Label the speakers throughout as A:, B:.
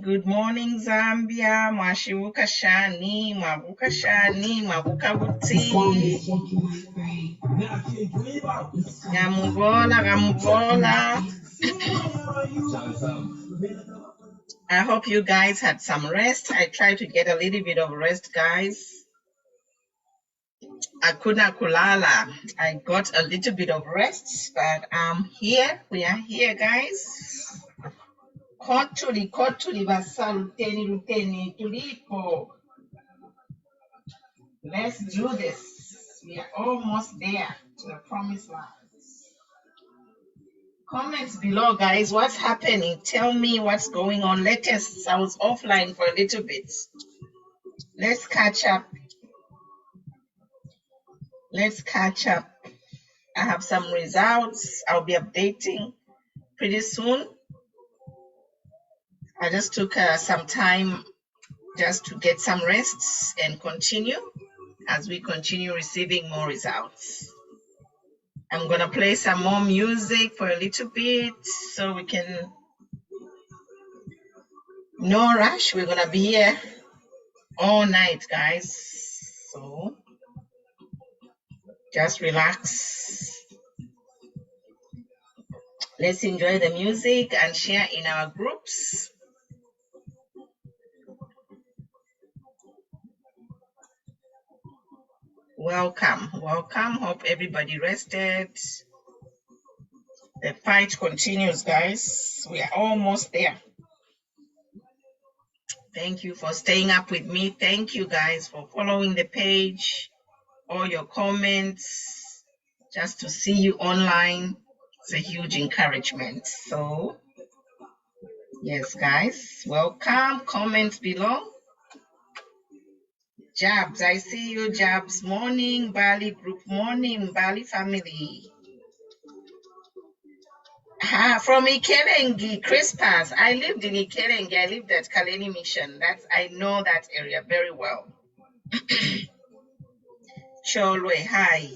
A: Good morning, Zambia. Mwashibuka shani, mwabuka shani, mwabuka buti. Gamubola. I hope you guys had some rest. I tried to get a little bit of rest, guys. Akuna kulala. I got a little bit of rest, but I'm here. We are here, guys. Kotuli basaluteni tulipo. Let's do this. We are almost there to the promised land. Comments below, guys. What's happening? Tell me what's going on. Latest. I was offline for a little bit. Let's catch up. Let's catch up. I have some results. I'll be updating pretty soon. I just took some time just to get some rest and continue as we continue receiving more results. I'm going to play some more music for a little bit so we can, no rush. We're going to be here all night, guys. So just relax. Let's enjoy the music and share in our groups. Welcome. Hope everybody rested. The fight continues, guys. We are almost there. Thank you for staying up with me. Thank you, guys, for following the page. All your comments. Just to see you online, it's a huge encouragement. So, yes, guys, welcome. Comments below. Jabs, I see you, Jabs. Morning, Bali group. Morning, Bali family. From Ikelengi, Crispas. I lived in Ikelengi. I lived at Kaleni Mission. I know that area very well. Cholwe, hi.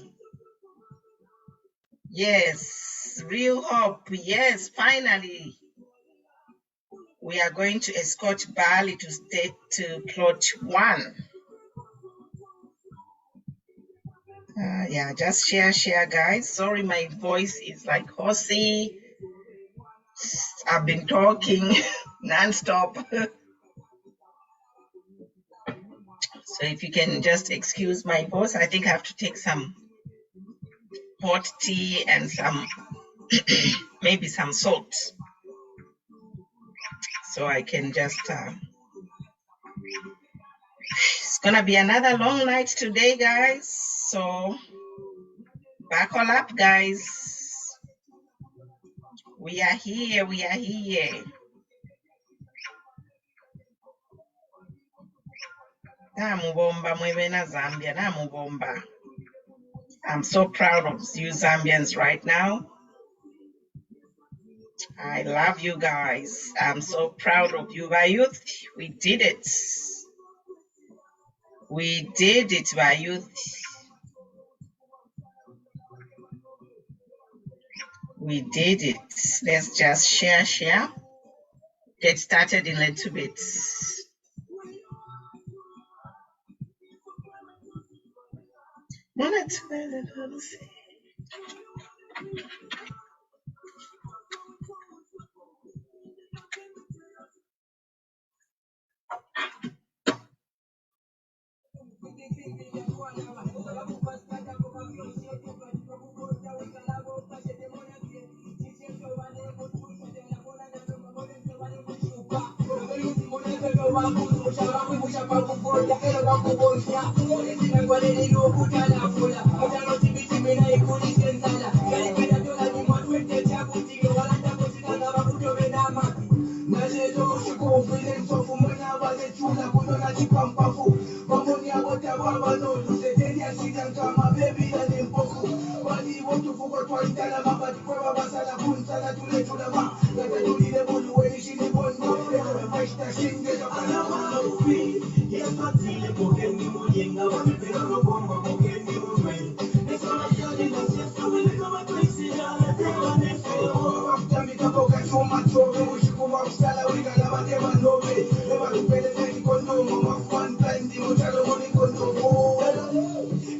A: Yes, real hope. Yes, finally. We are going to escort Bali to plot 1. Yeah, just share, guys. Sorry, my voice is like horsey. I've been talking non-stop. So if you can just excuse my voice, I think I have to take some hot tea and some maybe some salt, so I can just it's gonna be another long night today, guys, so buckle up, guys. We are here. Namubomba mwebena Zambia, namubomba. I'm so proud of you Zambians right now. I love you guys. I'm so proud of you, my youth. We did it. We did it, my youth. We did it. Let's just share. Get started in a little bit.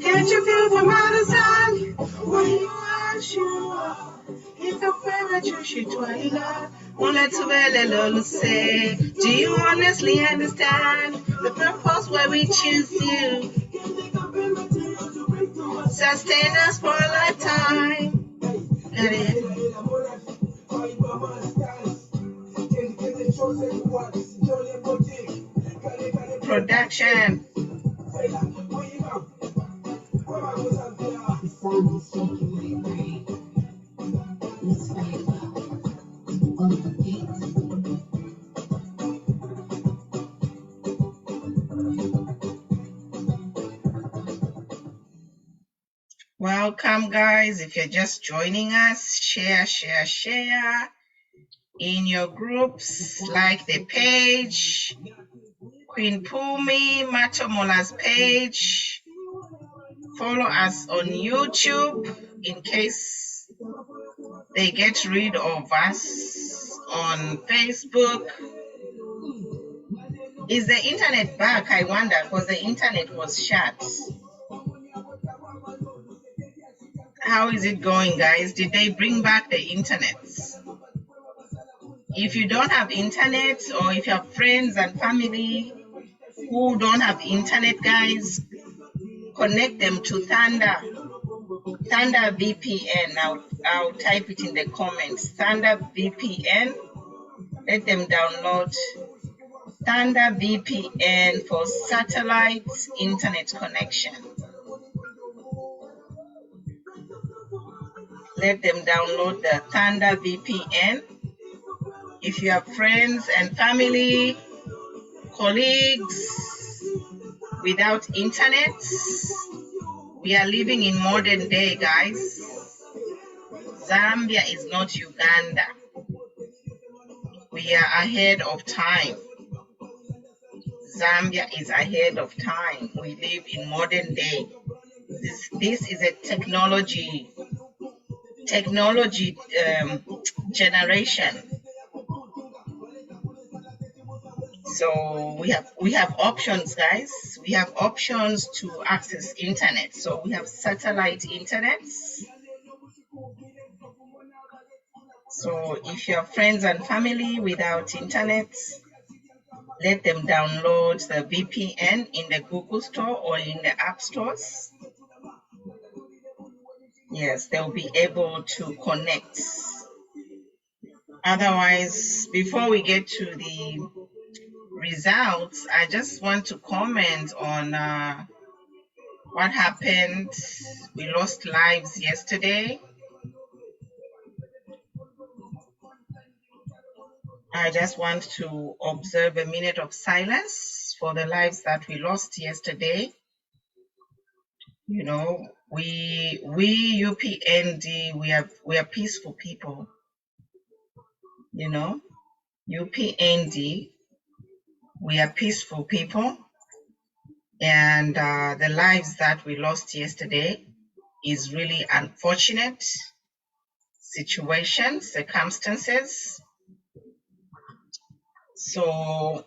A: Can't you feel the mother sun when you are sure? If the favorite you should twila, say, do you honestly understand the purpose why we choose you? Sustain us for a lifetime. Production. Welcome, guys. If you're just joining us, share in your groups, like the page, Queen Pumi Matomola's page. Follow us on YouTube in case they get rid of us on Facebook. Is the internet back? I wonder, because the internet was shut. How is it going, guys? Did they bring back the internet? If you don't have internet, or if you have friends and family who don't have internet, guys, connect them to Thunder VPN. I'll type it in the comments. Thunder VPN. Let them download Thunder VPN for satellite internet connection. Let them download the Thunder VPN. If you have friends and family, colleagues without internet, we are living in modern day, guys. Zambia is not Uganda. We are ahead of time. Zambia is ahead of time. We live in modern day. This is a technology generation. So we have options, guys. We have options to access internet. So we have satellite internet. So if you have friends and family without internet, let them download the VPN in the Google Store or in the App Stores. Yes, they'll be able to connect. Otherwise, before we get to the results, I just want to comment on what happened. We lost lives yesterday. I just want to observe a minute of silence for the lives that we lost yesterday. You know, we UPND, we are peaceful people. You know, UPND, we are peaceful people, and the lives that we lost yesterday is really unfortunate circumstances. So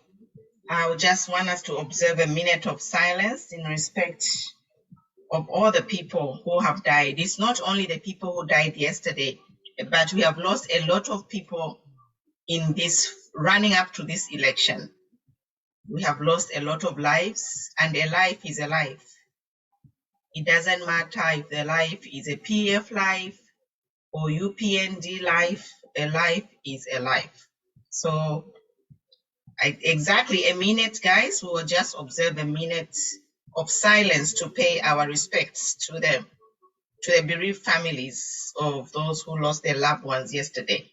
A: I would just want us to observe a minute of silence in respect of all the people who have died. It's not only the people who died yesterday, but we have lost a lot of people in this running up to this election. We have lost a lot of lives, and a life is a life. It doesn't matter if the life is a PF life or UPND life, a life is a life. So exactly a minute, guys. We will just observe a minute of silence to pay our respects to them, to the bereaved families of those who lost their loved ones yesterday.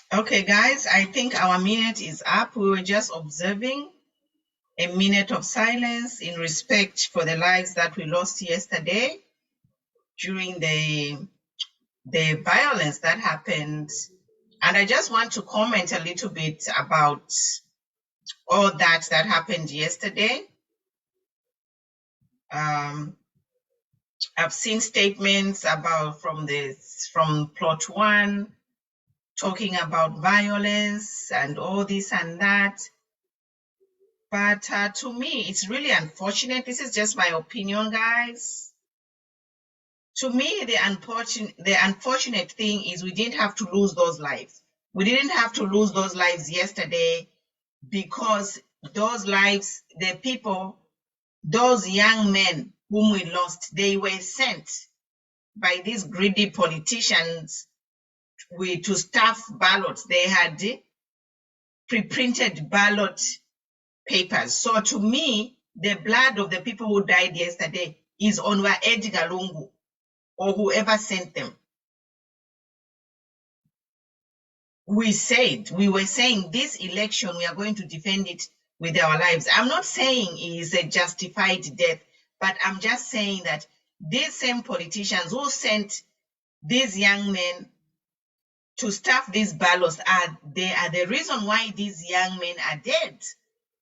A: Okay, guys, I think our minute is up. We were just observing a minute of silence in respect for the lives that we lost yesterday during the violence that happened. And I just want to comment a little bit about all that happened yesterday. I've seen statements about from plot one, talking about violence and all this and that. But to me, it's really unfortunate. This is just my opinion, guys. To me, the unfortunate thing is we didn't have to lose those lives. We didn't have to lose those lives yesterday because those lives, the people, those young men whom we lost, they were sent by these greedy politicians to stuff ballots. They had pre-printed ballot papers. So to me, the blood of the people who died yesterday is on Edgar Lungu or whoever sent them. We were saying this election, we are going to defend it with our lives. I'm not saying it is a justified death, but I'm just saying that these same politicians who sent these young men to stuff these ballots they are the reason why these young men are dead.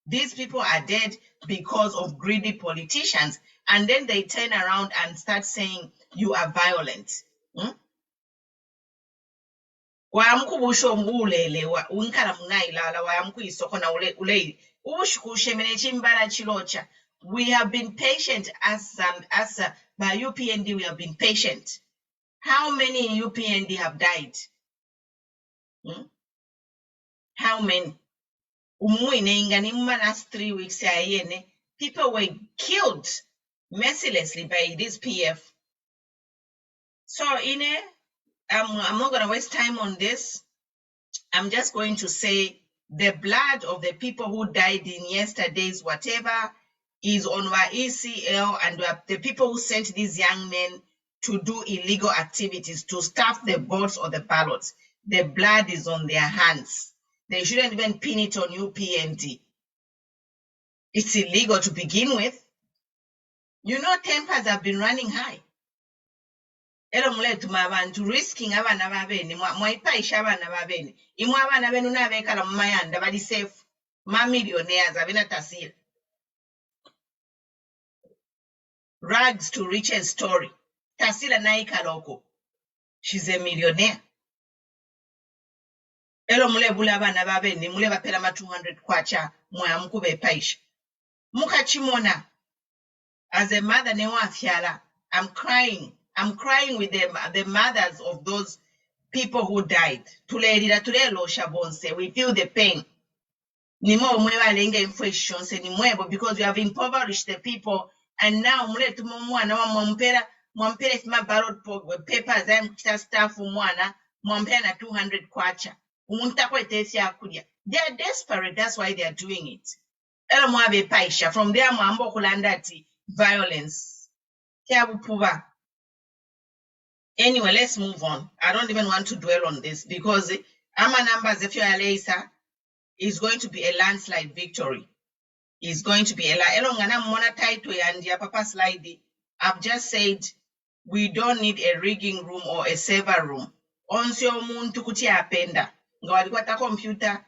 A: These people are dead because of greedy politicians. And then they turn around and start saying, you are violent. We have been patient as by UPND, we have been patient. How many UPND have died? How many? last 3 weeks, people were killed mercilessly by this PF. So, I'm not going to waste time on this. I'm just going to say the blood of the people who died in yesterday's whatever is on our ECL, and the people who sent these young men to do illegal activities, to stuff the votes or the ballots. The blood is on their hands. They shouldn't even pin it on UPND. It's illegal to begin with. Tempers have been running high. Risking abana babene mwayipaisha abana babene imwe abana benu nabekala mumayanda bali safe millionaires abena tasira. Rags to riches story. Tasila naikaloko. She's a millionaire. Mule abana babene mule bapela ma 200 kwacha mwa mkube paisha. Mukachimona. As a mother newafyala, I'm crying with the mothers of those people who died. We feel the pain. Because we have impoverished the people, and now papers and stuff 200 kwacha. They are desperate, that's why they are doing it. From there, violence. Anyway, let's move on. I don't even want to dwell on this because Ama numbers, if you are later, is going to be a landslide victory. It's going to be a slide. I've just said we don't need a rigging room or a server room. Once your moon to kutia apenda. Ngawalikwata computer.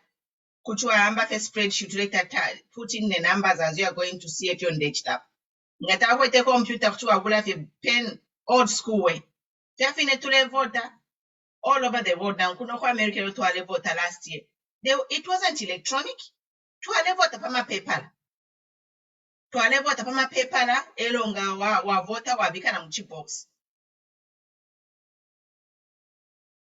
A: Kuchua amba fe spreadsheet later put in the numbers as you are going to see it on desktop. Ngata kwete computer kuchua gula fe pen old school way. Definitely voter all over the world now. Kuno kwa America to ale voter last year. It wasn't electronic. To ale voter pama paper. To ale voter pama paper elonga wa voter wa bika na mchibox.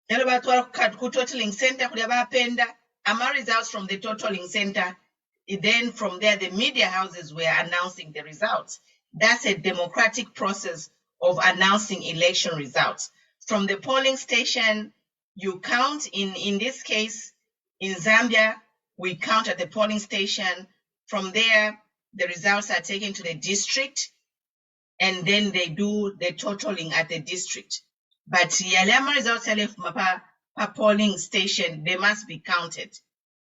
A: Elo ba to totaling center kuleba penda. Ama results from the totaling center. Then from there, the media houses were announcing the results. That's a democratic process of announcing election results. From the polling station, you count. In this case, in Zambia, we count at the polling station. From there, the results are taken to the district, and then they do the totaling at the district. But Yalama results per polling station, they must be counted.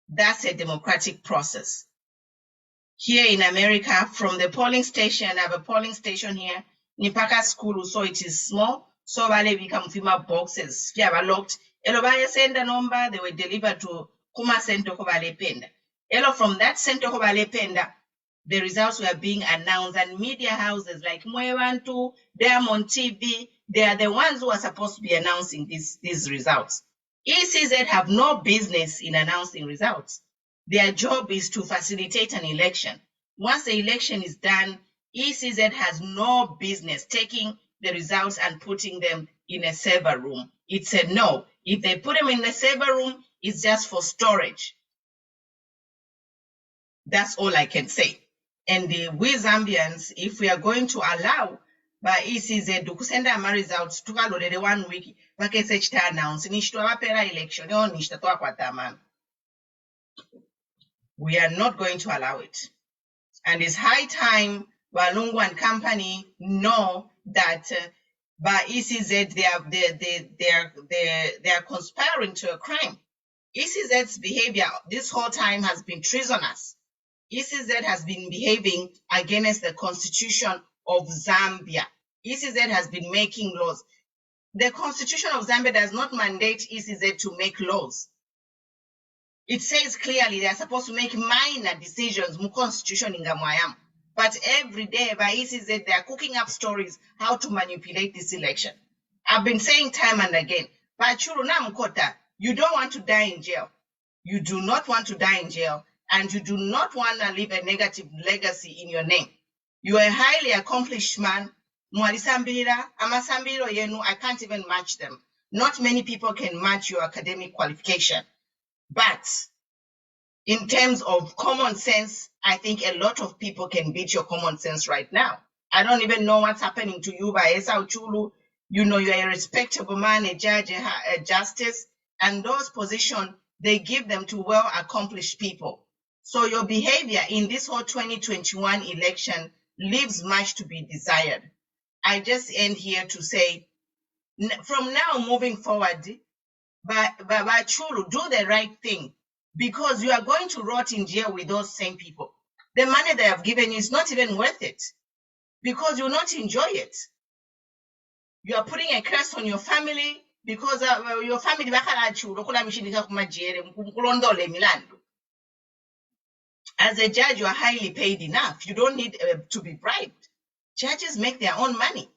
A: That's a democratic process. Here in America, from the polling station, I have a polling station here, Nipaka school, so it is small. So they become FEMA boxes. If you have locked, Elobaya send a number, they were delivered to Kuma Center Kobale Penda. Elo from that Center Kobale Penda, the results were being announced, and media houses like Mwewantu, they are on TV, they are the ones who are supposed to be announcing these results. ECZ have no business in announcing results. Their job is to facilitate an election. Once the election is done, ECZ has no business taking the results and putting them in a server room. It's a no. If they put them in the server room, it's just for storage. That's all I can say. And we Zambians, if we are going to allow by ECZ to send our results to 1 week, announce election, we are not going to allow it. And it's high time Walungu and company know that by ECZ they are conspiring to a crime. ECZ's behavior this whole time has been treasonous. ECZ has been behaving against the constitution of Zambia. ECZ has been making laws. The constitution of Zambia does not mandate ECZ to make laws. It says clearly they are supposed to make minor decisions, constitution in Gamayam. But every day by ECZ, they are cooking up stories how to manipulate this election. I've been saying time and again, you don't want to die in jail. You do not want to die in jail, and you do not want to leave a negative legacy in your name. You are a highly accomplished man. I can't even match them. Not many people can match your academic qualification. But in terms of common sense, I think a lot of people can beat your common sense right now. I don't even know what's happening to you by Esa Uchulu. You know, you're a respectable man, a judge, a justice, and those positions, they give them to well-accomplished people. So your behavior in this whole 2021 election leaves much to be desired. I just end here to say, from now moving forward, but Chulu, do the right thing, because you are going to rot in jail with those same people. The money they have given you is not even worth it, because you'll not enjoy it. You are putting a curse on your family, because your family as a judge, you are highly paid enough. You don't need to be bribed. Judges make their own money.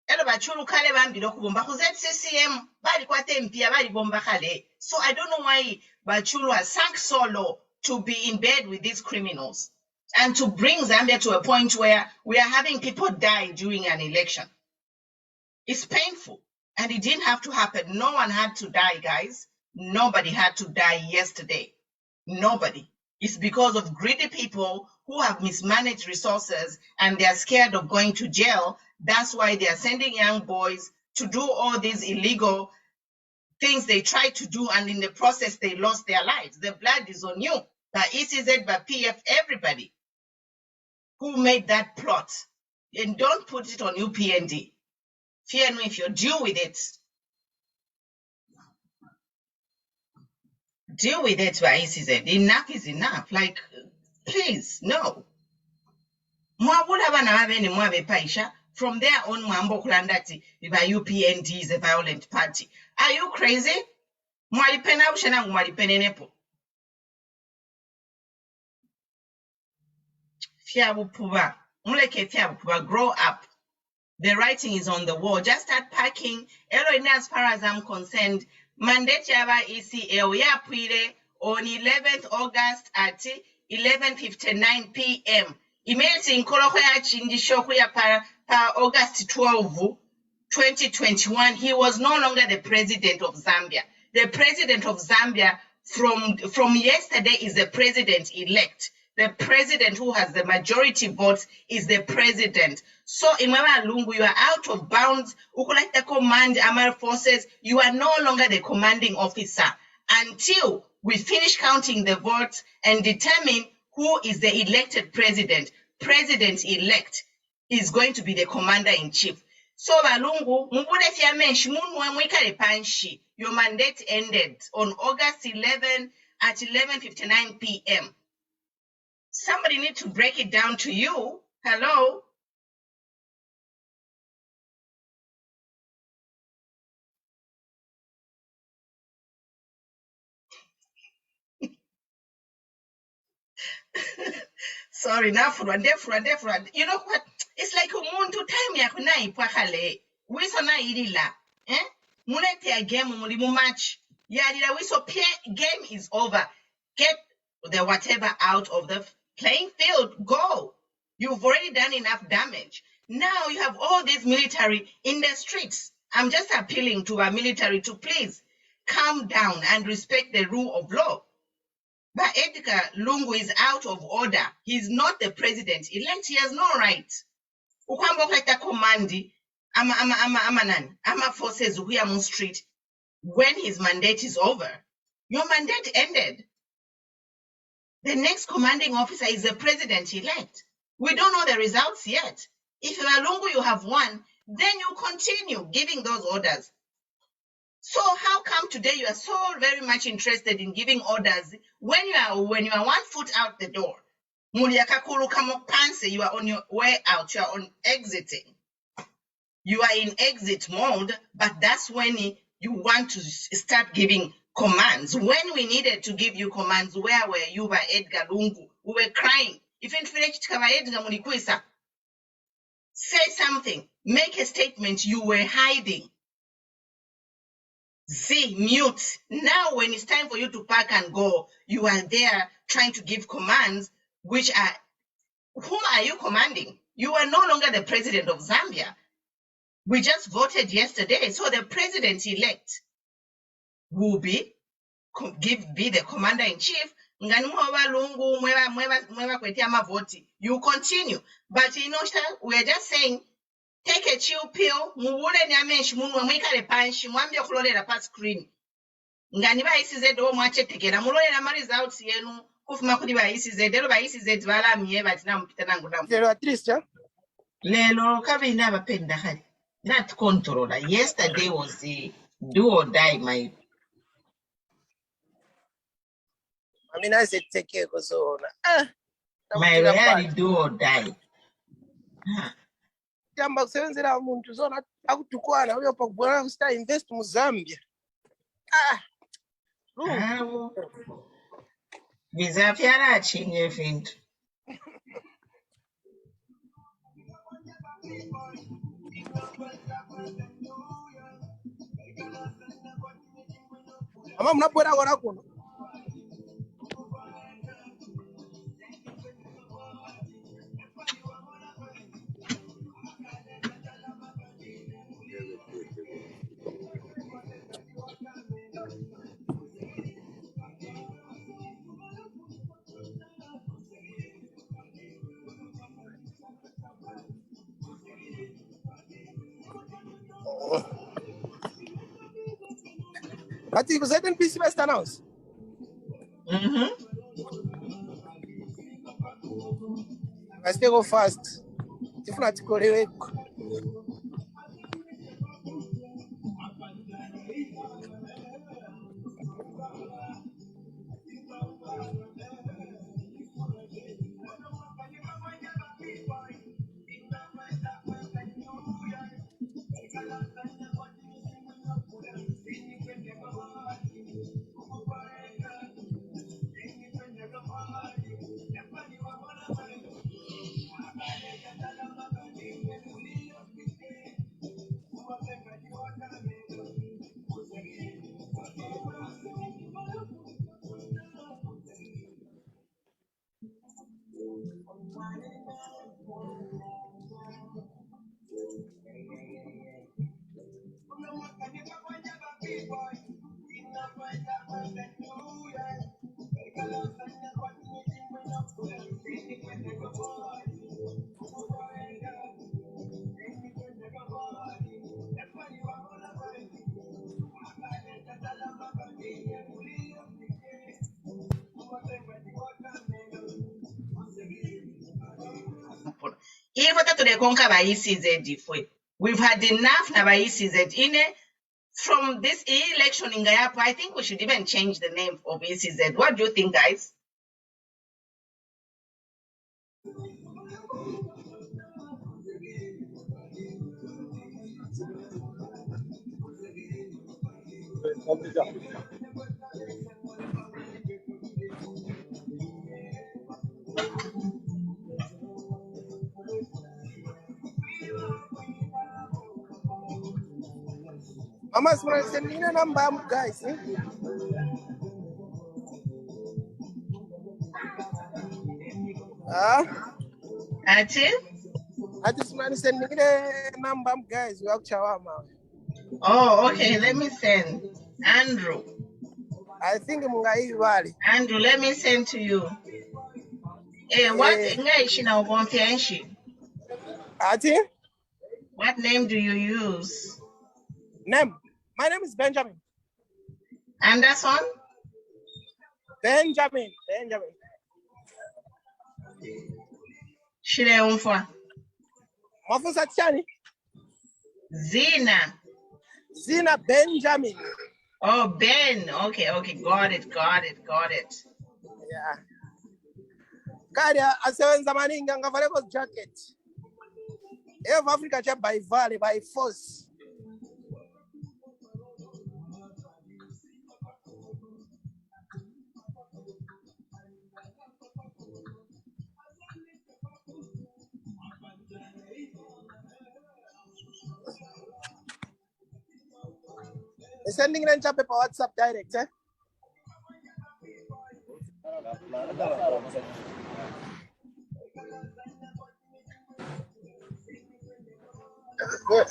A: So I don't know why Bachulu has sunk so low to be in bed with these criminals and to bring Zambia to a point where we are having people die during an election. It's painful, and it didn't have to happen. No one had to die, guys. Nobody had to die yesterday. Nobody. It's because of greedy people who have mismanaged resources and they're scared of going to jail. That's why they are sending young boys to do all these illegal things they tried to do, and in the process, they lost their lives. The blood is on you, by ECZ, by PF, everybody who made that plot. And don't put it on UPND. Fear me if you deal with it. Deal with it by ECZ. Enough is enough. Like, please, no. From their own Mambo Kulandati, if a UPND is a violent party. Are you crazy? Grow up. The writing is on the wall. Just start packing. As far as I'm concerned, mandate yaba ECL on 11th August at 11:59 p.m. Emails August 12, 2021, he was no longer the president of Zambia. The president of Zambia from yesterday is the president-elect. The president who has the majority votes is the president. So, Imama Lungu, you are out of bounds. Ukulata command Amal forces. You are no longer the commanding officer until we finish counting the votes and determine who is the elected president. President-elect is going to be the commander-in-chief. So, Balungu, your mandate ended on August 11 at 11:59 p.m. Somebody needs to break it down to you. Hello? Sorry, now for you know what? It's like umuntu time yakuna ipakale. We so na idila. Mulete a game mulimu match. Yadila we so game is over. Get the whatever out of the playing field. Go. You've already done enough damage. Now you have all this military in the streets. I'm just appealing to our military to please calm down and respect the rule of law. But Edgar Lungu is out of order. He's not the president-elect. He has no right. Ama forces Uhiamu Street when his mandate is over. Your mandate ended. The next commanding officer is the president-elect. We don't know the results yet. If Lungu you have won, then you continue giving those orders. So how come today you are so very much interested in giving orders when you are 1 foot out the door? You are on your way out. You are on exiting. You are in exit mode, but that's when you want to start giving commands. When we needed to give you commands, where were you by Edgar Lungu? We were crying. Say something. Make a statement. You were hiding. Mute. Now when it's time for you to pack and go, you are there trying to give commands, which are, whom are you commanding? You are no longer the president of Zambia. We just voted yesterday, so the president-elect will be be the commander-in-chief, you continue. But you know, we're just saying, take a chill pill, screen. Ngani ba ECZ o mwachetekera mulolera mali results yenu kufuma kuli ba ECZ lero ba ECZ balamiye bati nampita nangu namu
B: Lero at least, yeah?
A: lelo kabina bapenda kali that controller yesterday was the do or die my
B: I mean, I said take care because
A: my really do or die.
B: Jamba kusebenzera umuntu zona akutukwana uyo pakubona kusta invest mu Zambia.
A: Bizafyala chinye vintu.
B: Ama mnapora kona kuno. But if certain PC best announce. I still go fast. If not, go away.
A: We've had enough na ba ECZ from this election in Gayapo. I think we should even change the name of ECZ. What do you think, guys?
B: Mama's send me a number, guys. I just want to send me the number, guys. We have shawarma.
A: Oh, okay. Let me send. Andrew.
B: I think I'm going to
A: Andrew, let me send to you. What name do you use?
B: Name? My name is Benjamin.
A: Anderson?
B: Benjamin.
A: Shile umfwa.
B: Mafusa Tiani.
A: Zina
B: Benjamin.
A: Oh, Ben. Okay. Got it.
B: Yeah. Kadia asewenza maninga ngavale ko jacket. Eva Africa cha by valley by force. Sending them paper WhatsApp direct, eh? Good.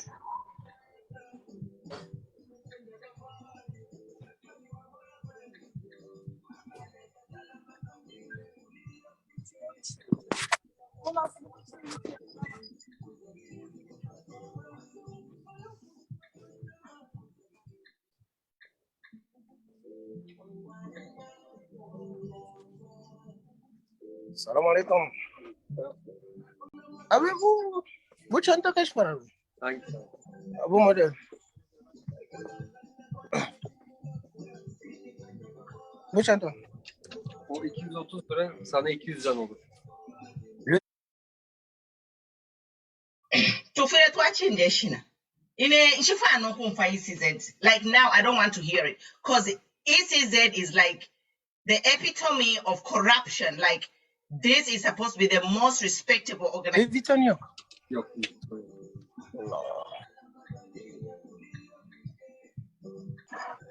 B: Assalamu alaikum. Abi bu çanta kaç para?
C: Hangisi?
B: Bu model. Bu çanta.
C: O 230 lira, sana 200'den olur.
A: Tufile twachinde shina. Ine nchifano kumfa ECZ. Like now, I don't want to hear it because ECZ is like the epitome of corruption. Like this is supposed to be the most respectable organization.
B: Bir tane yok.
C: Yok.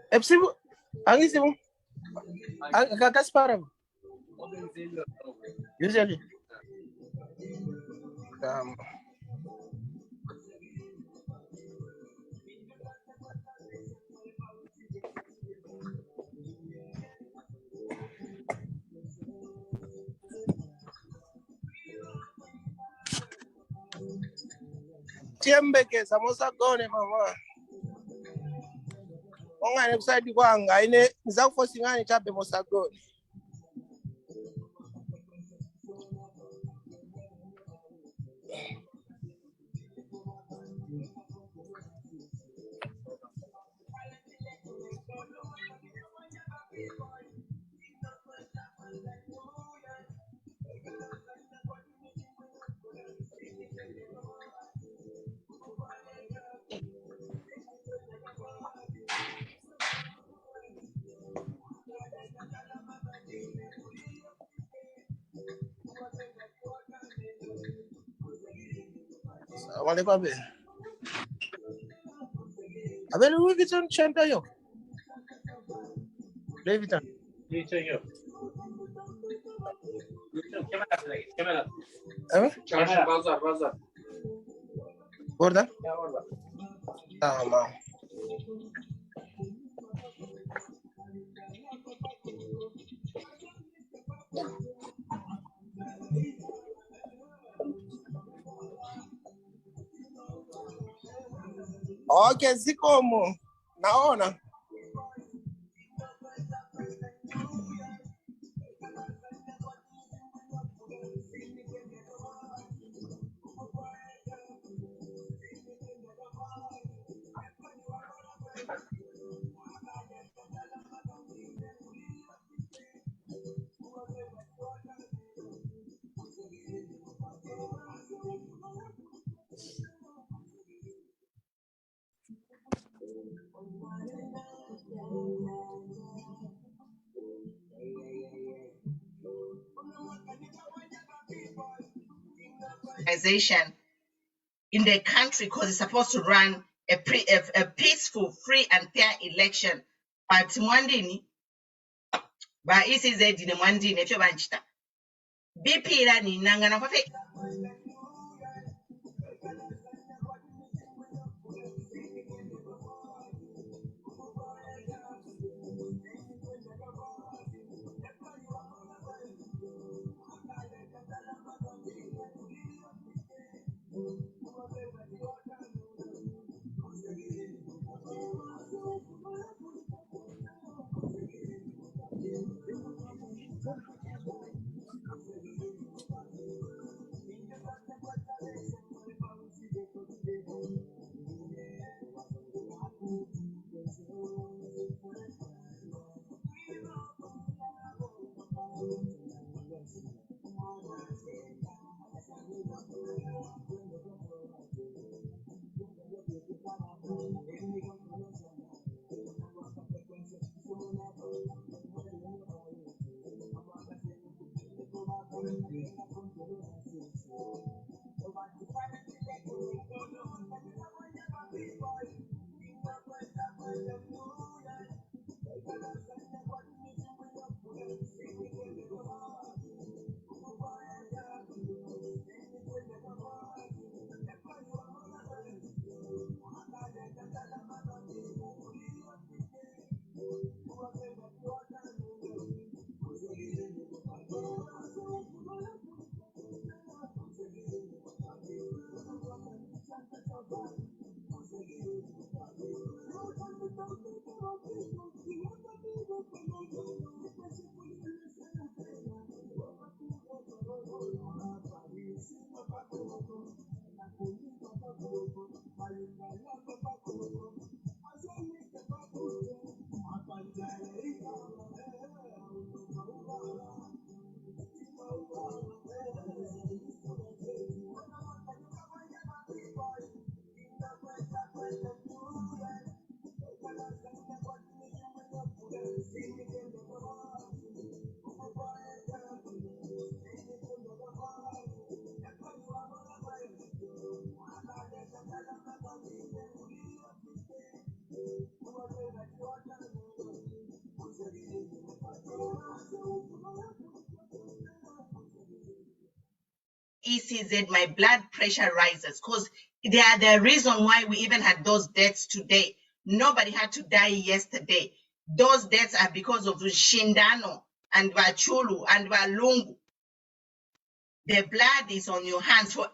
B: Hepsi bu. Hangisi bu? Kaç para bu?
C: O da 150 lira.
B: 150. Tamam. Tiembeke samosa gone mama. Ongane kusadi kwanga ine nizakufosi ngani chape mosa gone. Wale babe. Abe Louis Vuitton çanta yok. Louis Vuitton.
D: yok. Kemal.
B: Evet.
C: Çarşı, pazar.
B: Orada.
C: Ya orada.
B: Tamam. Okay, zikomo. Naona.
A: Organization in the country because it's supposed to run a peaceful, free, and fair election. But Mwandini, by ECZ in Mwandini, if you want to BP Rani Nangana Fafe. ECZ, my blood pressure rises because they are the reason why we even had those deaths today. Nobody had to die yesterday. Those deaths are because of Shindano and Vachulu and Valungu. The blood is on your hands for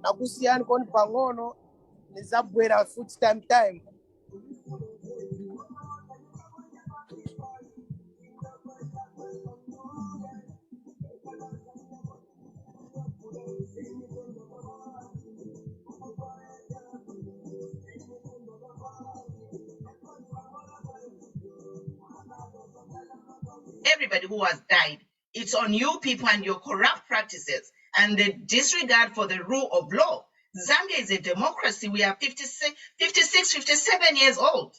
B: nakusiyani koni pang'ono nizabwera futi time.
A: everybody who has died. It's on you people and your corrupt practices and the disregard for the rule of law. Zambia is a democracy. We are 56, 57 years old.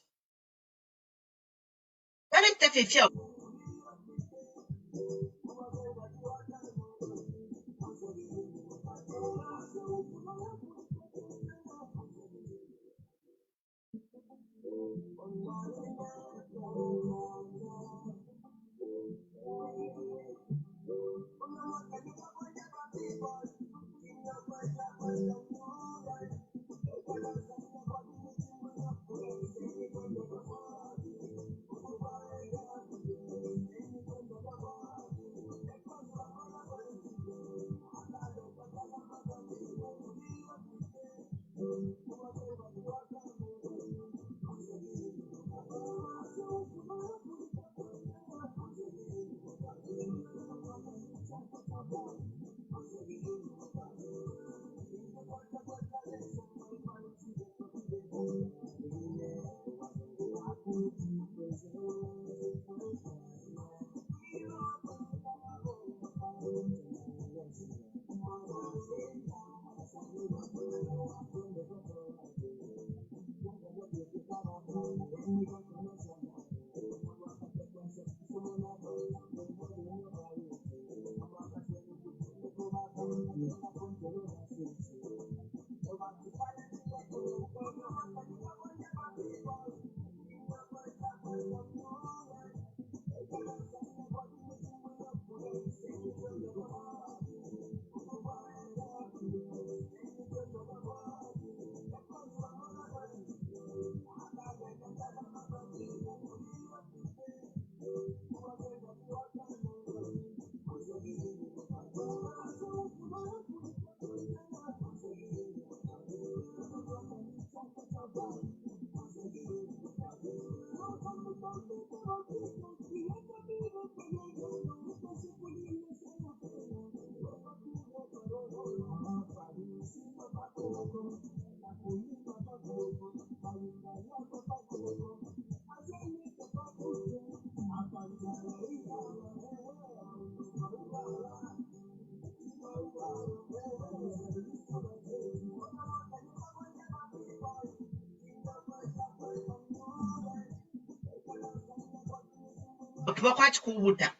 A: Okibakwachi kubuta.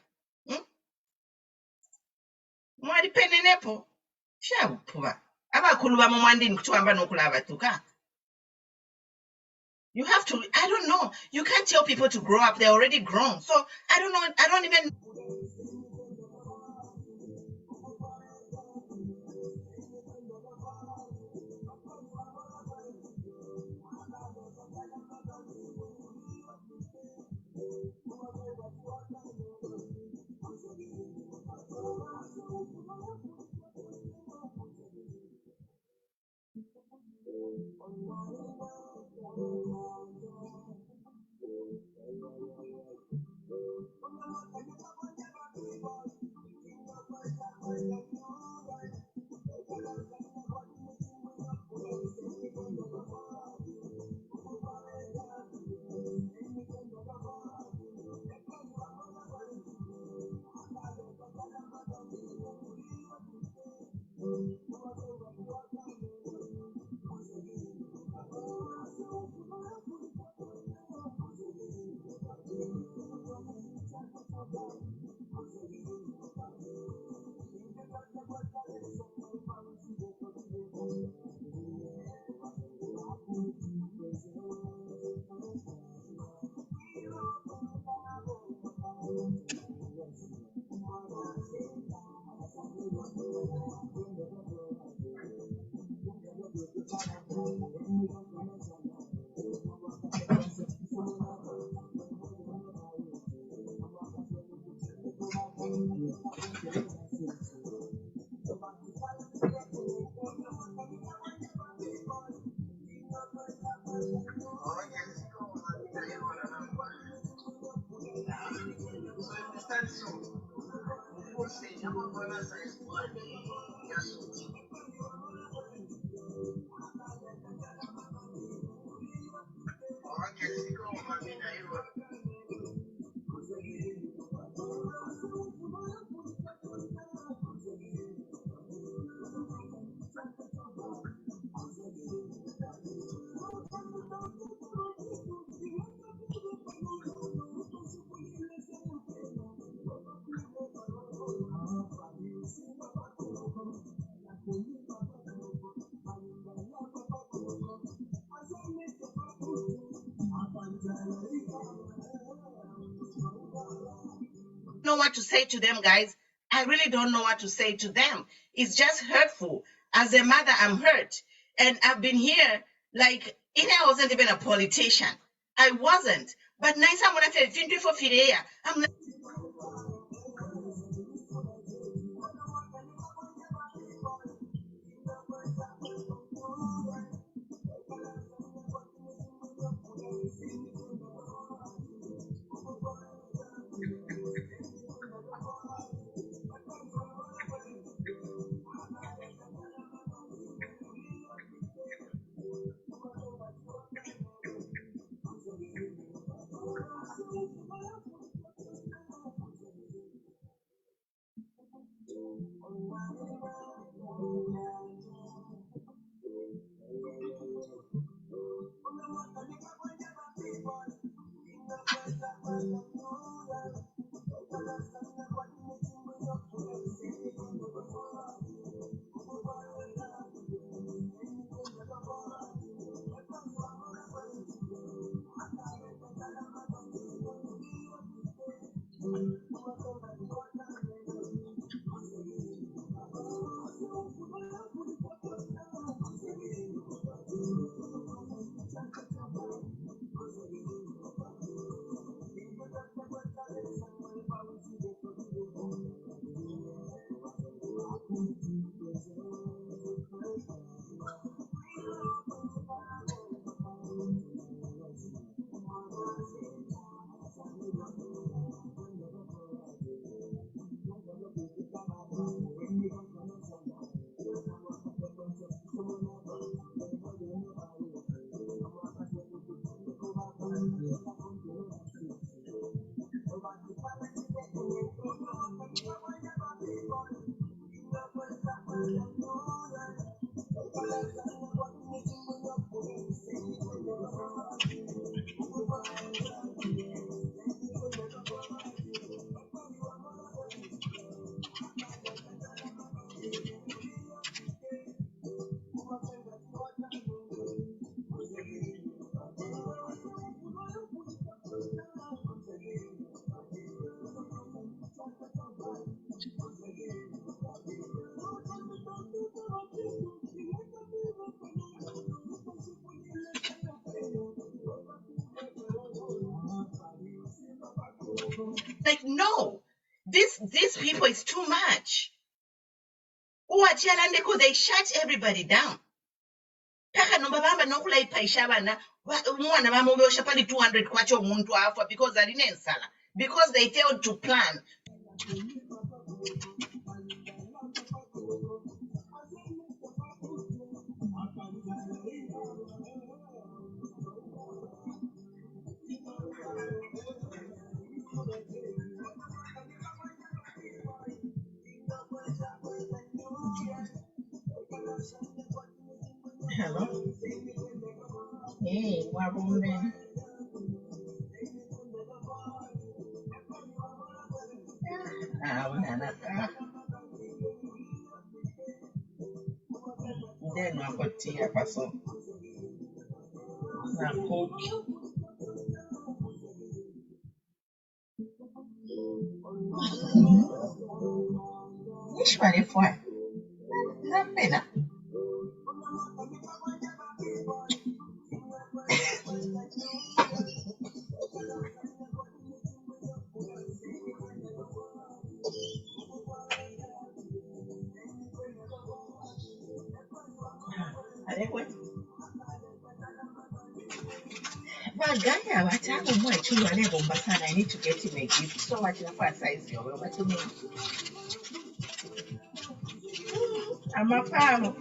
A: Mwali penenepo. Shabupuba. Abakulu ba mumwandini kutuamba nokulaba tuka. You have to, I don't know. You can't tell people to grow up. They're already grown. So I don't know. I don't even. Know what to say to them, guys. I really don't know what to say to them. It's just hurtful. As a mother, I'm hurt. And I've been here, like, I wasn't even a politician. I wasn't. But now someone said, I'm like, Like, no, these people is too much. Uwachialandeko, they shut everybody down. Taka nomba bamba nokulaipa ishabana umwana bamubosha pali 200 kwacho umuntu afa because alinensala, because they failed to plan. Hello. Hey, wabumbe. Unanaka. Then wakotia paso. Na cook. Ishwale fwa. Zapena. Alekwe. Bagaya wataku mwa chulu alebo mbasana. I need to get him a gift. So much in a size yo. What to me? I'm a palo.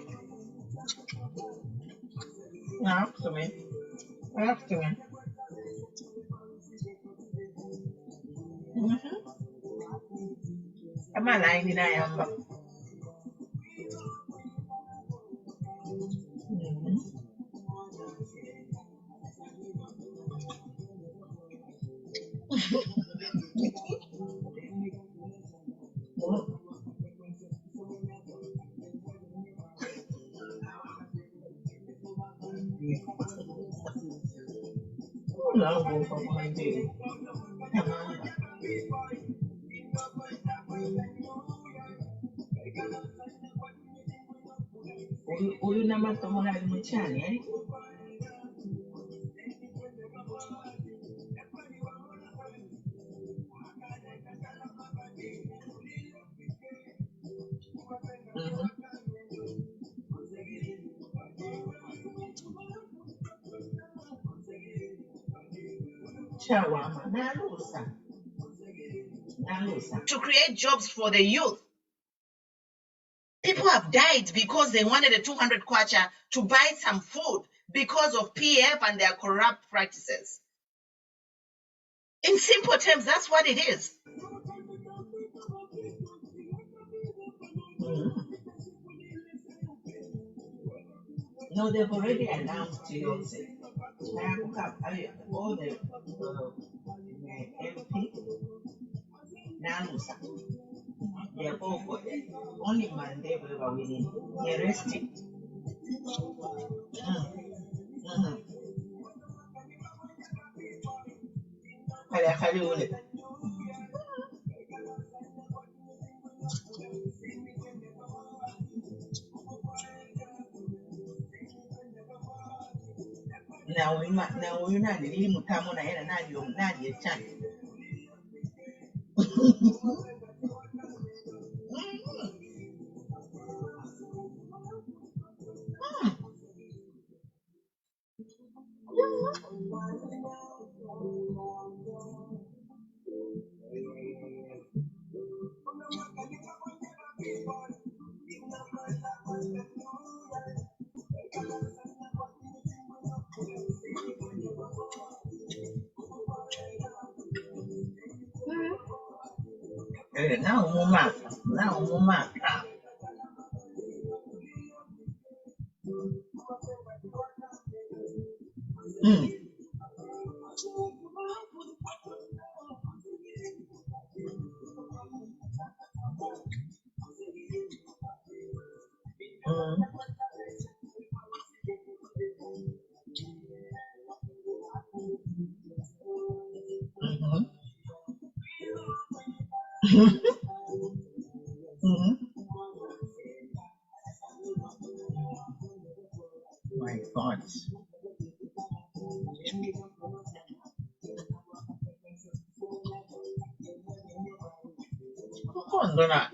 A: Up to me. Up to me. I'm a line in I am. Una matomola di Muchani, eh? To create jobs for the youth. People have died because they wanted a 200 kwacha to buy some food because of PF and their corrupt practices. In simple terms, that's what it is. No, they've already announced to you. All the MP, Nalusa, they are all for it. Only Monday we were winning. They're resting. Now we're not really mutamona and not your chance. Now, Mama. My God.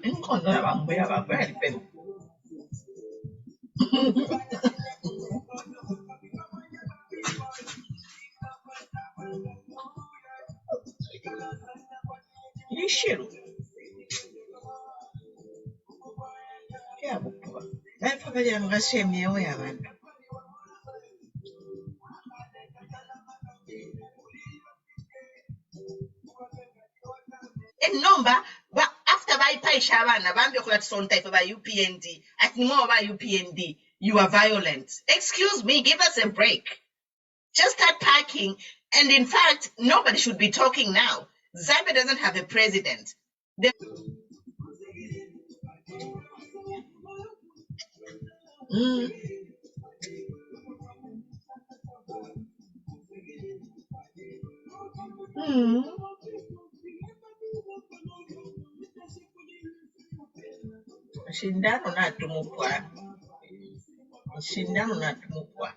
A: inkondo na bambuya bagwali pe. Ishiro. Ya bukuba. Bapfa bali ngashemyewe yabantu. Enomba ba after bayiphayisha abana bambe kulathi sonta ife ba UPND athi ngoba ba UPND you are violent. Excuse me, give us a break. Just start packing, and in fact nobody should be talking now. Zambia doesn't have a president. Shindano na tumukwa. Shindano na tumukwa.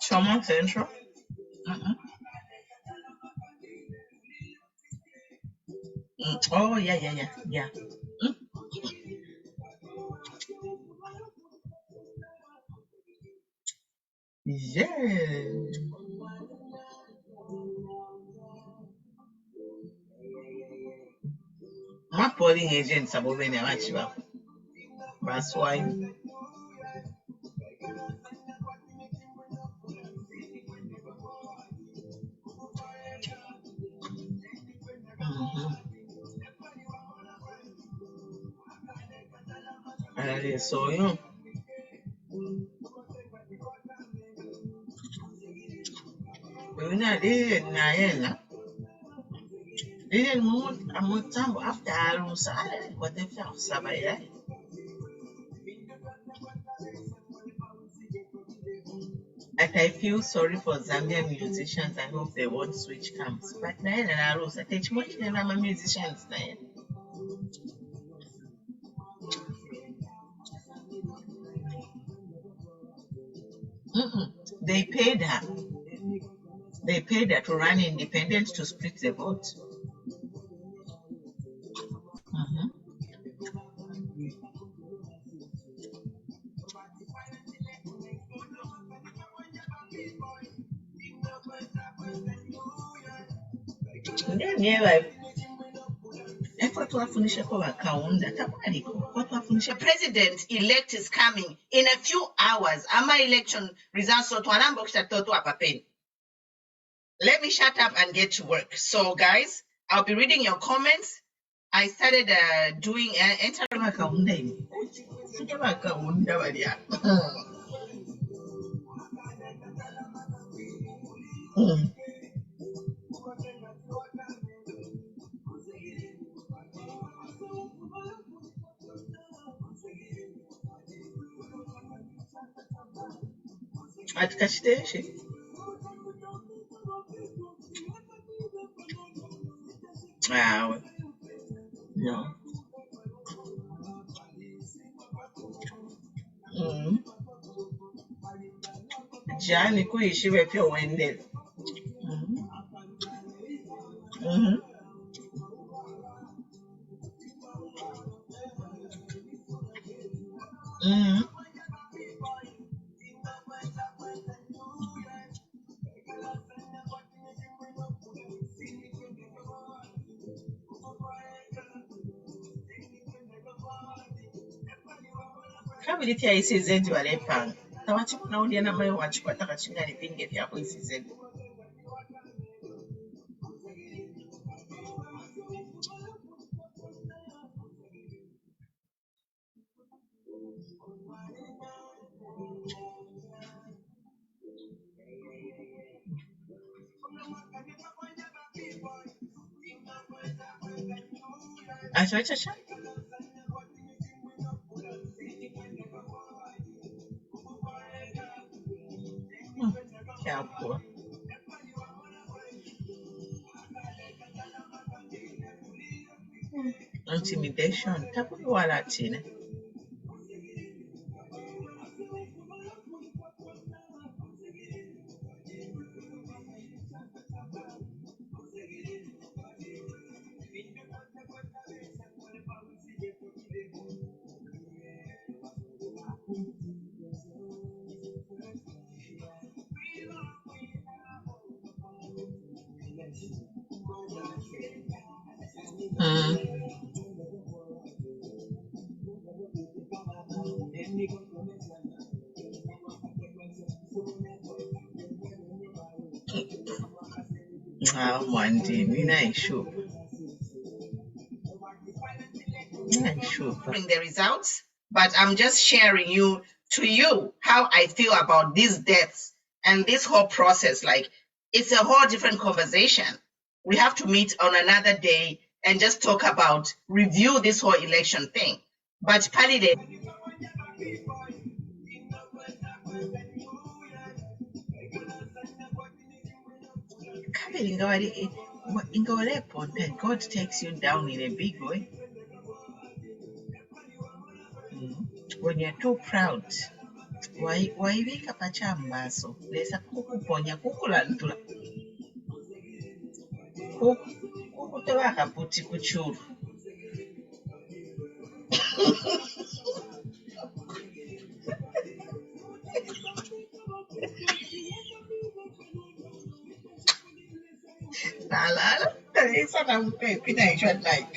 A: Choma Central. Oh yeah. Yeah. My polling agents are moving a match back. That's why. So you. Didn't move a mutambo after Arusa, what they felt Sabaya. Like I feel sorry for Zambian musicians. I hope they won't switch camps. But now and Arusa, teach much than I'm a musicians now. They paid her. They paid her to run independent to split the vote. President-elect is coming in a few hours. Ama election results. Let me shut up and get to work. So, guys, I'll be reading your comments. I started doing entering. No. Jani kuishiwe pia uende. Kabiri ya ECZ walepanga. Tawachikuna ulia na mayo wachikwa takachinga ni pinge vya kwa ECZ. Achacha. Yapwa. Intimidation. Tapu wala chine. One day, I'm sure. I'm sure. Bring the results, but I'm just sharing to you how I feel about these deaths and this whole process. Like, it's a whole different conversation. We have to meet on another day and just talk about, review this whole election thing. But Palide, God takes you down in a big way. When you're too proud, why wake up a chambaso? There's a kukuponya kukulantula. Kukutewaka puti kuchuru. Nalala, it's not a pination like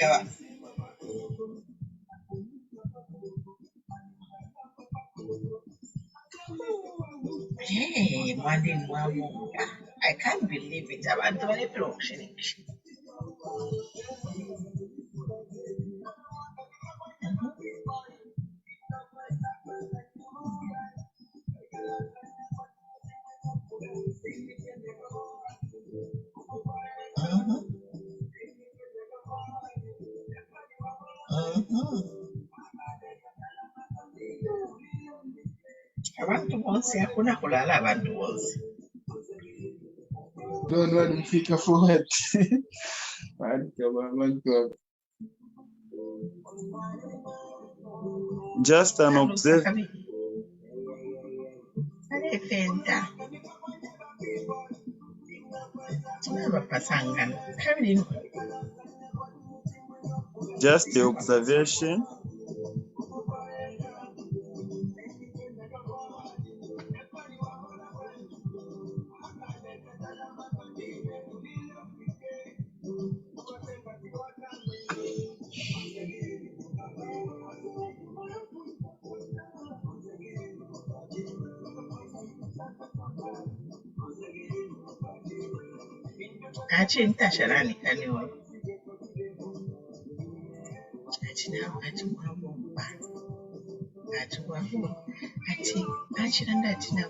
A: hey, Mandi Mamu. I can't believe it. I'm doing a production. Abantu bonse hakuna kulala abantu bonse.
E: Don't want to pick a forward.
F: Just an observation. Just the observation.
A: Achinta sharani kaniwa. Achina achimwa bomba. Achimwa bomba. Achiranda achina.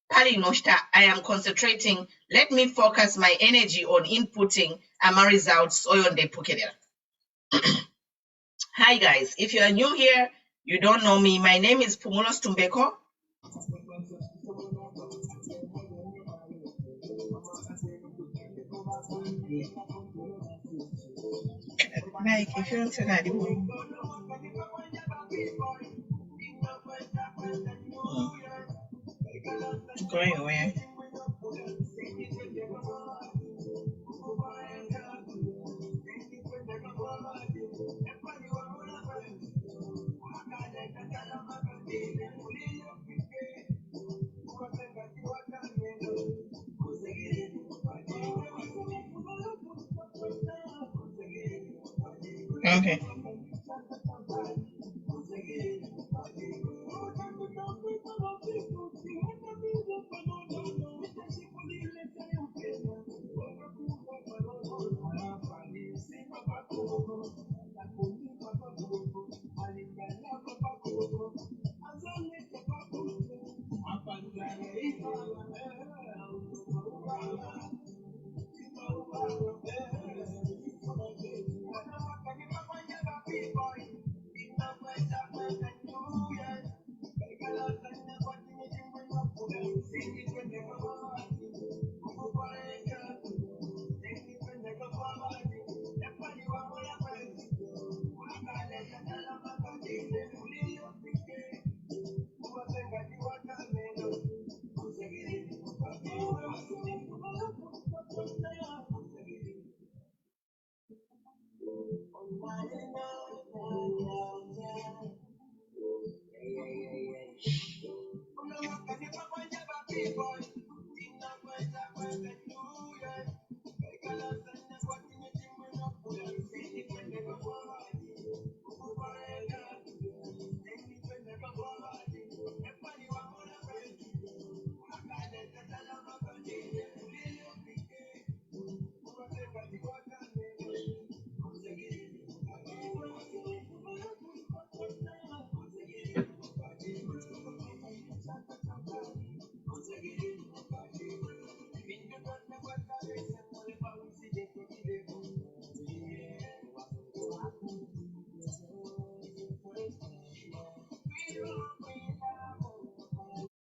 A: Pali Noshta, I am concentrating. Let me focus my energy on inputting ama results on the Pukedera. Hi guys, if you are new here, you don't know me, my name is Pumulos Tumbeko. Like, if you don't say that, going away. Okay.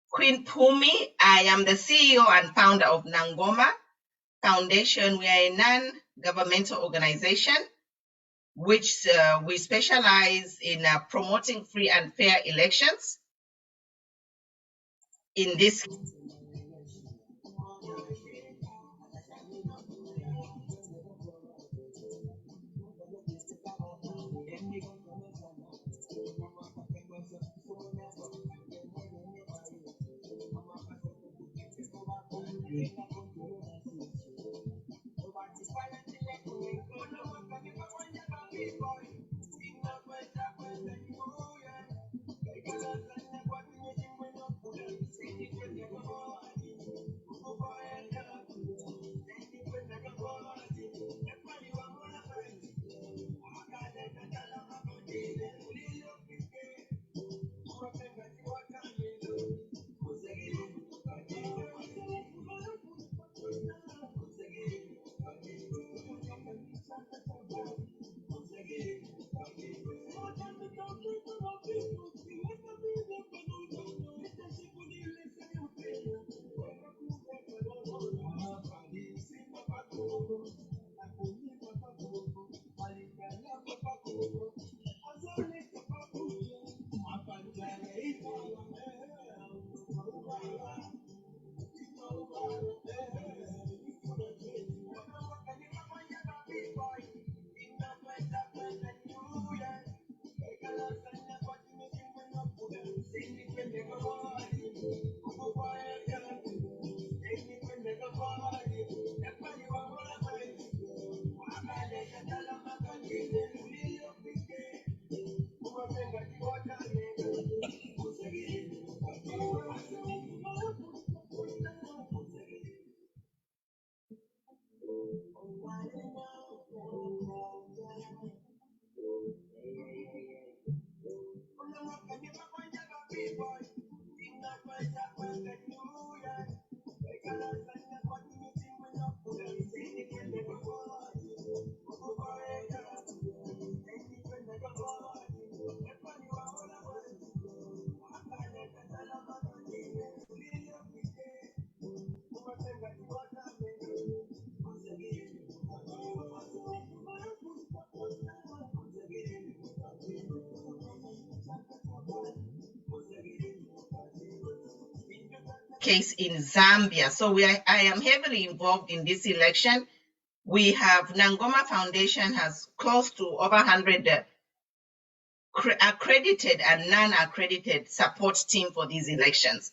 A: Queen Pumi, I am the CEO and founder of Nangoma Foundation. We are a non-governmental organization which we specialize in promoting free and fair elections. In this case in Zambia. So I am heavily involved in this election. We have Nangoma Foundation has close to over 100 accredited and non-accredited support team for these elections.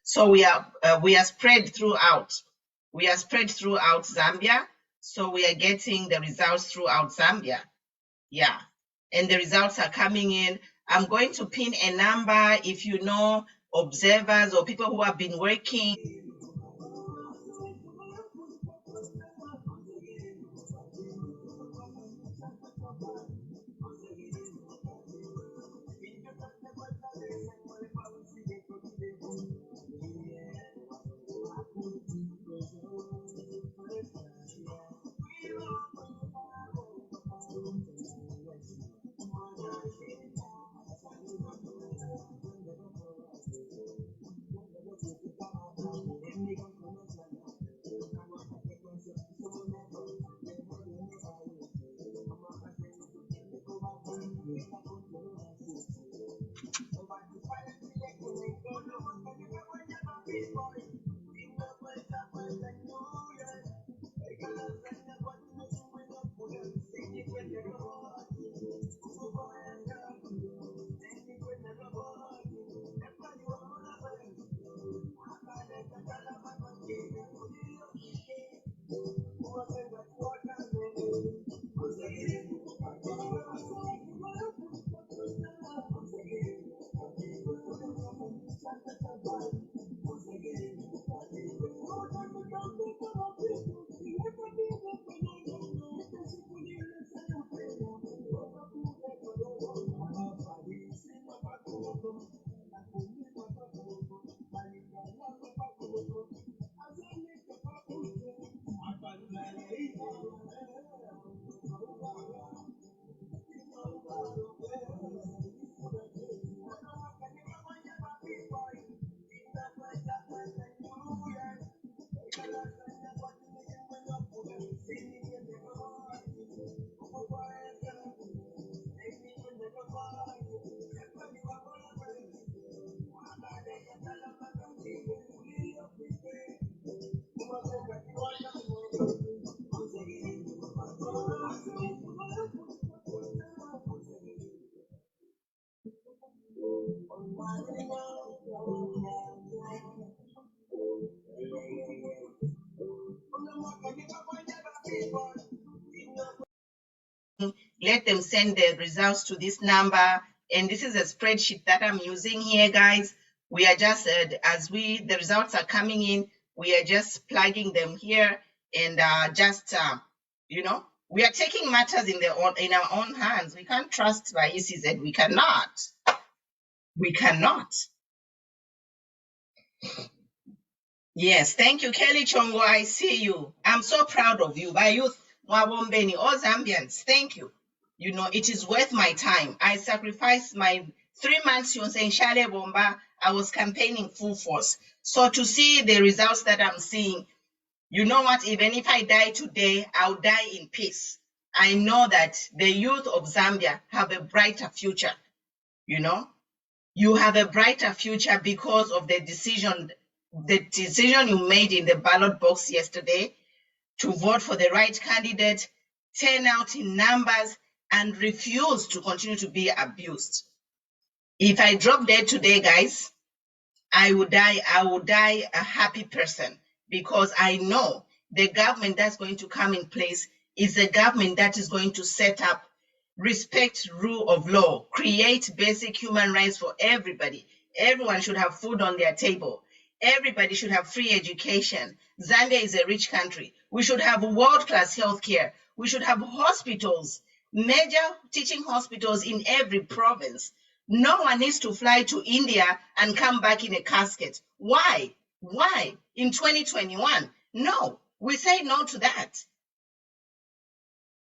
A: So we are spread throughout. We are spread throughout Zambia. So we are getting the results throughout Zambia. Yeah. And the results are coming in. I'm going to pin a number if you know observers or people who have been working. Let them send the results to this number. And this is a spreadsheet that I'm using here, guys. We are just, the results are coming in, we are just plugging them here and we are taking matters in our own hands. We can't trust by ECZ. We cannot. We cannot. Yes, thank you, Kelly Chongo. I see you. I'm so proud of you. By youth, Mwabombeni, all Zambians, thank you. You know, it is worth my time. I sacrificed my 3 months in Shale Bomba. I was campaigning full force. So to see the results that I'm seeing, you know what, even if I die today, I'll die in peace. I know that the youth of Zambia have a brighter future. You know, you have a brighter future because of the decision you made in the ballot box yesterday to vote for the right candidate, turn out in numbers, and refuse to continue to be abused. If I drop dead today, guys, I would die a happy person, because I know the government that's going to come in place is a government that is going to set up, respect rule of law, create basic human rights for everybody. Everyone should have food on their table. Everybody should have free education. Zambia is a rich country. We should have world-class healthcare. We should have hospitals, major teaching hospitals in every province. No one needs to fly to India and come back in a casket. Why? Why? In 2021? No, we say no to that.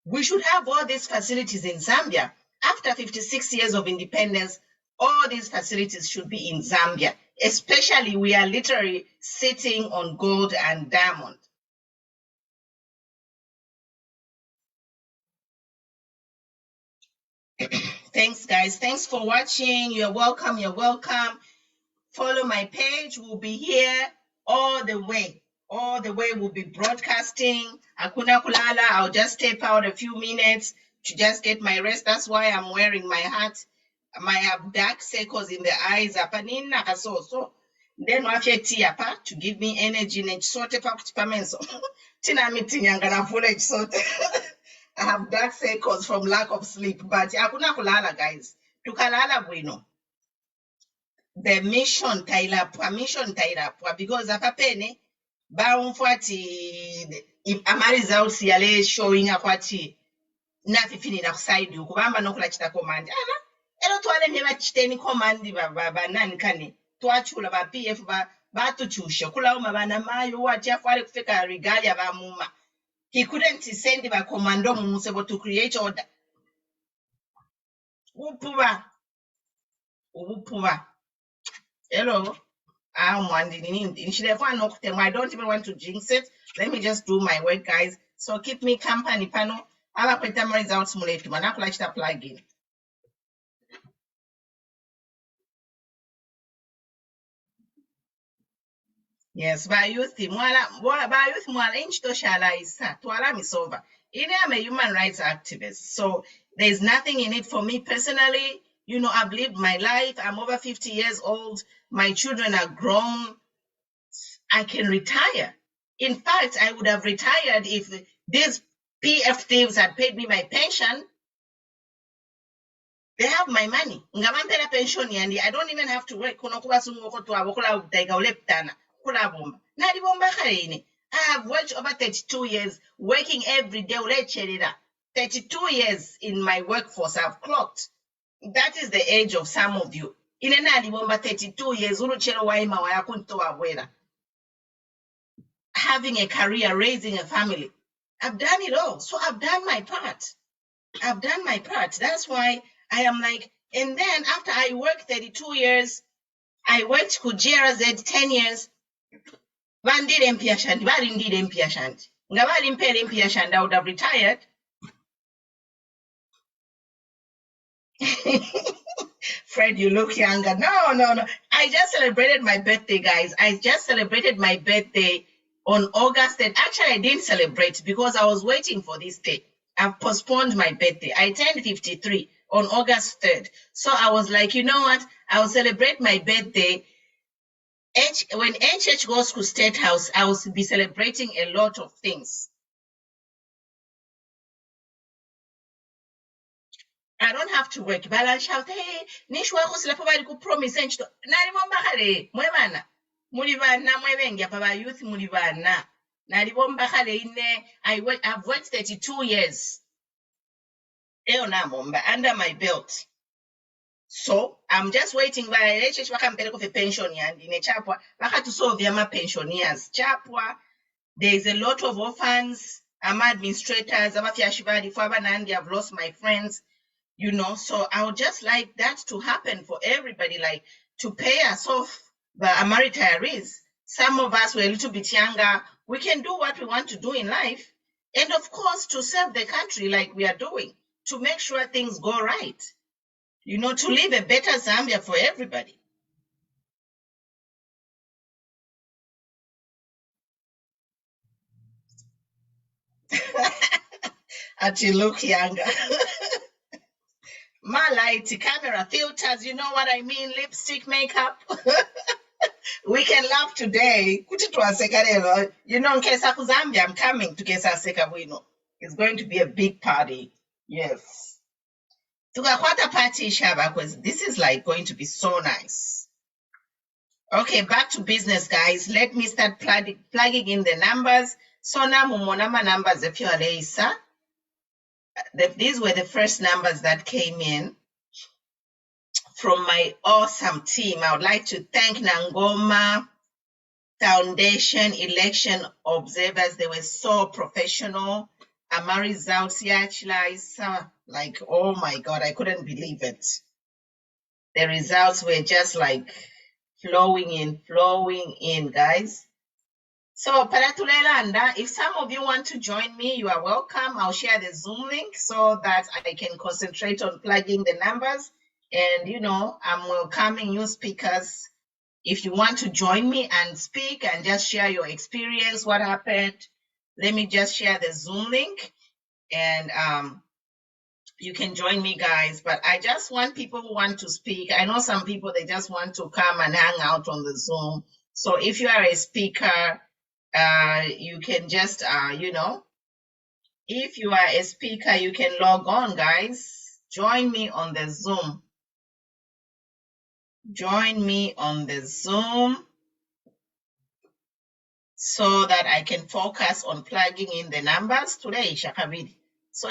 A: We should have all these facilities in Zambia. After 56 years of independence, all these facilities should be in Zambia. Especially, we are literally sitting on gold and diamond. Thanks, guys. Thanks for watching. You're welcome. You're welcome. Follow my page. We'll be here all the way. All the way we'll be broadcasting. Hakuna kulala. I'll just step out a few minutes to just get my rest. That's why I'm wearing my hat. I have dark circles in the eyes. So then to give me energy. I have dark circles from lack of sleep, but hakuna kulala, guys. Tukalala bueno. The mission tailapwa because apapene baumfwati ama results yale showing akwati nafi na kuside kubamba no kulachita command elo twale meba chiteni command ba nani kane twachula ba PF ba tuchushe kula uma bana mayo wacha fare kufika regalia ba muma. He couldn't send ba commando musebo to create order. Upuba. Hello. I don't even want to jinx it. Let me just do my work, guys. So keep me company, pano. I'll put them results mulate. Manakula chita plugin. Yes, by youth mwala inch to shala isa. Tuala misova. I'm a human rights activist. So there's nothing in it for me personally. You know, I've lived my life. I'm over 50 years old. My children are grown. I can retire. In fact, I would have retired if these PF thieves had paid me my pension. They have my money. Ngamampela pension yandi. I don't even have to work. I have worked over 32 years, working every day. 32 years in my workforce I've clocked. That is the age of some of you. In 32 years, having a career, raising a family. I've done it all. So I've done my part. That's why I am like, and then after I worked 32 years, I worked Kujera Z 10 years. I would have retired. Fred, you look younger. No. I just celebrated my birthday, guys. I just celebrated my birthday on August 3rd. Actually, I didn't celebrate because I was waiting for this day. I've postponed my birthday. I turned 53 on August 3rd. So I was like, you know what? I'll celebrate my birthday. When HH goes to State House, I will be celebrating a lot of things. I don't have to work. But I shout, hey, Nishwa Kuslapova could promise and Naribomba Mwevana. Mulivana, Mwevenga, Papa Youth Mulivana. Naribomba I've worked 32 years. Under my belt. So I'm just waiting by HH Wakampeleko for pension and in a chapwa. Waka to solve Yama pensioners. Chapwa, there is a lot of orphans, I'm administrators, Amafiashivadi, Fabanandi, I've lost my friends. You know, so I would just like that to happen for everybody, like to pay us off the retirees. Some of us were a little bit younger. We can do what we want to do in life. And of course, to serve the country like we are doing, to make sure things go right. You know, to live a better Zambia for everybody. Actually, look younger. My light, camera, filters, you know what I mean? Lipstick, makeup. We can laugh today. Kuti twaseka lero. You know, nkesa ku Zambia, I'm coming to Kesa Sekabwino. It's going to be a big party. Yes. Tukakwata party shaba, because this is like going to be so nice. Okay, back to business, guys. Let me start plugging in the numbers. So now mumonama numbers if you're Lisa. These were the first numbers that came in from my awesome team. I would like to thank Nangoma Foundation election observers. They were so professional. Our results, like, oh my God, I couldn't believe it. The results were just like flowing in, guys. So, Paratulelanda, if some of you want to join me, you are welcome. I'll share the Zoom link so that I can concentrate on plugging the numbers. And, you know, I'm welcoming new speakers. If you want to join me and speak and just share your experience, what happened, let me just share the Zoom link and you can join me, guys. But I just want people who want to speak. I know some people, they just want to come and hang out on the Zoom. So if you are a speaker, you can just, you know, if you are a speaker, you can log on, guys. Join me on the Zoom. Join me on the Zoom so that I can focus on plugging in the numbers today, Shakabidi. So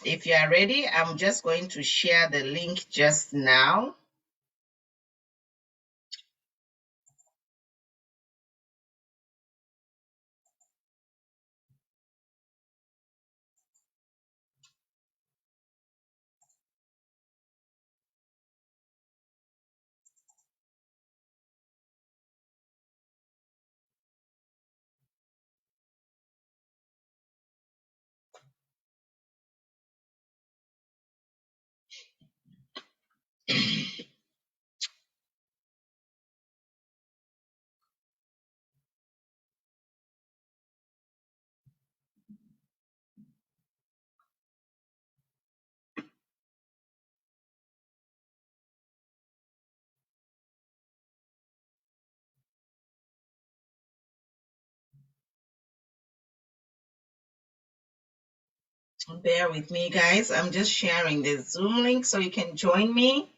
A: if you are ready, I'm just going to share the link just now. Bear with me, guys. I'm just sharing the Zoom link so you can join me.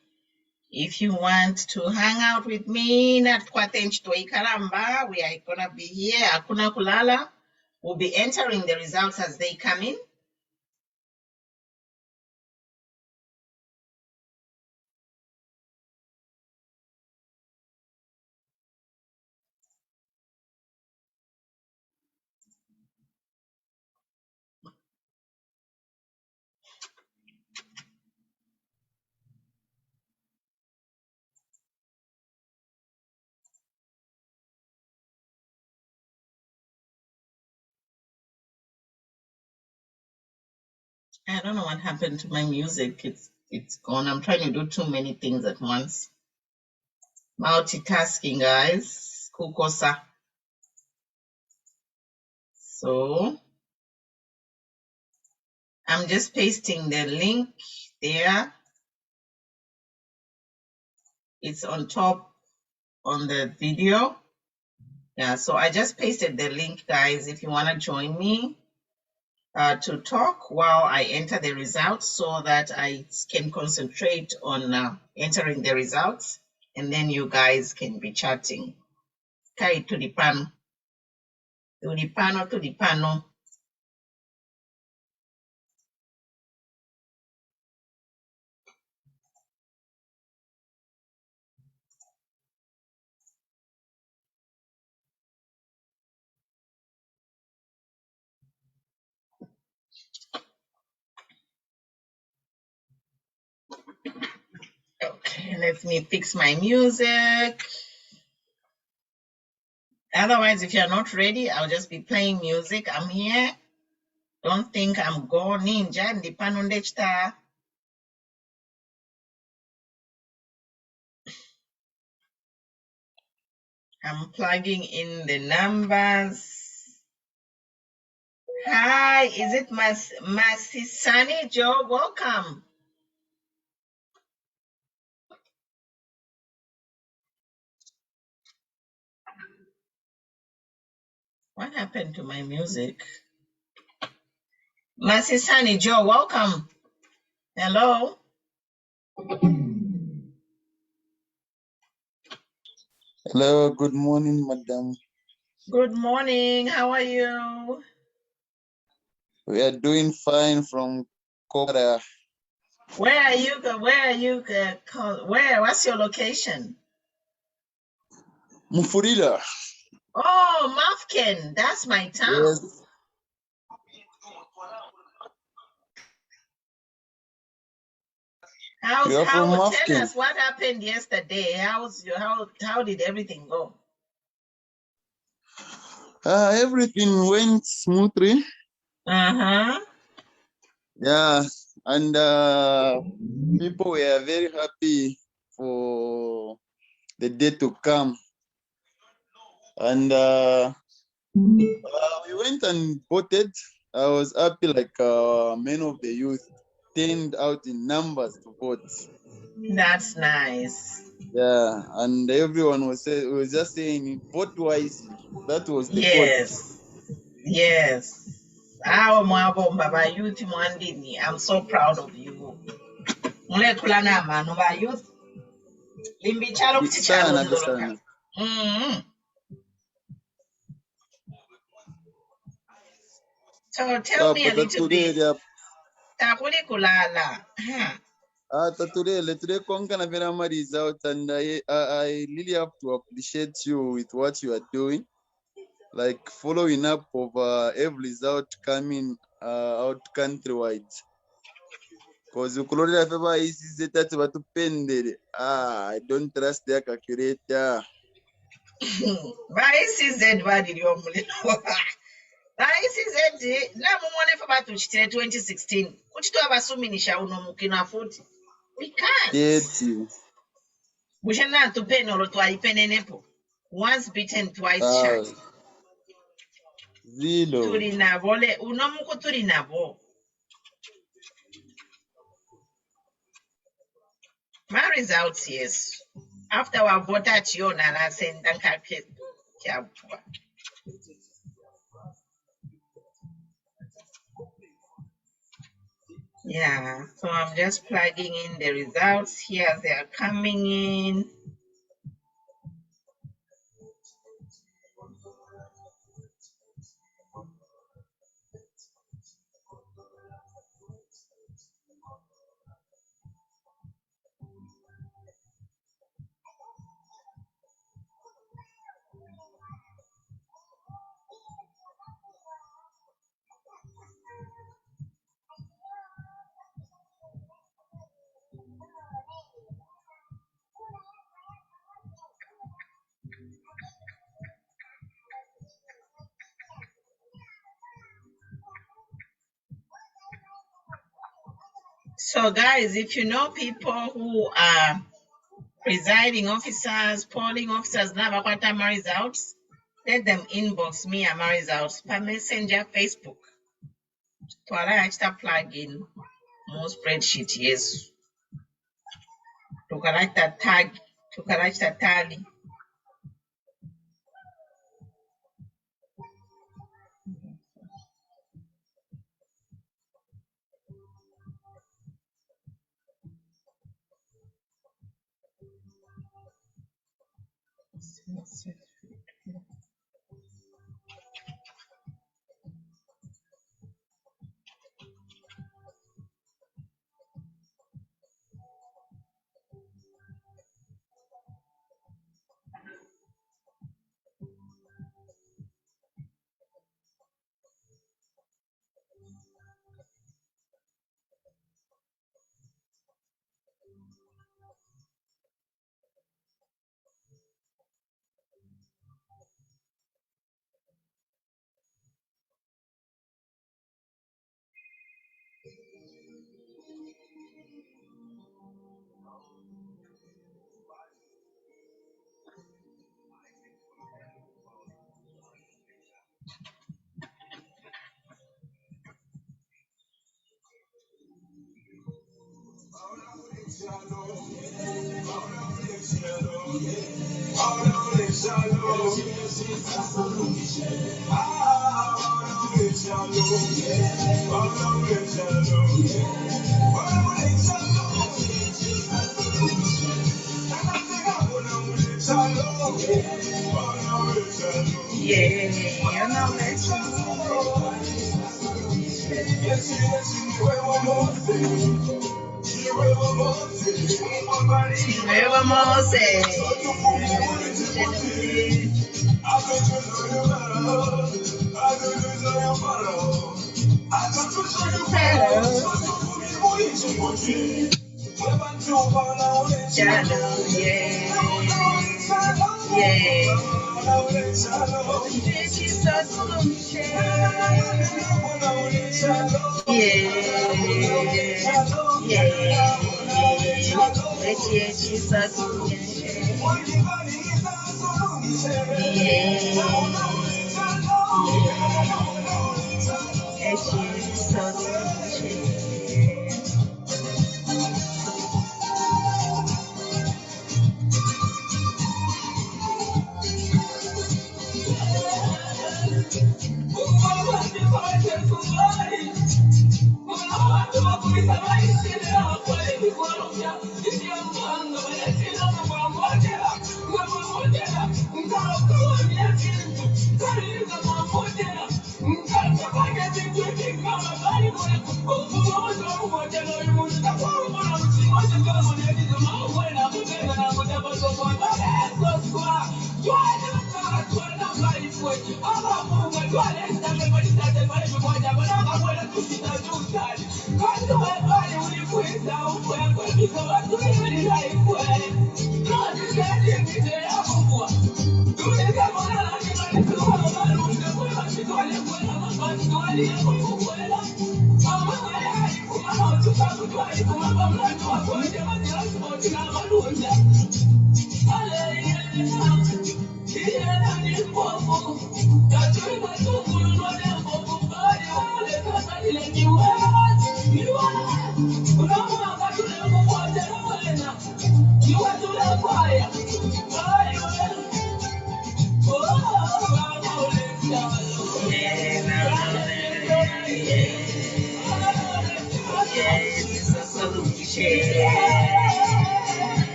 A: If you want to hang out with me, we are gonna be here. Hakuna kulala. We'll be entering the results as they come in. I don't know what happened to my music. It's gone. I'm trying to do too many things at once. Multitasking, guys. Kukosa. So I'm just pasting the link there. It's on top on the video. Yeah, so I just pasted the link, guys, if you want to join me to talk while I enter the results so that I can concentrate on entering the results, and then you guys can be chatting. Okay, to the panel. To the panel, to the panel. Okay, let me fix my music. Otherwise, if you're not ready, I'll just be playing music. I'm here. Don't think I'm going ninja in the panel. I'm plugging in the numbers. Hi, is it Masisani Joe? Welcome. What happened to my music? Masisani Joe, welcome. Hello.
F: Hello, good morning, madam.
A: Good morning. How are you?
F: We are doing fine from Korea.
A: Where are you? What's your location?
F: Mufurila.
A: Oh, Mafken. That's my town.
F: Yes. You're from
A: Tell
F: Mafken.
A: us what happened yesterday. How did everything go?
F: Everything went smoothly.
A: Uh-huh.
F: Yeah, and people were very happy for the day to come. And we went and voted. I was happy, like many of the youth turned out in numbers to vote.
A: That's nice.
F: Yeah, and everyone was just saying vote wisely. That was the quote.
A: Yes. I'm so proud of you.
F: Sana.
A: So tell me a little bit.
F: Today Konkana Veramari is out, and I really have to appreciate you with what you are doing, like following up of every result coming out countrywide. Because I don't trust their calculator.
A: By ECZ, what did you by ECZ, na mumone for about 2016. Which to have assuming Mukina foot. We can't.
F: Yes.
A: We shall not to pay no to a penenepo. Once beaten, twice shy.
F: Zilo.
A: Turinavole, unomuko turinavo. My results, yes. After I voted you, Nana sent Danka. Yeah, so I'm just plugging in the results here. They are coming in. So guys, if you know people who are presiding officers, polling officers, now about my results, let them inbox me and my results per messenger, Facebook. To allow extra plug in more spreadsheet, yes. To correct that tag, to correct that tally.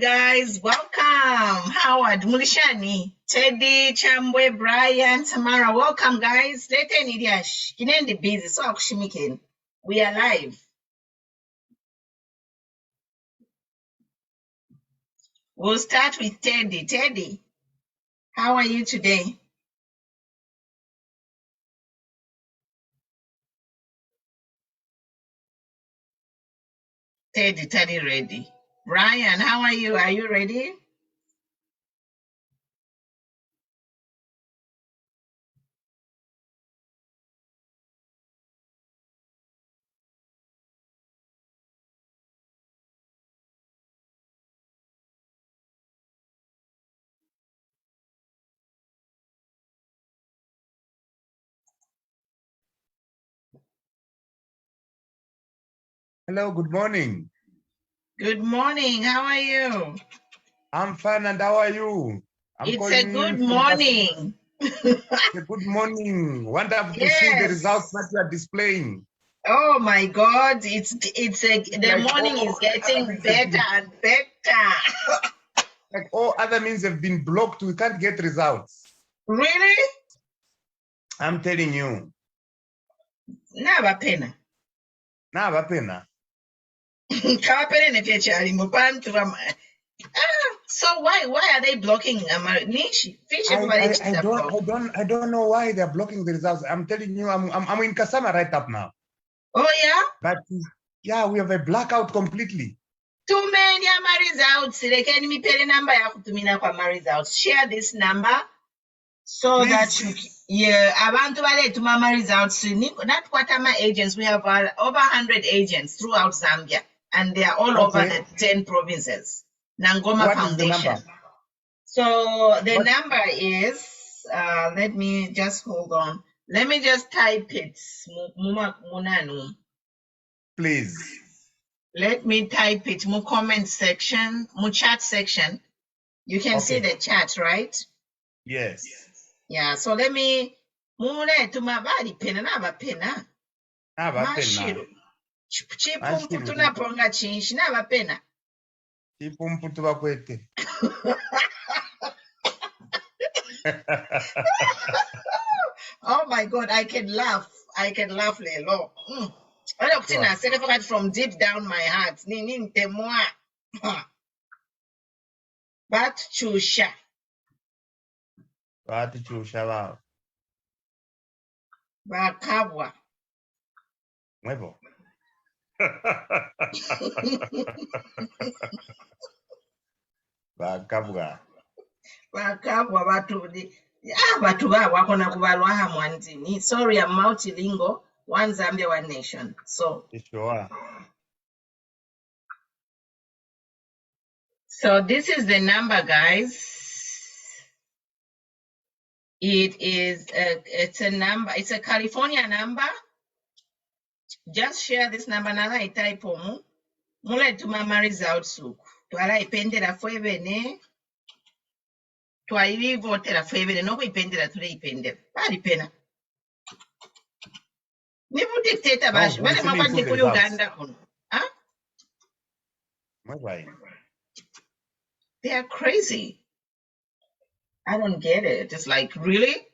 A: guys. Welcome. Howard, Mulishani, Teddy, Chambwe, Brian, Tamara. Welcome, guys. Lete Nidiash. Kinendi busy. So akushimiken. We are live. We'll start with Teddy. Teddy, how are you today? Teddy ready. Brian, how are you? Are you ready?
G: Hello, good morning.
A: Good morning. How are you?
G: I'm fine, and how are you?
A: It's a good morning.
G: It's a good morning. Wonderful to see the results that you are displaying.
A: Oh my God! The morning is getting better and better.
G: Like all other means have been blocked. We can't get results.
A: Really?
G: I'm telling you.
A: Never pena.
G: Never pena.
A: So why are they blocking Nishi?
G: I don't know why they're blocking the results. I'm telling you, I'm in Kasama right up now.
A: Oh yeah?
G: But yeah, we have a blackout completely.
A: Too many results. They can me pay the number ya results. Share this number so
G: Please.
A: that abantu bale to mama results. Not Kwatama agents. We have over 100 agents throughout Zambia, and they are all over the 10 provinces. Nangoma
G: What
A: Foundation.
G: is the number?
A: So the number is, let me just hold on. Let me just type it.
G: Please.
A: Let me type it. Mu comment section, mu chat section. You can see the chat, right?
G: Yes.
A: Yeah. So let me mule to my body pena na pena. Mashiru. Chipumpu tunaponga chinshi na pena.
G: Chipumpu tubakwete.
A: Oh my God, I can laugh. Lelo. Sure. From deep down my heart. But chusha.
G: Wow.
A: Bakabwa.
G: Nuevo. Bakabwa
A: batu wakona kubalwa hamwanzini. Sorry, I'm multilingual. One Zambia, one nation. So
G: sure.
A: So this is the number, guys. It's a number. It's a California number. Just share this number. Nala itai pomu. Mule tuma results suku. Tuala ipendera fuebene. Tuaivi votera fuebene. No ipendera tule ipendera. Bali pena. Nibu dictator bashu. Bale mwakati ku Uganda kuno. Huh? They are crazy. I don't get it. It's like, really?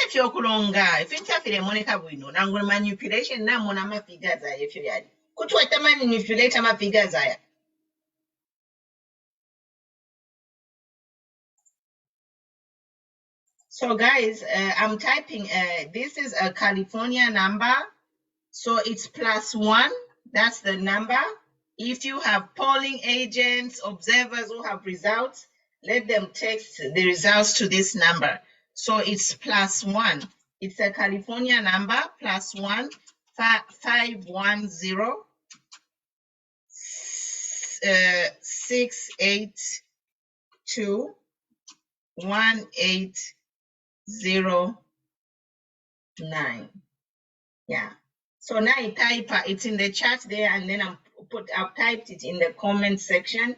A: If you're kulonga, if it's a Monica Wino, I'm going to manipulation now, Monama figures. If you had, could you manipulate my figures? So, guys, I'm typing, this is a California number. So it's +1. That's the number. If you have polling agents, observers who have results, let them text the results to this number. So it's +1. It's a California number, +1 510 682 1809. Yeah. So now I type it's in the chat there, and then I've typed it in the comment section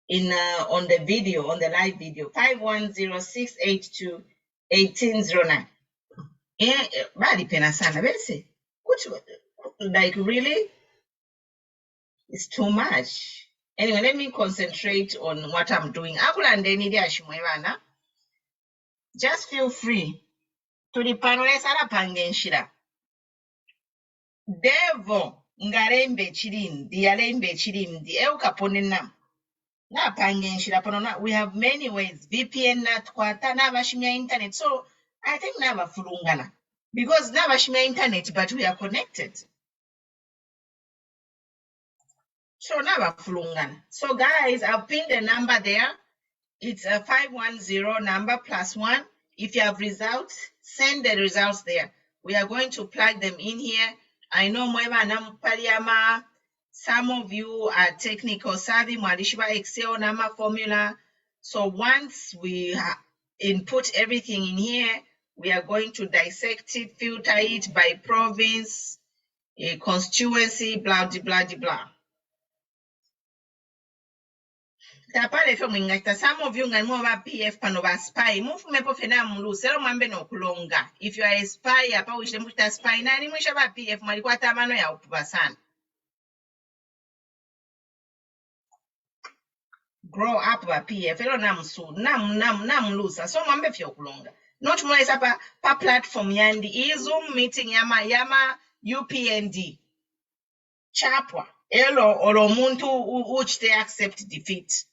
A: in on the video, on the live video. 510-682-1809. Bali pena sana bese. Like, really? It's too much. Anyway, let me concentrate on what I'm doing. Just feel free to the panelists arapangenshira. Devo ngalembe chirindi yalembe chirindi eukaponenam. Na pangenshira panona. We have many ways. VPN natkwata na bashimya internet. So I think naba fulungana. Because naba shimya internet, but we are connected. So naba fulungana. So guys, I've pinned the number there. It's a 510 number +1. If you have results, send the results there. We are going to plug them in here. I know some of you are technical savvy, Malishiba Excel number formula. So once we input everything in here, we are going to dissect it, filter it by province, constituency, blah, blah, blah, blah. Some of you can move PF panova spy. Move me pofena mulu. Sero mambe no kulonga. If you are a spy, apa wish them to spy. Nani mwisha ba PF malikuata mano ya upubasan. Grow up ba PF. Elo namsu nam lusa. So mambe fyo kulonga. Not more is pa platform yandi. Zoom meeting yama UPND. Chapwa. Elo olo muntu which they accept defeat.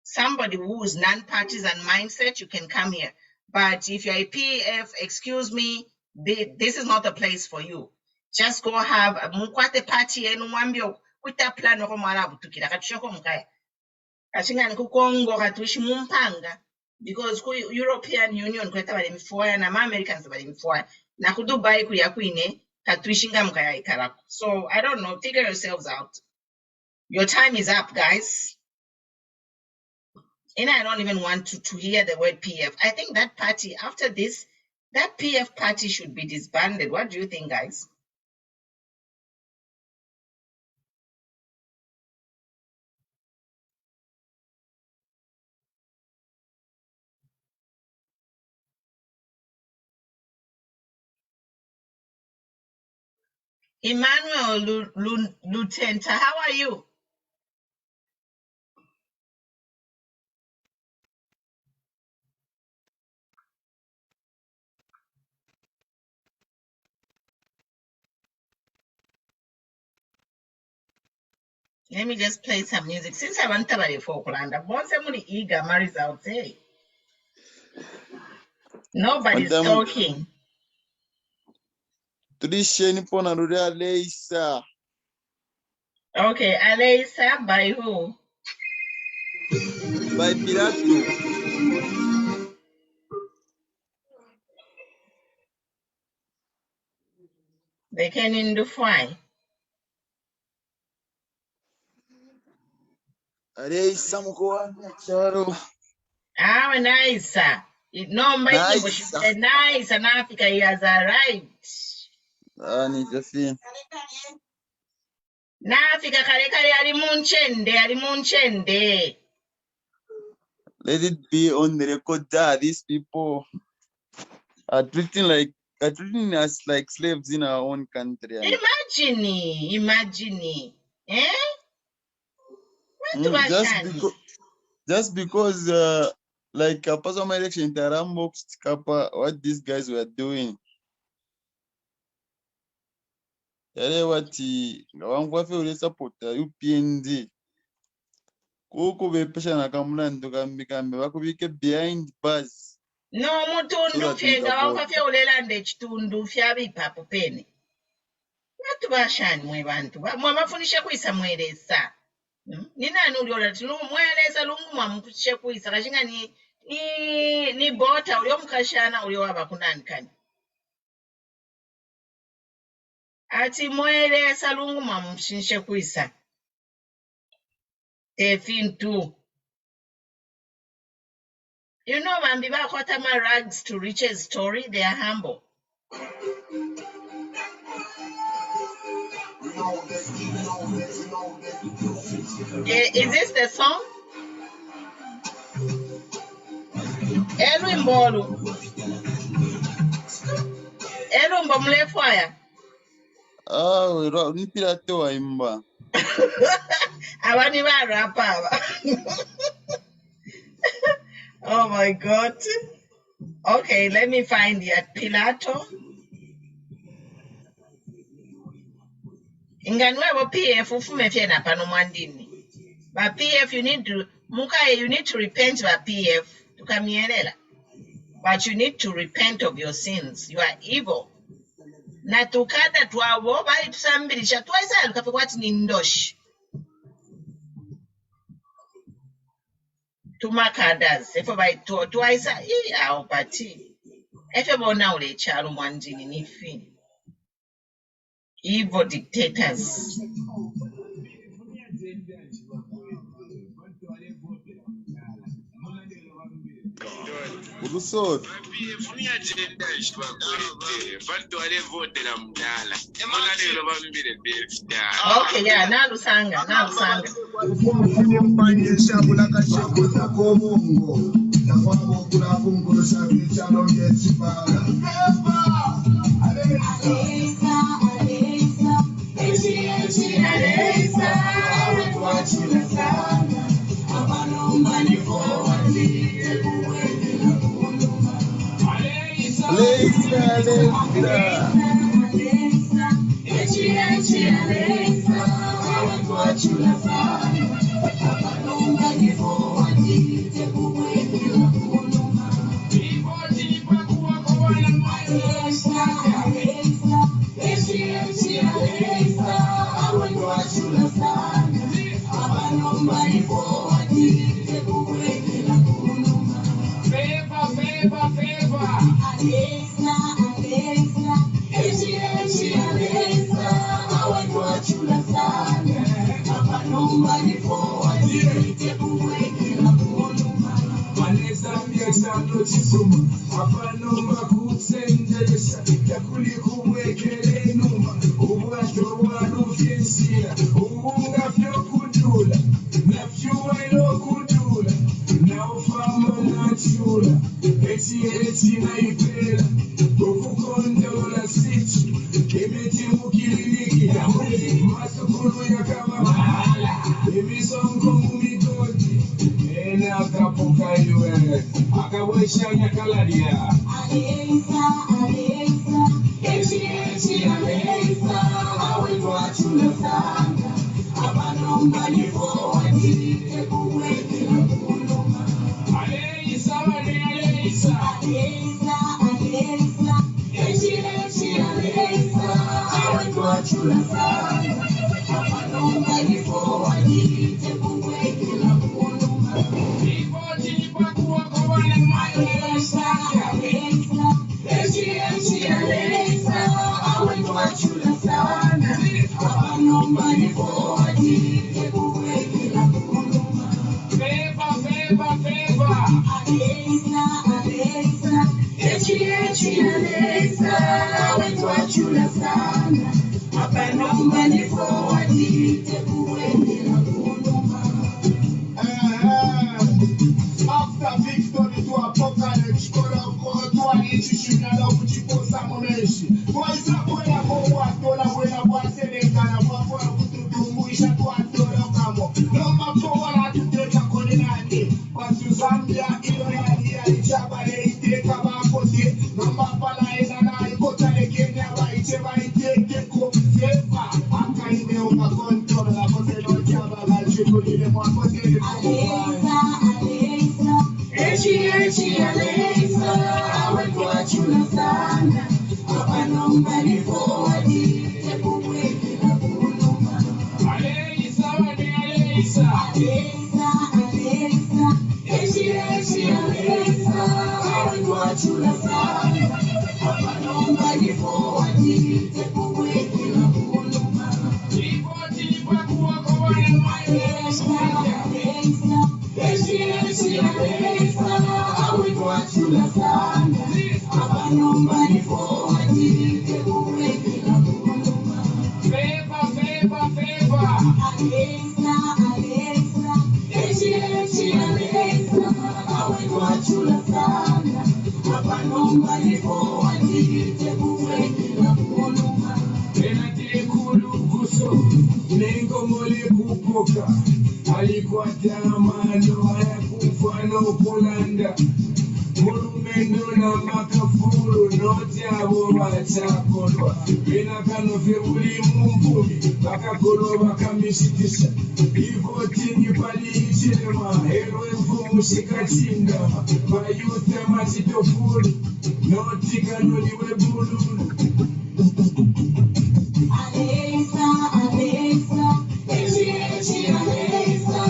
A: Somebody who is non-partisan mindset, you can come here. But if you're a PF, excuse me, this is not the place for you. Just go have a mukwate party and wambio with that plan of marabu to kira kachoko mkaya. Kashinga nkukongo katuishi mumpanga because European Union kweta bali mfuaya na Americans bali mfuaya na kudubai kuya kuine katuishinga mkaya ikarako. So I don't know, figure yourselves out. Your time is up, guys. And I don't even want to hear the word PF. I think that party, after this, that PF party should be disbanded. What do you think, guys? Emmanuel Lutenta, how are you? Let me just play some music. Since I want to buy for Oklanda, once somebody eager marries out there. Nobody's talking. Okay, Aleisa, by who?
F: By Pilato.
A: They can in the fry.
F: Aleisa mkoa charo.
A: Ah, nice. No, nice. Nice, and Africa he has arrived. Nafika kare ali munchende.
F: Let it be on the record that these people are treating us like slaves in our own country.
A: Imagine. Eh?
F: Just because like a personal election what these guys were doing. What support UPND. Behind bars.
A: No, mutundu fyenga wakafya ulelande chitundu fyabipapo pene. Watu bashani mwe bantu. Mwamafundisha kuisa mwelesa. Ninani uliola tinu mwelesa lungu mwamfundisha kuisa. Kashinga ni bota ulio mkashana ulio waba kunani kani. Ati mwelesa lungu mwamfundisha kuisa. Tefintu. You know, Bambiba Kotama rags to riches story, they are humble. Is this the song? Elumbolu. Elumbo mlefwaya.
F: Nipirato imba.
A: Abani rapa. Oh my God. Okay, let me find you at Pilato. Inganwebo PF ufume fiena pano mwandini. But PF you need to repent by PF to kamielela. But you need to repent of your sins. You are evil. Na tukada tuawo bali tusambilisha twaisa lukafe kwati ni ndoshi. Tumakadas. Efo bali twaisa au pati. Efe bona ule chalo mwanjini ni fin. Evil dictators.
F: Urusoro.
A: Okay, yeah, nalusanga.
H: Murumendona makafuru noti avo vachakorwa vena kanove uri mumbumi vakagoro vakamishikisha ivotini paliichirema hero efumusikatingama vayuthe machitofuri noti kanoniwe bululu Alexa, Alexa, Alexa,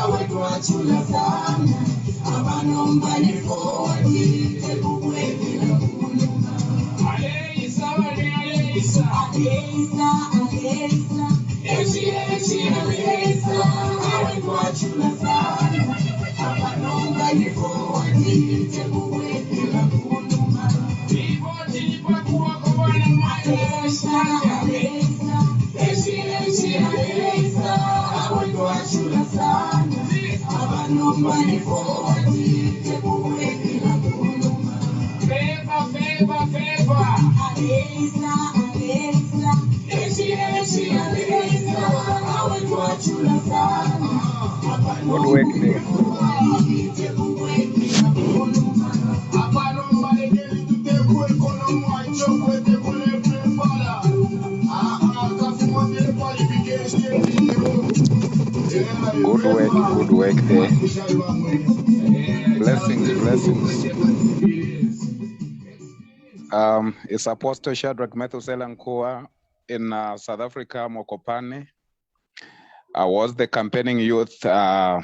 H: awetwachula sana abanomba nifoni tekukwevela kuluma Alexa, Alexa, Alexa, Alexa, awetwachula sana abanomba nifoni tekukwevela kuluma Ivoti pakuwa kubana Alexa, Alexa, awetwachula sana abanomba nifoni tekukwevela kuluma Feva Alexa, Alexa, awetwachula sana
I: Good work there. Good work there. Blessings. It's Apostle Shadrach Methuselah Nkua in South Africa, Mokopane. I was the campaigning youth, for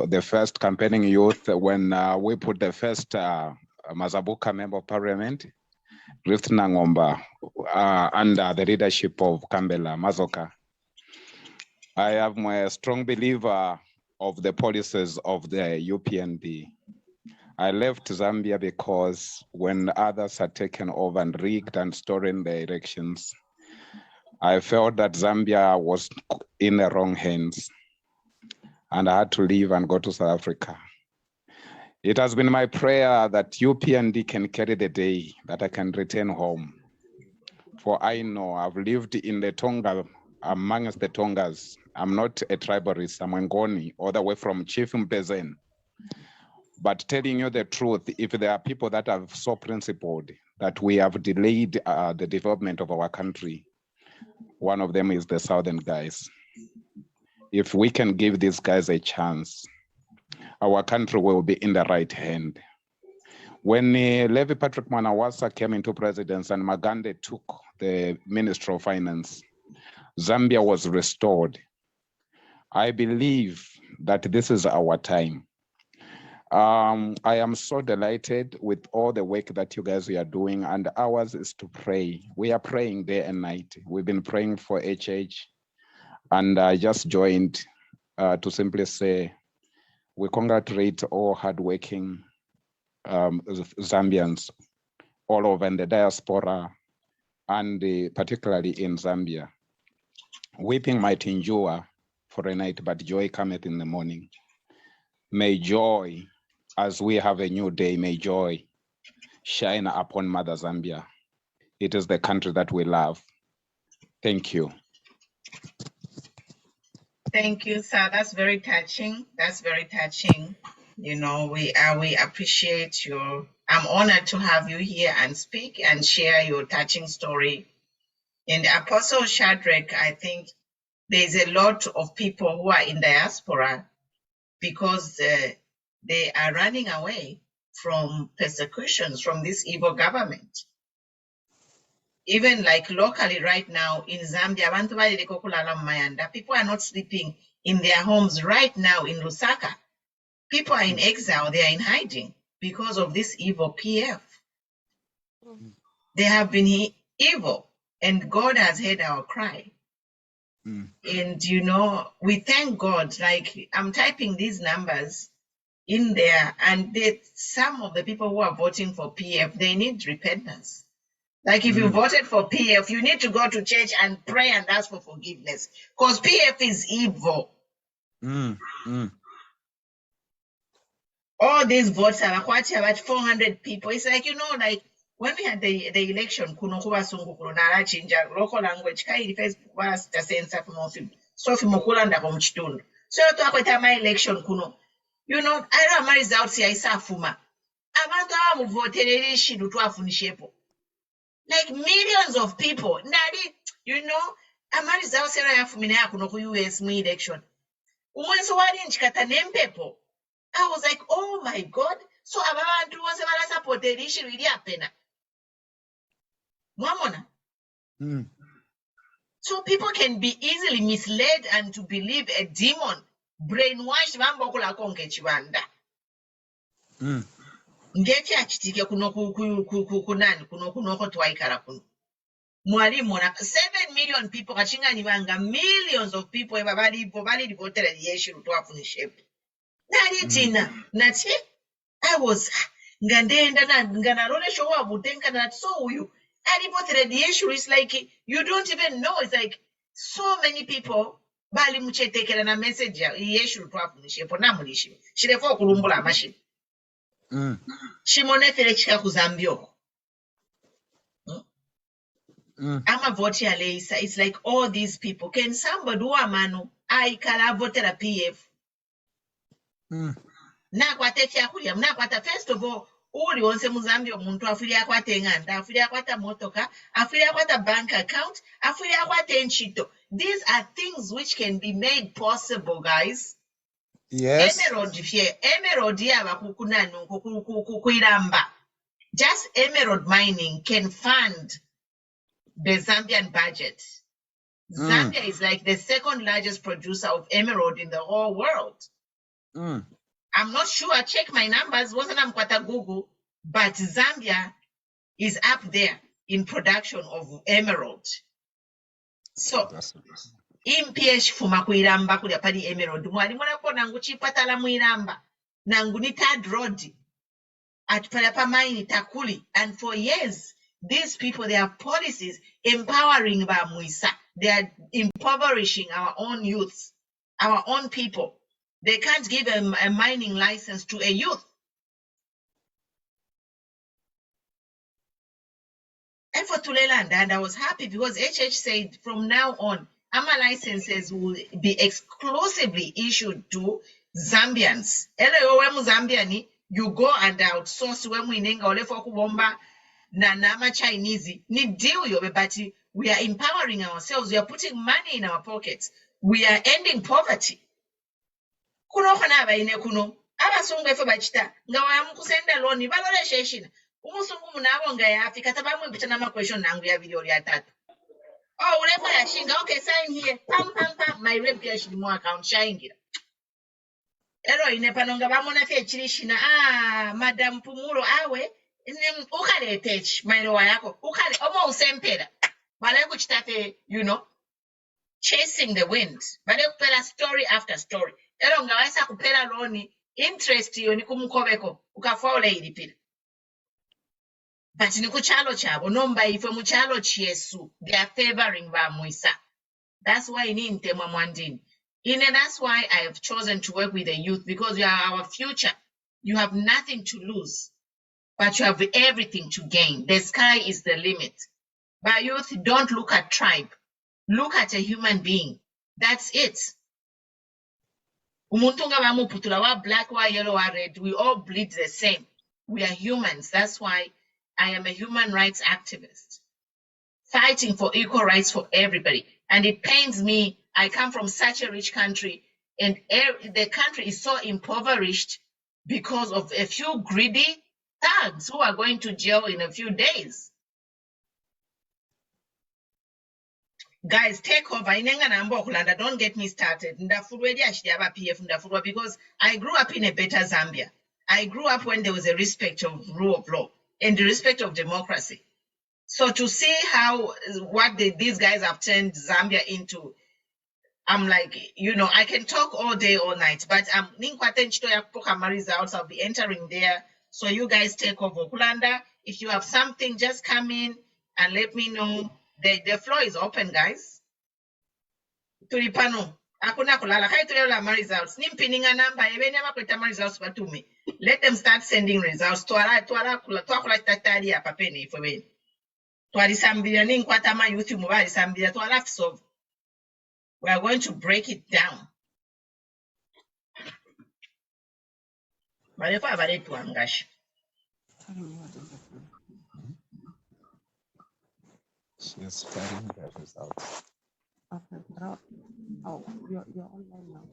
I: the first campaigning youth when we put the first Mazabuka Member of Parliament, Ruth Nangomba, under the leadership of Kambela Mazoka. I am a strong believer of the policies of the UPND. I left Zambia because when others had taken over and rigged and stolen the elections, I felt that Zambia was in the wrong hands and I had to leave and go to South Africa. It has been my prayer that UPND can carry the day, that I can return home. For I know I've lived in the Tonga, amongst the Tongas. I'm not a tribalist, I'm Ngoni, all the way from Chief Mpezen. But telling you the truth, if there are people that are so principled that we have delayed the development of our country, one of them is the Southern guys. If we can give these guys a chance, our country will be in the right hand. When Levi Patrick Mwanawasa came into presidency and Magande took the Ministry of Finance, Zambia was restored. I believe that this is our time. I am so delighted with all the work that you guys are doing, and ours is to pray. We are praying day and night. We've been praying for HH, and I just joined to simply say, we congratulate all hardworking Zambians all over in the diaspora, and particularly in Zambia. Weeping might endure for a night, but joy cometh in the morning. May joy, as we have a new day, may joy shine upon Mother Zambia. It is the country that we love. Thank you.
A: Thank you, sir. That's very touching. That's very touching. You know, we appreciate your, I'm honored to have you here and speak and share your touching story. And Apostle Shadrach, I think there's a lot of people who are in diaspora because they are running away from persecutions from this evil government. Even like locally right now in Zambia, people are not sleeping in their homes right now in Lusaka. People are in exile, they are in hiding because of this evil PF. They have been evil, and God has heard our cry. And, you know, we thank God. Like, I'm typing these numbers in there, and some of the people who are voting for PF, they need repentance. Like, if you voted for PF, you need to go to church and pray and ask for forgiveness, because PF is evil. All these votes are about 400 people. It's like, you know, like when we had the election, local language, Facebook was the sense of Sophie Mokulanda from Chitun. So to akweta my election kuno. You know, I don't my results here isafuma. Abantu abamuvoterera ishintu twafunishepo. Like millions of people. Nadi, you know, ama results era yafumina yakuno ku US mu election. Umwenso wali nchikata nempepo. I was like, oh my God. So abantu wose bala supportera ishintu ili apena. Mwamona? So people can be easily misled and to believe a demon, brainwashed vambokula konke chivanda. Ngeti achitike kuno kunani kuno kotwaikara kuno. Mwalimu na 7 million people kachinga nivanga millions of people eva vali voted yeshiru twafunishepo. Naritina nati I was ngandenda nganarole show abutenka na so you. And the issue is like you don't even know. It's like so many people bali muchetekera na message ya issue twafunishepo namulishi shirefo kulumbula amashi shimone fere chika ku Zambia ama vote ya leisa. It's like all these people can somebody who amano I kala vote la PF na kwatetia kulia na kwata first of all uri wonse muzambia omuntu afiri akwata enganda afiri akwata motoka afiri akwata bank account afiri akwata enchito. These are things which can be made possible, guys.
G: Yes.
A: Emerald yaba kukunanu kuiramba. Just emerald mining can fund the Zambian budget. Zambia is like the second largest producer of emerald in the whole world. I'm not sure. I check my numbers. Wasn't I'm quite a Google, but Zambia is up there in production of emerald. So, impiyesh fuma kuiramba kulia pali emerald. Mwali mwana kwa nangu chipata la muiramba. Nangu ni third road. At palapa maini takuli. And for years, these people, they have policies empowering ba muisa. They are impoverishing our own youths, our own people. They can't give a mining license to a youth. And for Tuleland, and I was happy because HH said from now on, AMA licenses will be exclusively issued to Zambians. Zambiani, you go and outsource when we nenga ole for kubomba na nama Chinese. Ni deal yo, but we are empowering ourselves. We are putting money in our pockets. We are ending poverty. Kuno khana abaine kuno abasungu efe bachita nga wayamukusenda loni balole sheshina umusungu munabo nga yafika tabamu mpita na question nangu ya video ya 3. Oh ulefa ya shinga okay sign here pam my reputation mo account shaingira ero ine panonga bamona fe chirishina madam Pumulo awe ukalete mailo yako ukale omo usempera bale kuchitafe you know chasing the wind bale kupela story after story. Ero ngawesa kupela loni interest yo ni kumukobeko ukafaula ilipira. But ni kuchalo chabo nomba ife muchalo chiesu they are favoring ba muisa. That's why ni ntemwa mwandini. That's why I have chosen to work with the youth because you are our future. You have nothing to lose, but you have everything to gain. The sky is the limit. By youth, don't look at tribe. Look at a human being. That's it. Umuntu nga bamuputula wa black, wa yellow, wa red. We all bleed the same. We are humans. That's why I am a human rights activist, fighting for equal rights for everybody. And it pains me. I come from such a rich country, and the country is so impoverished because of a few greedy thugs who are going to jail in a few days. Guys, take over. Don't get me started. Because I grew up in a better Zambia. I grew up when there was a respect of rule of law and the respect of democracy. So to see what these guys have turned Zambia into, I'm like, you know, I can talk all day, all night, but I'll be entering there. So you guys take over. Kulanda, if you have something, just come in and let me know. The floor is open, guys. Tulipano. Hakuna kulala. Kai tulala ma results. Nimpininga namba. Ebe nema kuleta ma results batumi. Let them start sending results. Tuala kula tatari ya papeni ifwebeni. Tuali sambia ni nkwata ma youth mubali sambia tuala fisovu. We are going to break it down. Baleko abaletu angashi.
I: She is spreading the results.
J: Okay, bro. Oh, you're online now.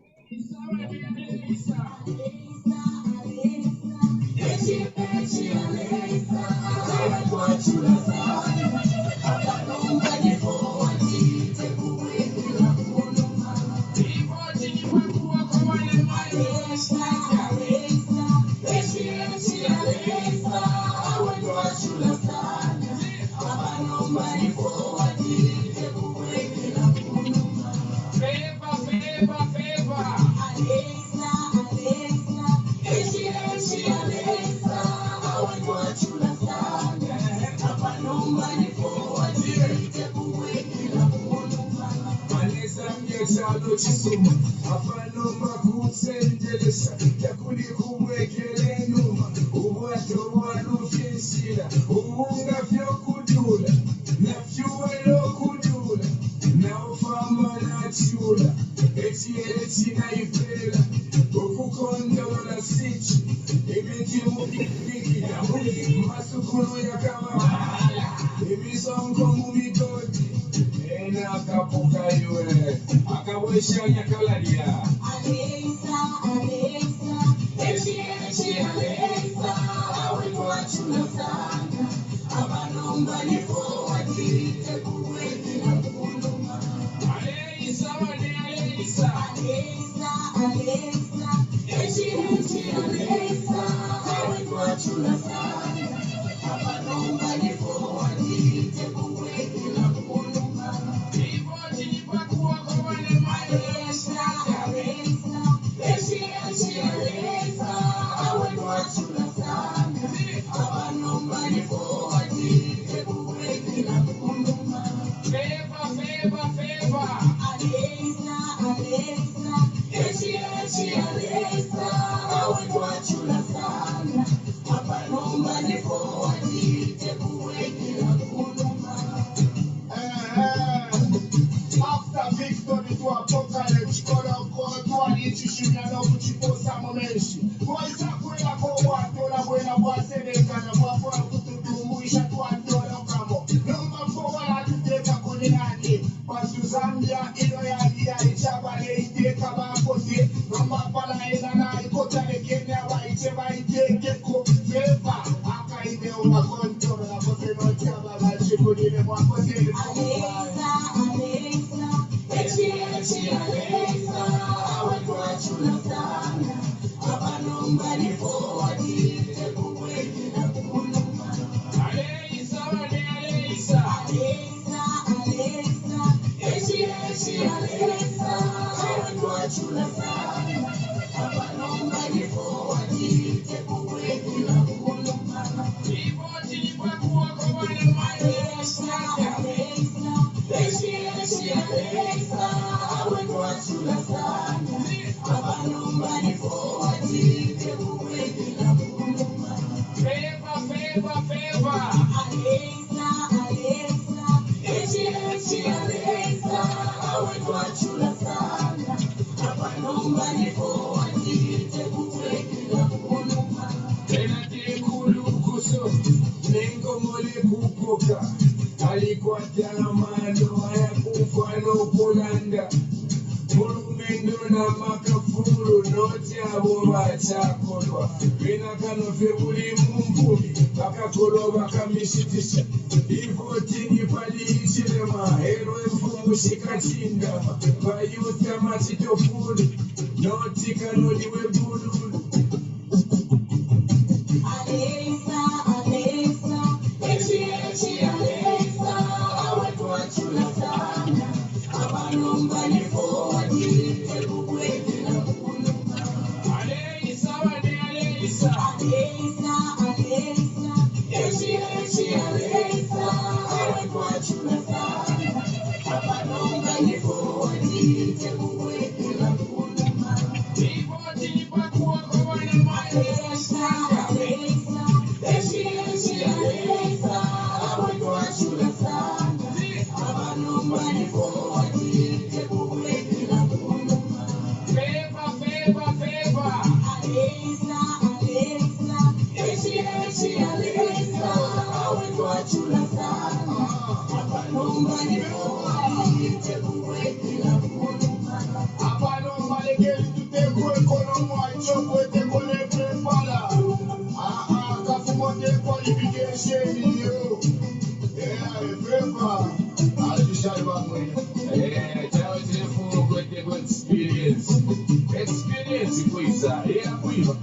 H: Experience kuiza era kuiva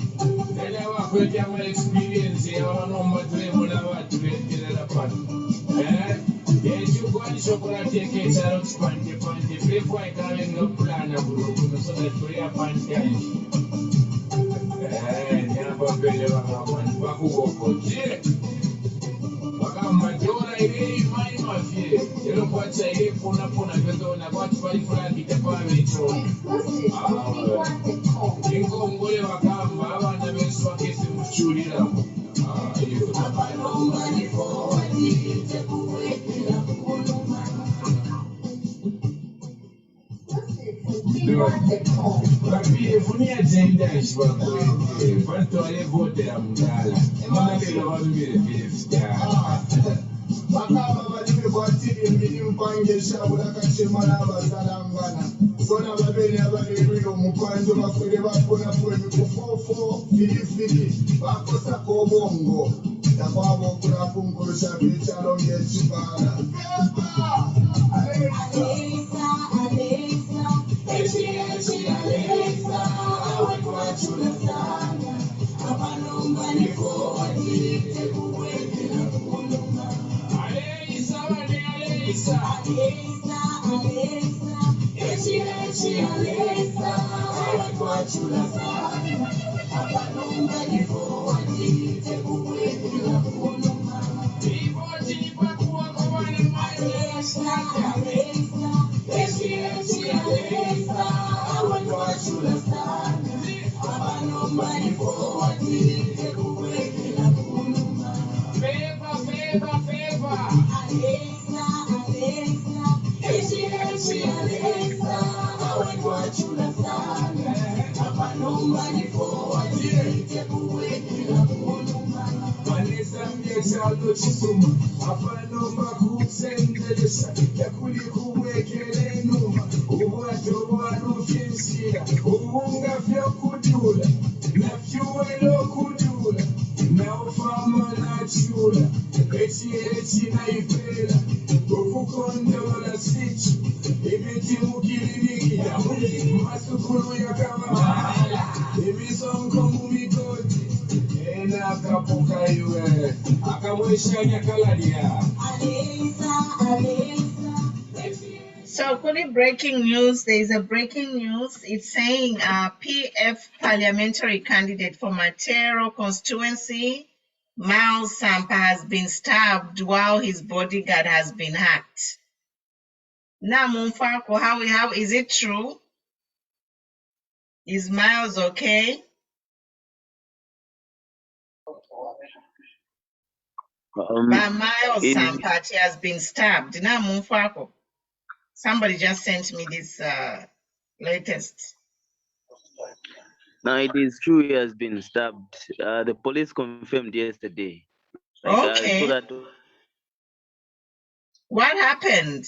H: nene wakwetya mu experience y'abanomba tulebula batuleeterera pano ekigwanisho kulateeka ekyalo kipandepande bekwaigalenga pulana bulungi so that we are pantai nyambabele bakamani bakuwokoje bagamba ire imani mafye ero kwacha ire pona bezona kwati bali fulani tapaba ekyoni ingongole bagamba abana benshi bakese mucyuriramo Babire funi agenda ishbakwete batwale vote ya mudala mabelo babire bifya bakaba balime kwatiri mbiri mpangesha bulakachema n'abazalangana sona babere abalebiro mupanzo bafere bakona fweni kufofo filifili bakosa kobongo takwabo kulapunkurusha bichalo ngechibala
A: So, Kuni, breaking news. There is a breaking news. It's saying PF parliamentary candidate for Matero constituency, Miles Sampa, has been stabbed while his bodyguard has been hacked. Now, Mumfako, how is it true? Is Miles okay? But Miles Sampati has been stabbed. Now, Mumfako. Somebody just sent me this latest.
K: Now it is true he has been stabbed. The police confirmed yesterday.
A: Okay.
K: So that
A: what happened?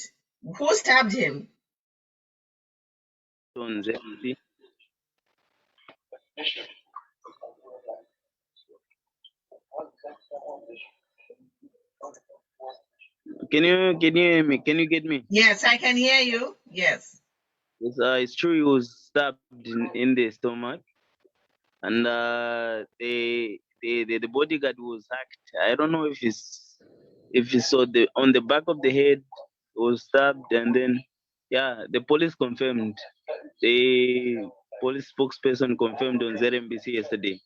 A: Who stabbed him?
K: on ZAMBIA. Can you hear me? Can you get me?
A: Yes, I can hear you. Yes.
K: Yes, it's true he was stabbed in the stomach, and the bodyguard was hacked. I don't know if he saw on the back of the head was stabbed, and then the police confirmed. The police spokesperson confirmed on ZMBC yesterday.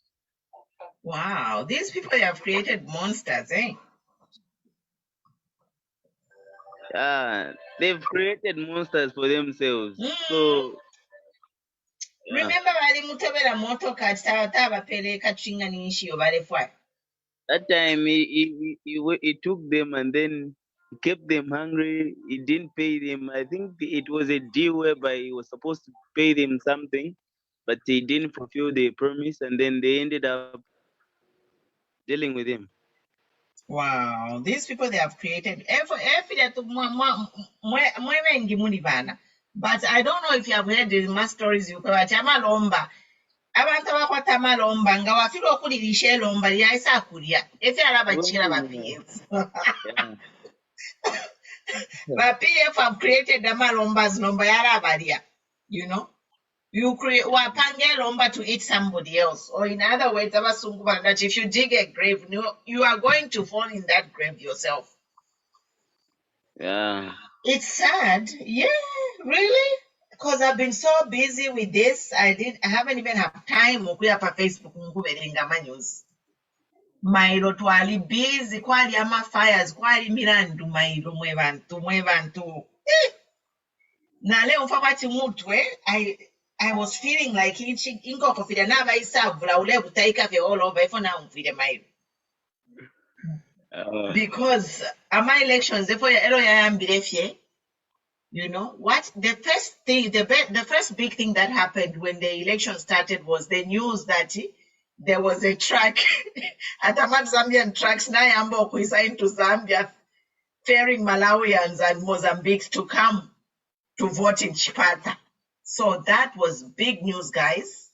A: Wow, these people have created monsters, eh?
K: They've created monsters for themselves. So
A: remember
K: that time he took them and then he kept them hungry. He didn't pay them. I think it was a deal whereby he was supposed to pay them something, but he didn't fulfill the promise, and then they ended up dealing with him.
A: Wow, these people they have created but I don't know if you have heard the mass stories you but amalomba abantu abakwata amalomba nga wafika okulirisha elomba lyayisa akulya efe alabakira ba PF. But PF have created the malombas nomba yarabalia, you know. You create wapange lomba to eat somebody else, or in other words, that if you dig a grave, you are going to fall in that grave yourself.
K: Yeah.
A: It's sad, yeah, really, because I've been so busy with this. I haven't even had time to Facebook news. Mairo twali busy kwali ama fires kwali mirandu mairo mwevantu. Na leo mfabati mutwe I was feeling like ingoko fida naba isavula ule butaika vye all over ifo na umfide mairo. Because my elections therefore you know what the first thing the first big thing that happened when the election started was the news that there was a truck at Zambian trucks na yambo kuisa into Zambia ferrying Malawians and Mozambiques to come to vote in Chipata. So that was big news, guys.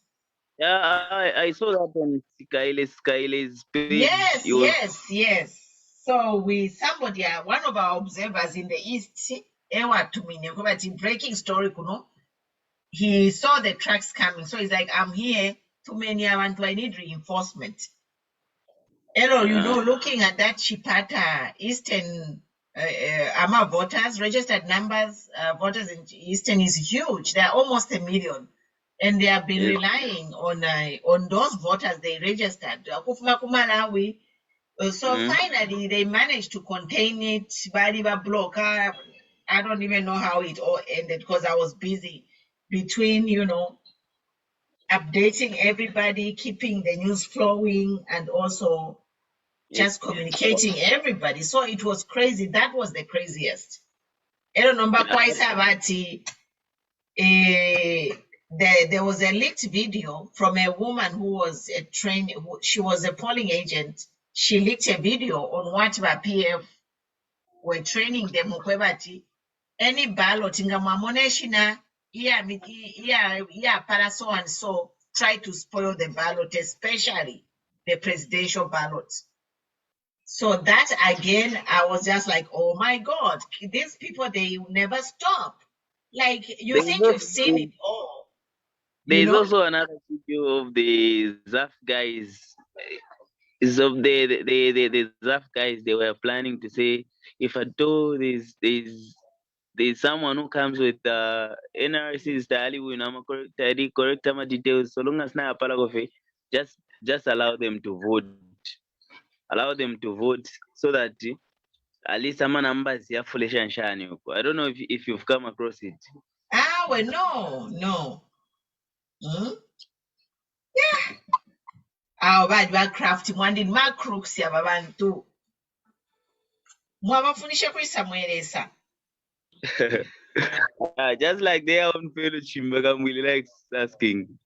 K: Yeah, I saw that on Skyle's page.
A: Yes. So somebody, one of our observers in the East, breaking story, he saw the trucks coming. So he's like, I'm here, too many, I need reinforcement. Hello, you know, looking at that Chipata, Eastern AMA voters, registered numbers, voters in Eastern is huge. They're almost 1 million. And they have been relying on those voters they registered. So finally, they managed to contain it. Bariba block. I don't even know how it all ended because I was busy between, you know, updating everybody, keeping the news flowing, and also just communicating everybody. So it was crazy. That was the craziest. I don't know, but there was a leaked video from a woman who was she was a polling agent. She leaked a video on what the PF were training them. Any ballot in Gamoneshina, para so and so try to spoil the ballot, especially the presidential ballot. So that again, I was just like, oh my God, these people, they will never stop. Like, you think you've seen it all.
K: There's also another video of the ZAF guys. Is of the ZAF guys, they were planning to say, if at all there's someone who comes with NRC's correct details, so long as not a just allow them to vote. Allow them to vote so that at least some numbers are foolish and shiny. I don't know if you've come across it.
A: Well, no. Yeah. Bad crafting one did my crooks ya babantu. Mwabafunisha kuisa mwelesa.
K: Just like their own fellow Chimbagam really likes asking.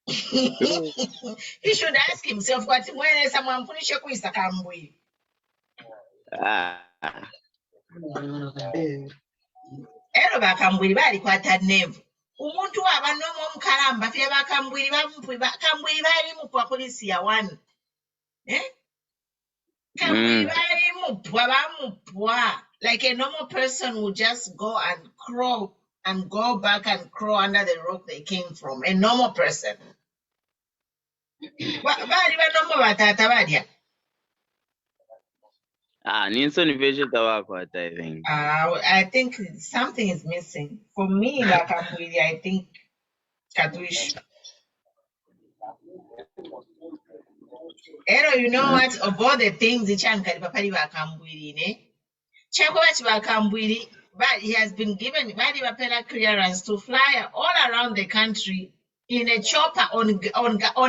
A: He should ask himself what mwelesa mwamfunisha kuisa kambwi. Ero bakambwiri bali kwata nevu. Umuntu wabanomo omukhalamba fye bakambwiri bakambwiri bali mu kwa polisi ya one. Kambwiri bali mupwa bamupwa. Like a normal person would just go and crawl and go back and crawl under the rock they came from. A normal person. Bali banomo batata badia. I think something is missing. For me, like I think Katuish. Ero, you know what? Of all the things the Chankari Papari Bakambwiri, but he has been given Badi clearance to fly all around the country in a chopper on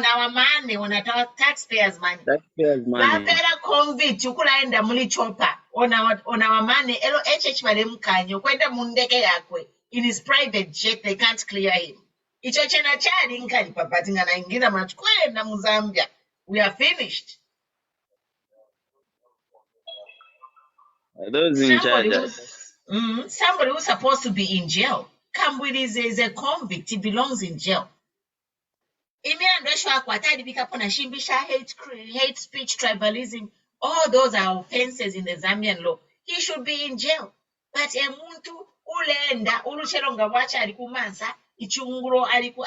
A: our money, on our taxpayers' money. Bapera convict ukulaenda muli chopper on our money. Elo HH balemkanyo kwenda mundeke yakwe in his private jet. They can't clear him. Icho chena chali nkali papatinga na ingira machkwenda mu Zambia. We are finished.
K: Those in charge.
A: Somebody who's supposed to be in jail. Kambwili is a convict. He belongs in jail. Hate speech, tribalism, all those are offenses in the Zambian law. He should be in jail. But emuntu ulenda uluchelonga wacha alikumansa ichunguro aliku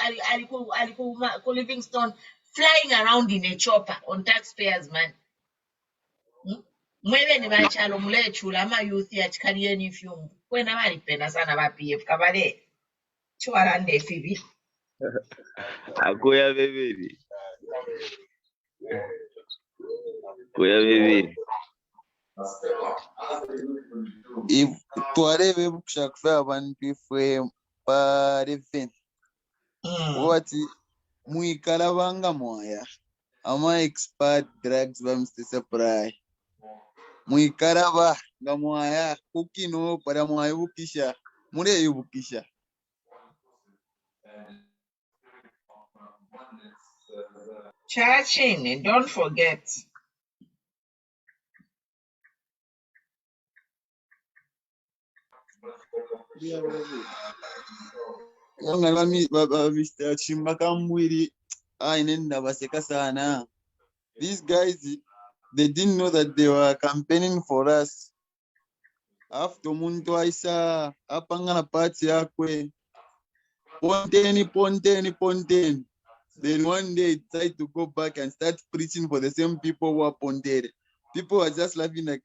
A: Livingstone flying around in a chopper on taxpayers' money. Mwebe ni bachalo mulechula ama youth yati kaliyeni fyumbu. Kwena balipenda sana ba PF kabale. Chwarande fibi.
K: Akuya bebiri. Kuya bebiri.
F: Twarebe kushakufea abantu ifwe pareve. Wati muikalabanga moya. Ama expert drugs bamstesa prai. Muikalaba ngamoya kukino para moya bukisha. Mure yubukisha.
A: Churching, don't forget.
F: Mr. Chimbakambwiri, inenda baseka sana. These guys, they didn't know that they were campaigning for us. After muntu aisa apangana party yakwe, ponteni. Then one day decide to go back and start preaching for the same people who are ponted. People are just laughing like,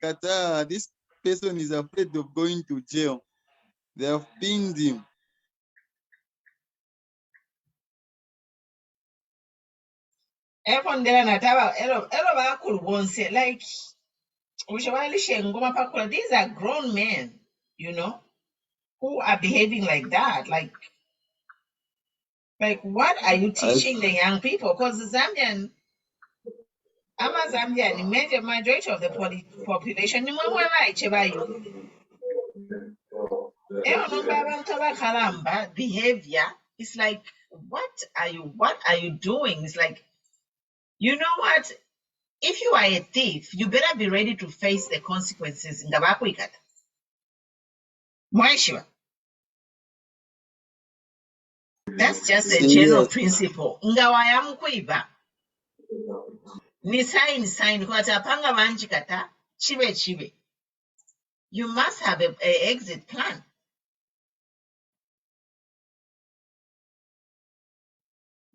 F: this person is afraid of going to jail. They have pinned him.
A: Like these are grown men, who are behaving like that. Like what are you teaching the young people? Because the Zambian, the majority of the population, behavior. It's like, what are you doing? It's like, you know what? If you are a thief, you better be ready to face the consequences. That's just a general principle. Ni sign kwa tapanga manji kata chibe. You must have a exit plan.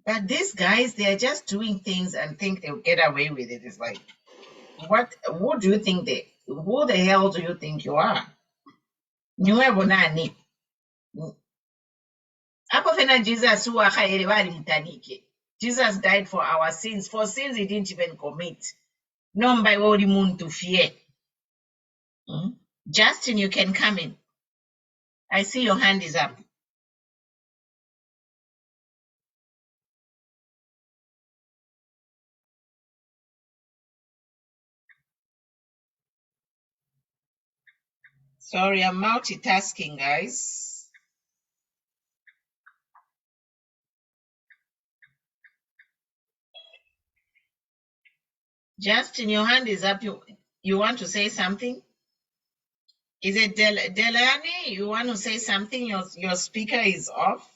A: But these guys, they are just doing things and think they'll get away with it. It's like, who do you think who the hell do you think you are? Jesus died for our sins. For sins he didn't even commit. No by moon to fear. Justin, you can come in. I see your hand is up. Sorry, I'm multitasking, guys. Justin, your hand is up. You want to say something? Is it Delani? You want to say something? Your speaker is off.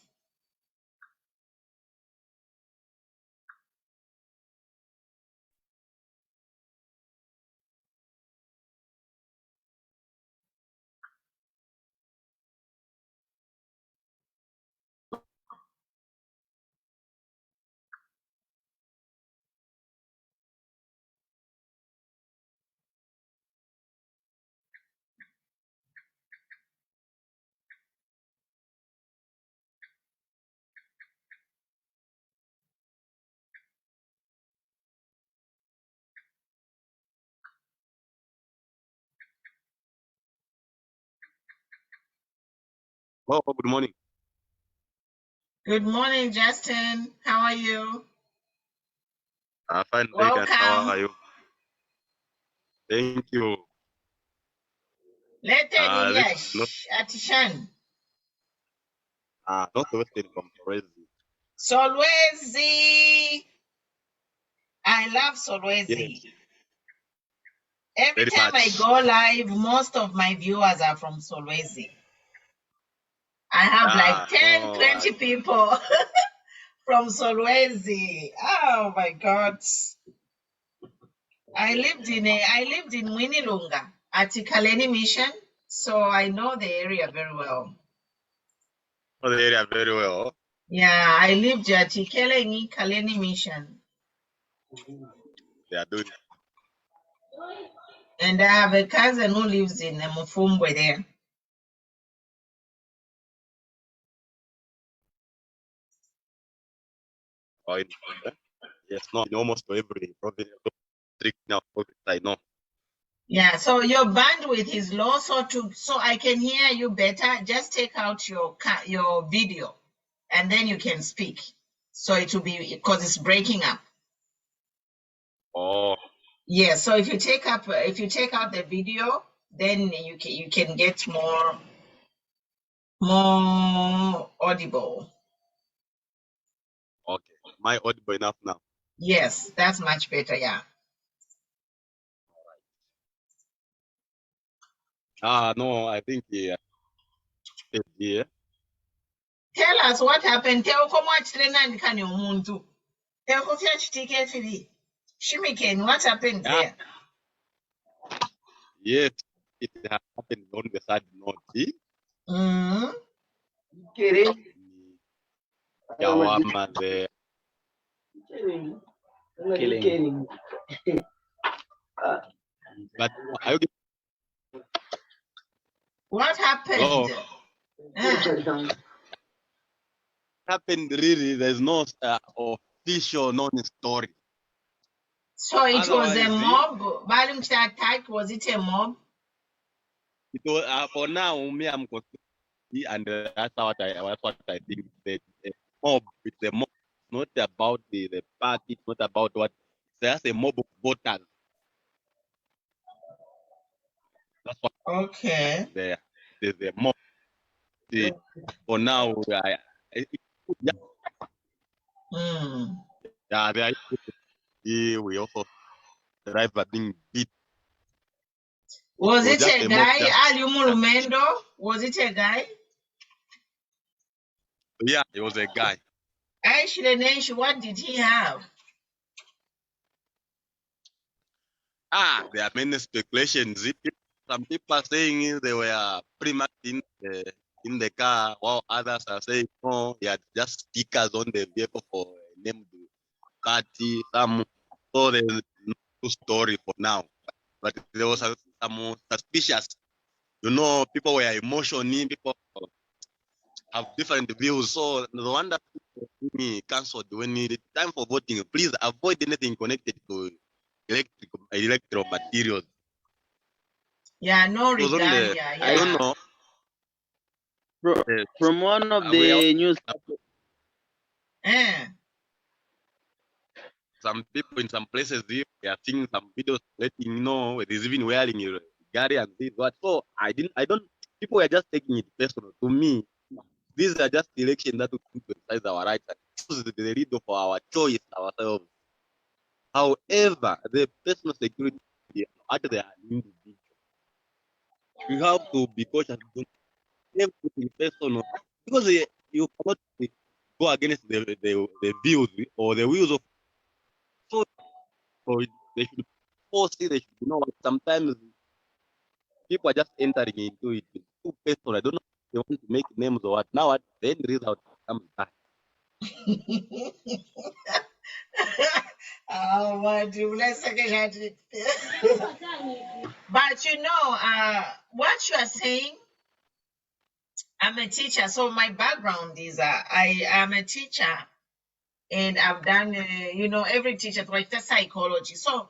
L: Oh, good morning.
A: Good morning, Justin. How are you?
L: Fine,
A: welcome.
L: How are you? Thank you.
A: Atishan.
L: Not Western from Solwezi.
A: Solwezi. I love Solwezi.
L: Yes.
A: Every
L: very
A: time I
L: much.
A: go live, most of my viewers are from Solwezi. I have like 10,
L: No,
A: 20 people from Solwezi. Oh my God. I lived in Winilunga at Ikaleni Mission, so I know the area very well.
L: know the area very well.
A: Yeah, I lived at Ikaleni Mission.
L: They are doing.
A: And I have a cousin who lives in Mufumbwe there.
L: Yes, no, in almost every province, now, I know.
A: Yeah, so your bandwidth is low, so I can hear you better. Just take out your video, and then you can speak. So it will be because it's breaking up.
L: Oh,
A: Yeah. So if you take out the video, then you can get more audible.
L: okay. Am I audible enough now?
A: Yes, that's much better. Yeah.
L: No, I think yeah.
A: Tell us what happened. Shimiken, what happened there?
L: Yes, it has happened on the third note. See? Yawama there.
K: Killing.
L: But are you
A: what happened?
L: Hello? Happened really, there's no official known story.
A: So it was a
L: Otherwise,
A: mob. Balumcha attack, was it a mob?
L: It was, for now, me, I'm confused, and that's what I think. The mob, it's a mob, not about the party, it's not about what. There's a mob of voters. That's what.
A: Okay.
L: There's a mob. For now, we also driver being beat.
A: Was it a guy? Aliumulumendo? Was it a guy?
L: Yeah, it was a guy.
A: Aishilenesh, what did he have?
L: There are many speculations. Some people are saying they were pretty much in the car, while others are saying no, he had just stickers on the vehicle for named party. So there's no story for now. But there was some suspicious. People were emotional. People have different views. So no wonder people cancelled when the time for voting. Please avoid anything connected to electoral materials.
A: Yeah, no regalia. Yeah.
L: I don't know.
K: From one of the news.
L: Some people in some places they are seeing some videos letting you know it is even wearing your Gary and this what. So people are just taking it personal. To me, these are just elections that will exercise our rights and choose the leader for our choice ourselves. However, the personal security at the individual. We have to be cautious. Everything personal because you cannot go against the views or the views of so they should force it. They should know. Sometimes people are just entering into it. It's too personal. I don't know if they want to make names or what. Now the end result comes back.
A: Oh, but what you are saying, I'm a teacher, so my background is I am a teacher, and I've done every teacher like the psychology. So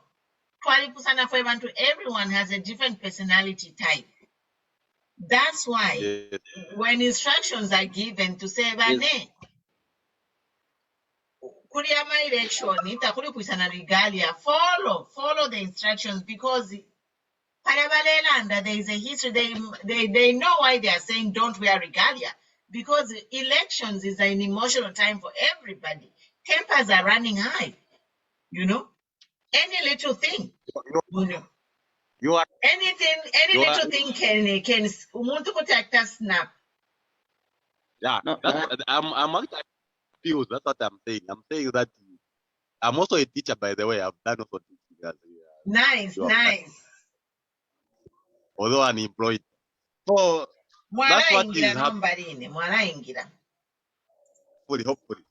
A: everyone has a different personality type. That's why when instructions are given to say follow the instructions, because there is a history. They know why they are saying don't wear regalia, because elections is an emotional time for everybody. Tempers are running high, any little thing.
L: You are
A: Anything, any
L: you are
A: little thing can umuntu kuti actor snap.
L: yeah.
K: No,
L: I'm actually confused. That's what I'm saying. I'm saying that I'm also a teacher, by the way. I've done also teaching as
A: Nice, nice.
L: although unemployed. So
A: Mwana
L: that's what
A: ingira
L: is happening.
A: nombalini, mwana ingira.
L: Hopefully.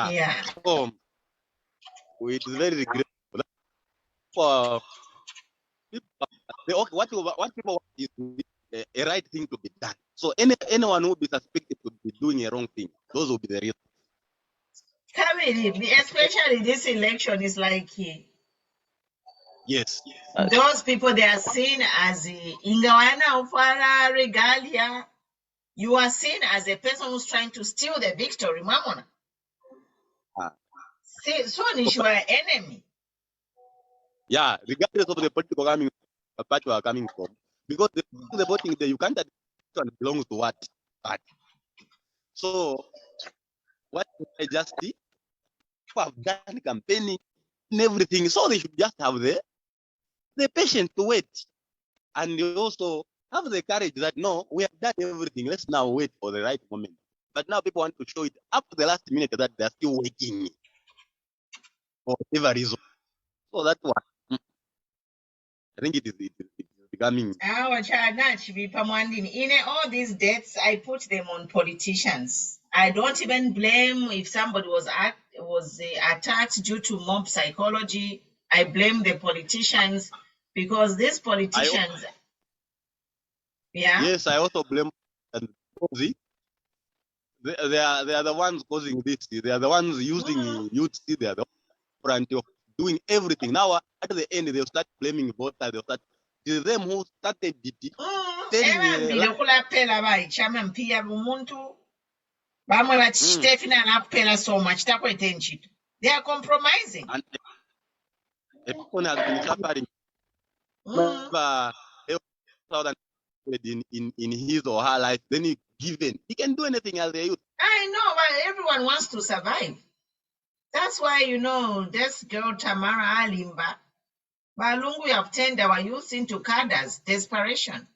A: Yeah.
L: So it is very regrettable. For what people want is a right thing to be done. So anyone who will be suspected to be doing a wrong thing, those will be the real.
A: Especially this election is like
L: yes.
A: Those people, they are seen as ingawana ufara regalia. You are seen as a person who's trying to steal the victory, mamona. See, so is your enemy.
L: Yeah, regardless of the political party you are coming from, because the voting there, you can't one belongs to what party. So what I just did, have done campaigning and everything, so they should just have the patience to wait, and they also have the courage that no, we have done everything. Let's now wait for the right moment. But now people want to show it up to the last minute that they're still waiting for whatever reason. So that's why I think it is becoming.
A: In all these deaths, I put them on politicians. I don't even blame if somebody was attacked due to mob psychology. I blame the politicians because these politicians.
L: Yes, I also blame and they are the ones causing this. They are the ones using youth. They are the ones of doing everything. Now at the end they'll start blaming both sides. They'll start. It is them who started it.
A: So much. They are compromising.
L: And everyone has been suffering. In his or her life, then he can do anything as a youth.
A: I know, but everyone wants to survive. That's why, this girl Tamara Alimba, Balungu, we have turned our youth into cadres, desperation.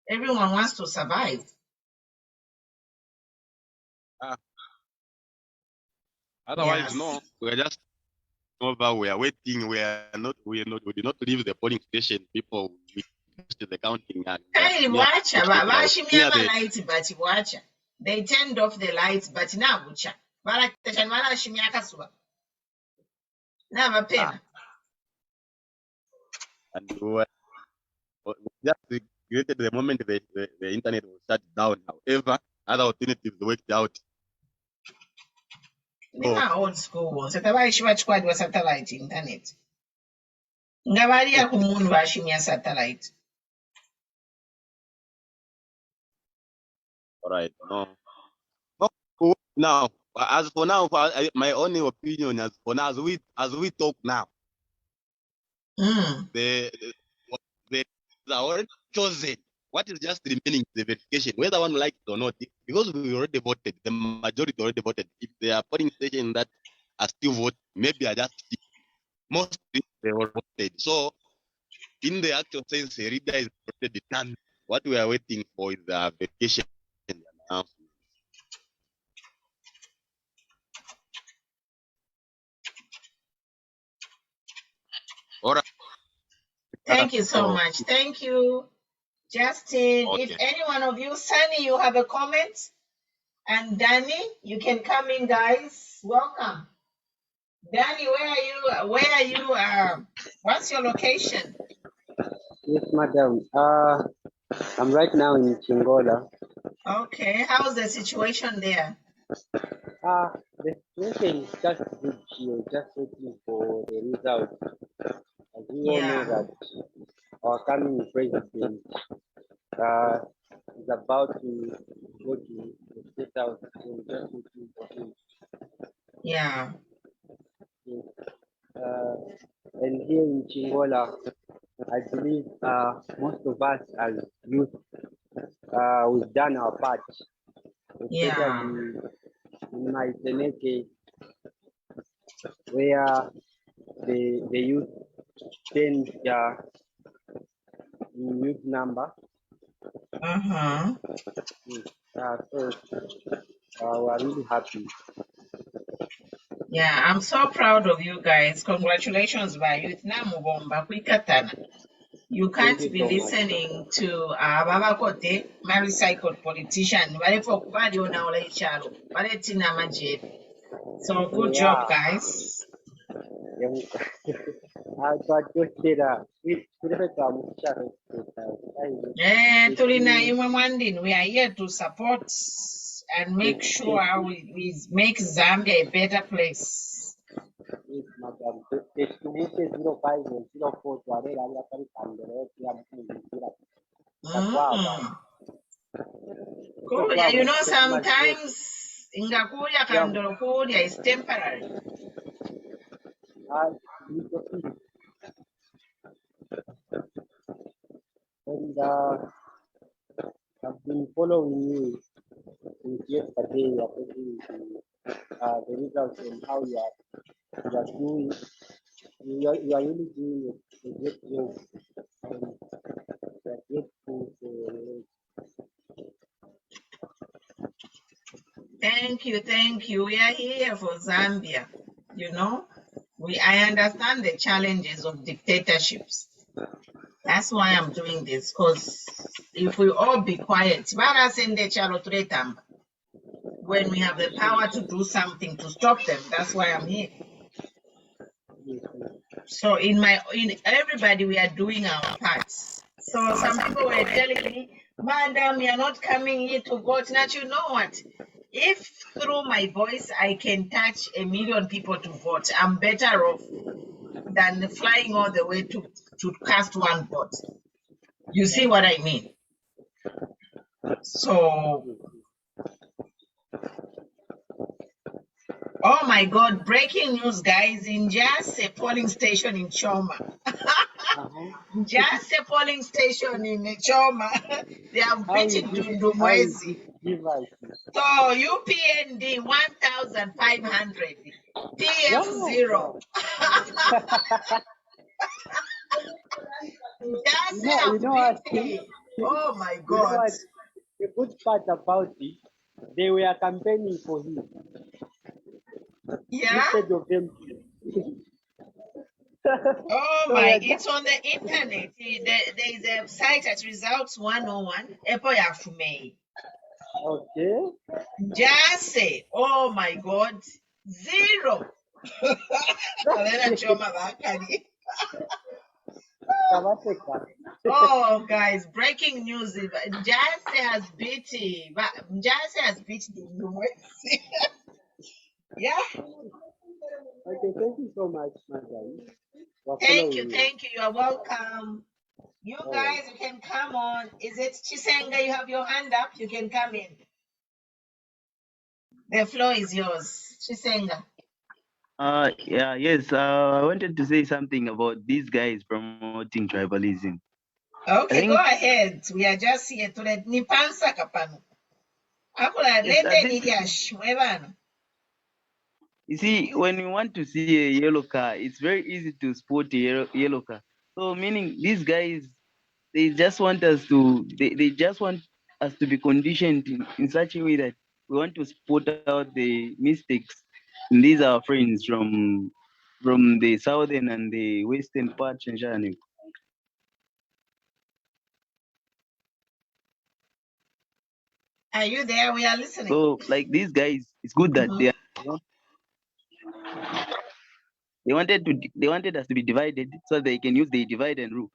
A: Everyone wants to survive.
L: Otherwise, no, we're just over. We are waiting. We did not leave the polling station. People the counting.
A: Hey, watch, they turned off the lights, but now, never pay.
L: And we just regretted the moment the internet was shut down. However, other alternatives worked out.
A: Old school ones. Was satellite internet. Ngavaria kumundu vashimia satellite.
L: All right. No. Now, as for now, my only opinion, as for now, as we talk now, the already chosen. What is just remaining is the verification, whether one likes it or not, because we already voted. The majority already voted. If there are polling stations that are still voting, maybe I just see. Mostly they were voted. So, in the actual sense, the reader is already done. What we are waiting for is the verification announcement. All right.
A: Thank you so much. Thank you, Justin. Okay. If any one of you, Sunny, you have a comment, and Danny, you can come in, guys. Welcome. Danny, where are you? What's your location?
M: Yes, madam. I'm right now in Chingola.
A: Okay. How's the situation there?
M: The situation is just good here, just waiting for the result. As we all know that our coming president is about to go to the state house, so just waiting for him.
A: Yeah.
M: Yes. And here in Chingola, I believe most of us as youth, we've done our part, especially in my Seneke, where the youth tend youth number.
A: Uh-huh.
M: So we are really happy.
A: Yeah, I'm so proud of you guys. Congratulations by Youth Namubomba Kwikatana. You can't
M: you
A: be
M: so much.
A: listening to Baba Kote, married psycho politician. So good job, guys. Tulina imwe Mwandini, we are here to support and make sure we make Zambia a better place.
M: Yes, madam. Tetubuke 05 and 04 twarera byakari kambere yamukungira.
A: Cool. Yeah, you know, sometimes Ingakuya Kandorokuya is temporary.
M: And I've been following you since yesterday. You are taking the results and how you are doing. You are really doing a great job. And we are grateful for your work.
A: Thank you. We are here for Zambia. You know, I understand the challenges of dictatorships. That's why I'm doing this, because if we all be quiet, when we have the power to do something to stop them, that's why I'm here. So in everybody, we are doing our parts. So some people were telling me, Madam, you're not coming here to vote. Now, you know what? If through my voice I can touch 1 million people to vote, I'm better off than flying all the way to cast one vote. You see what I mean? So, oh my God, breaking news, guys, in just a polling station in Choma. Just a polling station in Choma. They have beaten Dundumwezi. So UPND 1,500, PF 0. Oh my God.
M: The good part about it, they were campaigning for him.
A: Yeah?
M: Instead of them.
A: Oh my, it's on the internet. There is a site at Results 101.
M: Okay.
A: Just say, oh my God, 0. Oh, guys, breaking news. Jase has beat Dundumwezi. Yeah.
M: Okay, thank you so much, madam.
A: Thank you. You are welcome. You guys, you can come on. Is it Chisenga? You have your hand up. You can come in. The floor is yours, Chisenga.
K: Yes. I wanted to say something about these guys promoting tribalism.
A: Okay, go ahead. We are just here to let Nipansa Kapano.
K: You see, when you want to see a yellow car, it's very easy to spot a yellow car. So meaning these guys, they just want us to be conditioned in such a way that we want to spot out the mistakes. And these are friends from the southern and the western part.
A: Are you there? We are listening.
K: So, like these guys, it's good that they wanted us to be divided so they can use the divide and rule.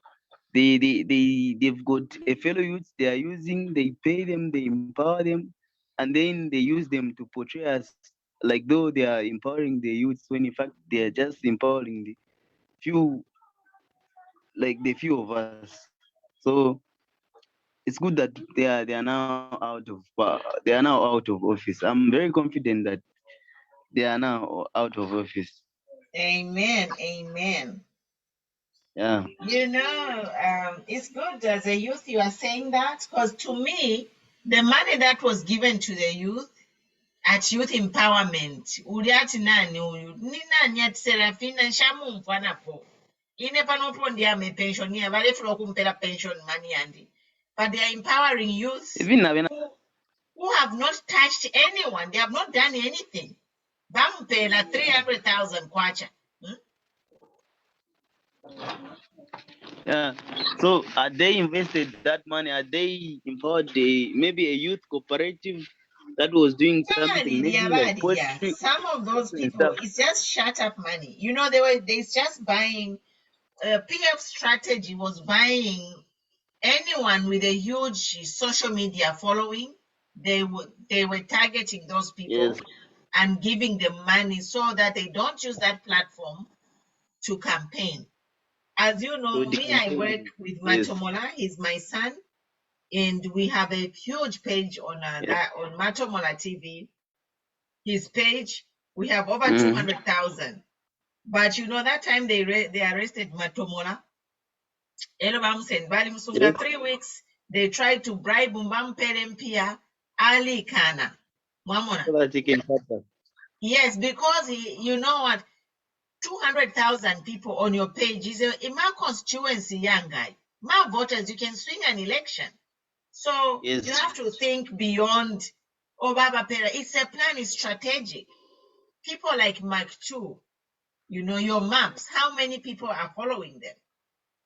K: They've got a fellow youths they are using, they pay them, they empower them, and then they use them to portray us like though they are empowering the youths when in fact they are just empowering the few of us. So it's good that they are now out of office. I'm very confident that they are now out of office.
A: Amen.
K: Yeah.
A: You know, it's good as a youth you are saying that, because to me, the money that was given to the youth at youth empowerment, a pensioner, but if pension money and but they are empowering youth who have not touched anyone. They have not done anything. Bampela 300,000 kwacha.
K: Yeah. So are they invested that money? Are they empowered maybe a youth cooperative that was doing something? Maybe like poetry.
A: Some of those people, it's just shut up money. You know, they just buying. PF strategy was buying anyone with a huge social media following. They were targeting those people and giving them money so that they don't use that platform to campaign. As you know, me, I work with Matomola. He's my son, and we have a huge page on on Matomola TV. His page, we have over 200,000. But you know, that time they arrested Matomola. 3 weeks, they tried to bribe Mbampelempia Ali Kana. Yes, because you know what? 200,000 people on your page is in my constituency, young guy. My voters, you can swing an election. So you have to think beyond Baba Pera. It's a plan, it's strategic. People like Mark II, you know, your maps, how many people are following them?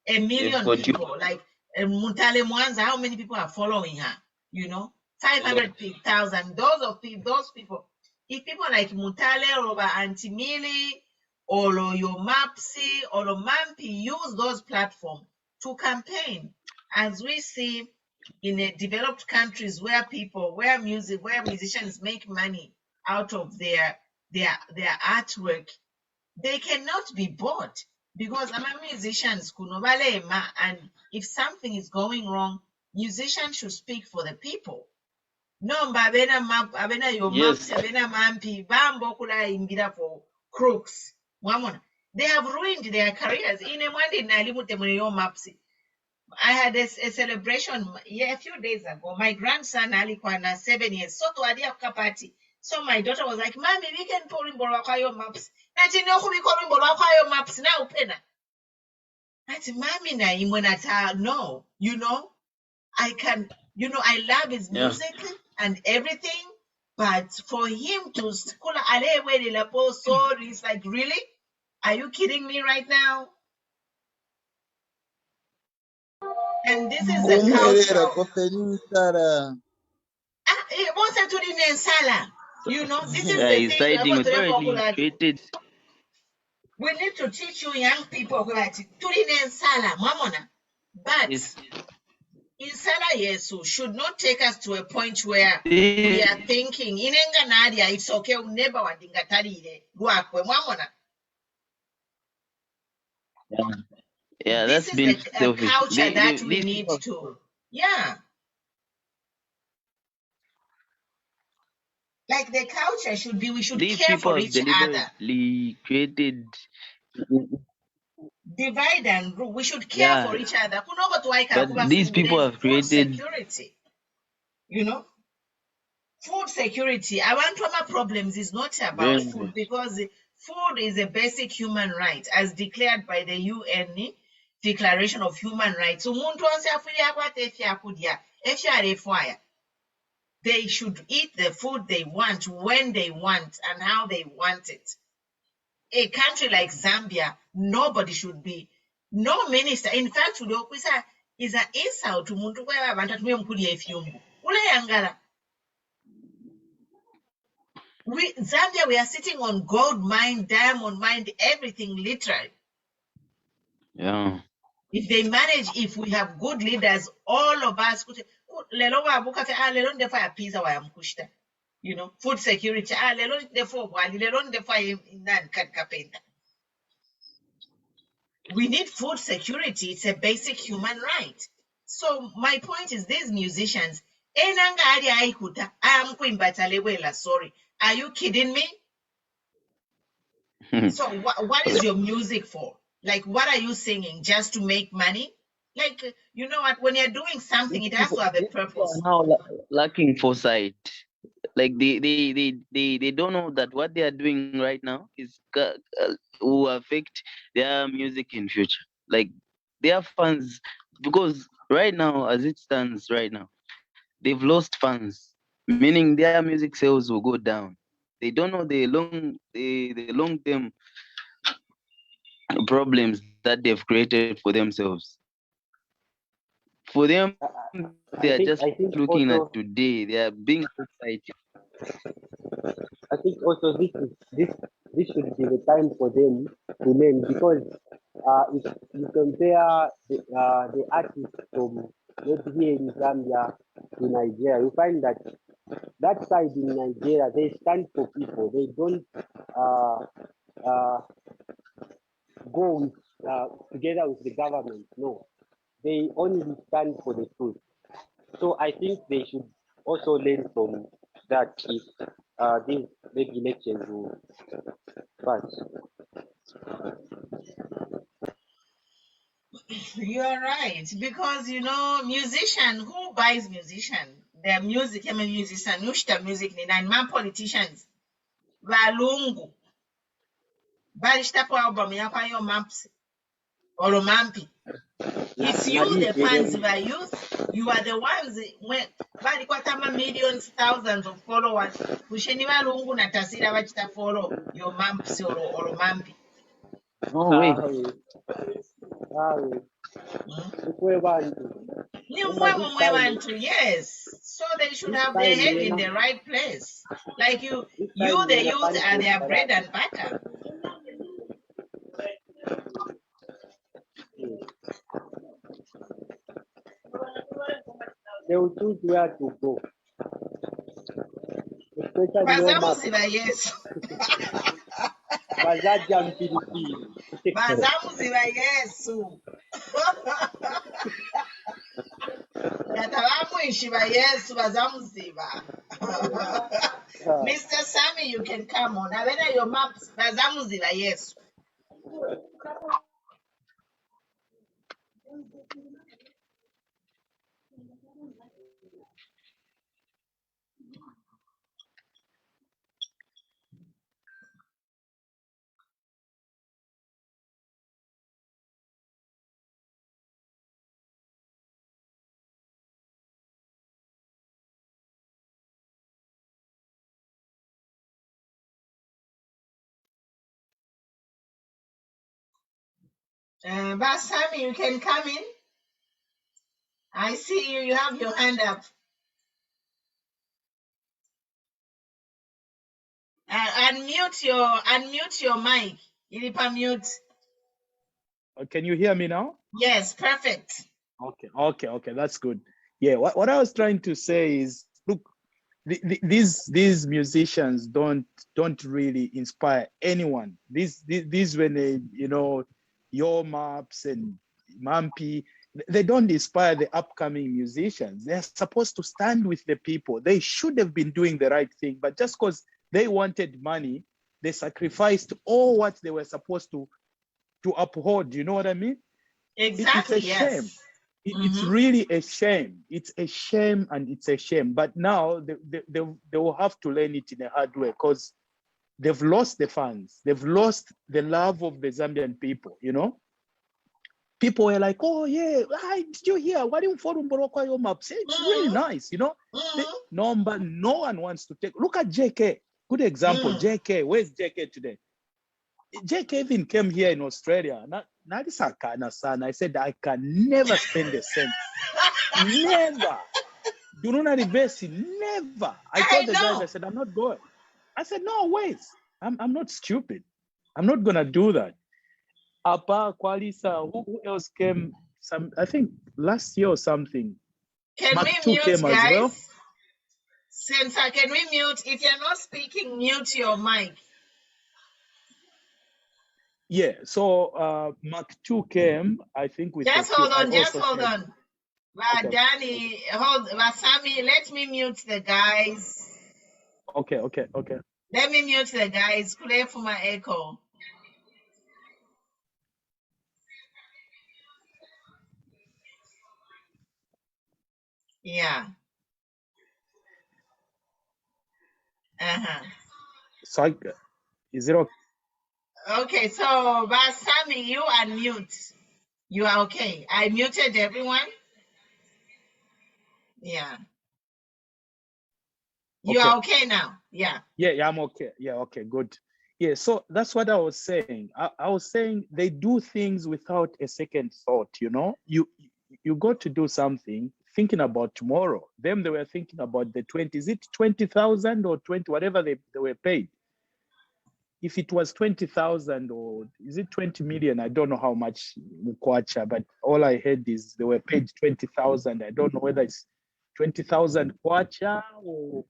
A: 1 million people. Like Mutale Mwanza, how many people are following her? You know, 500,000. Those people. If people like Mutale or Antimili or your Mapsi or Mampi use those platforms to campaign, as we see in developed countries where musicians make money out of their artwork, they cannot be bought because I'm a musician, and if something is going wrong, musicians should speak for the people. No, babena map, abena your maps, abena mampi, bambo kula imbira for crooks. They have ruined their careers. In a Monday, your maps. I had a celebration a few days ago. My grandson Alikwana 7 years. So to adia party. So my daughter was like, "Mommy, we can pour in Borakayo maps. That you know who we call in Borakayo maps now, Pena." That's Mommy na imonata. No, you know, I can, you know, I love his music and everything, but for him to school sorry, it's like, really? Are you kidding me right now? And this is the culture. You know, this is the thing. We need to teach you young people but in Sala Yesu should not take us to a point where we are thinking in Enganadia it's okay, never wadingatarire guakwe mwamona.
K: Yeah,
A: This
K: that's been
A: is a culture that we need to. Yeah. Like the culture should be, we should care for each other.
K: Created
A: divide and rule. We should care for each other.
K: But these people have created
A: security. You know? Food security. Our problems is not about food because food is a basic human right as declared by the UN Declaration of Human Rights. So they should eat the food they want, when they want, and how they want it. A country like Zambia, nobody should be, no minister. In fact, is an insult to muntu kwa abantu tumemkulia ifyungu. Ule yangala. Zambia, we are sitting on gold mine, diamond mine, everything literally.
K: Yeah.
A: If they manage, if we have good leaders, all of us could. You know, food security. We need food security. It's a basic human right. So my point is, these musicians, sorry, are you kidding me? So what is your music for? Like, what are you singing? Just to make money? Like, you know what? When you're doing something, it has to have a purpose.
K: Now lacking foresight. Like they don't know that what they are doing right now is will affect their music in future. Like their fans, because right now, as it stands right now, they've lost fans, meaning their music sales will go down. They don't know the long term problems that they've created for themselves. For them, they are just
M: I think
K: looking at
M: also
K: today. They are being excited.
M: I think also this should be the time for them to learn, because if you compare the artists from maybe here in Zambia to Nigeria, you find that that side in Nigeria they stand for people. They don't uh, uh, go with together with the government. No, they only stand for the truth. So I think they should also learn from that if these big elections will pass.
A: You are right, because musician, who buys musician? Their music, I mean musician, nushta music ni nani? Man politicians, valungu, balishtapo album yakwa yo mamps or mampi. It's you, the fans of our youth. You are the ones when balikwatama millions, thousands of followers. Kusheni valungu na tasira vachita follow your mamps or mampi.
K: No way.
A: Yes. So they should have their
M: time,
A: head in
M: Lena.
A: the right place. Like you,
M: time,
A: the
M: Lena,
A: youth are
M: thank you
A: their
M: for
A: bread
M: that.
A: and butter.
M: They will choose where to go. Especially your map.
A: Bazamuziba, yes.
M: Bazaja mpilipili.
A: Bazamuziba, yes. Yatabamuishiba, yes. Bazamuziba. Mr. Sammy, you can come on. Avena your maps. Bazamuziba, yes. Basami, you can come in. I see you. You have your hand up. Unmute your mic. Ilipa mute.
N: Can you hear me now?
A: Yes, perfect.
N: Okay, that's good. Yeah, what I was trying to say is, look, these musicians don't really inspire anyone. These when they, your maps and Mampi, they don't inspire the upcoming musicians. They're supposed to stand with the people. They should have been doing the right thing, but just because they wanted money, they sacrificed all what they were supposed to uphold. You know what I mean?
A: Exactly.
N: It's a shame.
A: Yes.
N: It's really a shame. It's a shame, and it's a shame. But now they will have to learn it in a hard way, because they've lost the fans. They've lost the love of the Zambian people. People were like, "Oh yeah, did you hear? Why didn't follow Morocco your maps? It's really nice, No, but no one wants to take. Look at JK. Good example. JK. Where's JK today? JK even came here in Australia. I said, I can never spend a cent. Never. Do not reverse it. Never. I told the guys, I said, I'm not going. I said, no, wait. I'm not stupid. I'm not going to do that. Apa, Kwalisa, who else came? I think last year or something.
A: Can
N: Mark
A: we
N: 2
A: mute,
N: came
A: guys?
N: as well.
A: Sensor, can we mute? If you're not speaking, mute your mic.
N: Yeah, so Mark 2 came, I think, with
A: Just
N: a few.
A: hold on. Danny, Vasami, let me mute the guys.
N: Okay.
A: Let me mute the guys. Play for my echo. Yeah.
N: So is it okay?
A: Okay, so Basami, you unmute. You are okay. I muted everyone. Yeah. You
N: Okay.
A: are okay now. Yeah.
N: Yeah, I'm okay. Yeah, okay, good. Yeah, so that's what I was saying. I was saying they do things without a second thought, you know? You got to do something thinking about tomorrow. Them, they were thinking about the 20, is it 20,000 or 20, whatever they were paid. If it was 20,000 or is it 20 million, I don't know how much Mukwacha, but all I heard is they were paid 20,000. I don't know whether it's 20,000 Kwacha or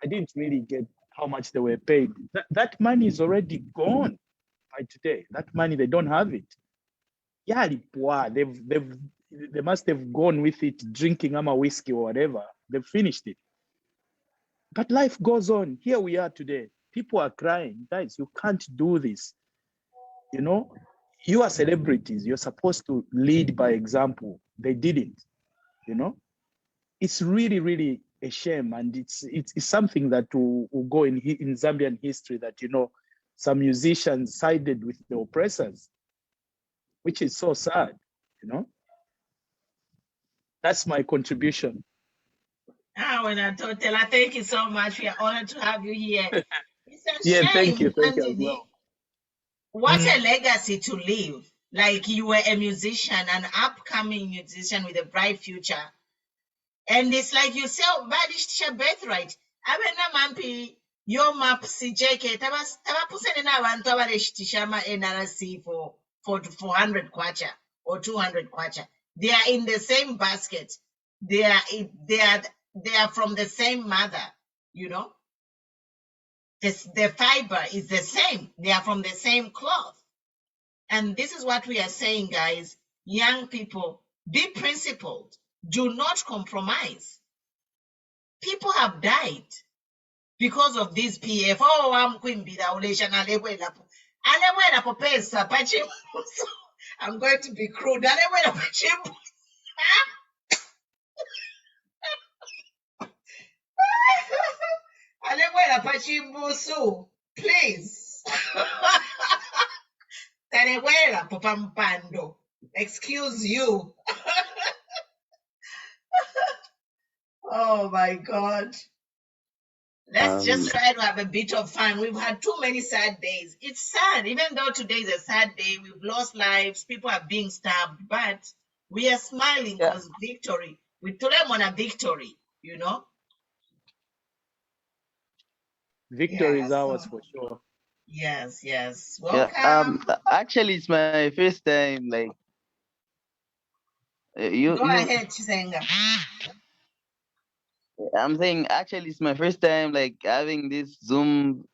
N: I didn't really get how much they were paid. That money is already gone by today. That money, they don't have it. Yeah, they must have gone with it, drinking ama whiskey or whatever. They've finished it. But life goes on. Here we are today. People are crying. Guys, you can't do this. You know, you are celebrities. You're supposed to lead by example. They didn't, you know. It's really, really a shame. And it's something that will go in Zambian history that, you know, some musicians sided with the oppressors, which is so sad, you know. That's my contribution.
A: Totela, thank you so much. We are honored to have you here. It's a
N: Yeah,
A: shame,
N: thank you. Thank you as
A: Anthony.
N: well.
A: What a legacy to leave. Like you were a musician, an upcoming musician with a bright future. And it's like you say, badisha birthright. Abena mampi your map CJK tabapusene na abantu abaleshitisha ama NRC for 400 kwacha or 200 kwacha. They are in the same basket. They are from the same mother, you know. The fiber is the same. They are from the same cloth. And this is what we are saying, guys. Young people, be principled. Do not compromise. People have died because of this PF. Oh, I'm going to be crude. Please. Excuse you. Oh my God. Let's just try to have a bit of fun. We've had too many sad days. It's sad, even though today is a sad day. We've lost lives. People are being stabbed, but we are smiling because victory. We told them on a victory, you know?
N: Victory is ours for sure.
A: Yes, yes.
K: Yeah,
A: Welcome.
K: actually, it's my first time. Like,
A: Go ahead, Chisenga.
K: I'm saying, actually, it's my first time like having this Zoom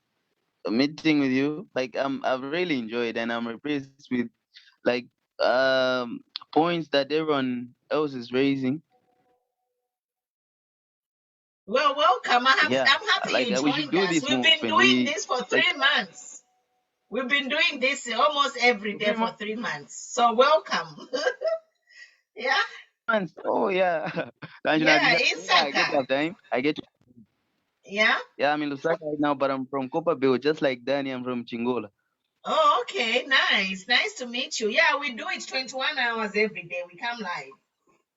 K: meeting with you. Like, I've really enjoyed, and I'm impressed with like points that everyone else is raising.
A: Well, welcome. I'm happy
K: like,
A: you
K: we should
A: joined
K: do
A: us.
K: this
A: We've been
K: movement.
A: doing this for 3 months. We've been doing this almost every day for 3 months. So welcome. Yeah.
K: Oh yeah.
A: Yeah,
K: I get that time. I get.
A: Yeah.
K: Yeah, I'm in Lusaka right now, but I'm from Copperbelt, just like Danny. I'm from Chingola.
A: Oh, okay. Nice. Nice to meet you. Yeah, we do it 21 hours every day. We come live.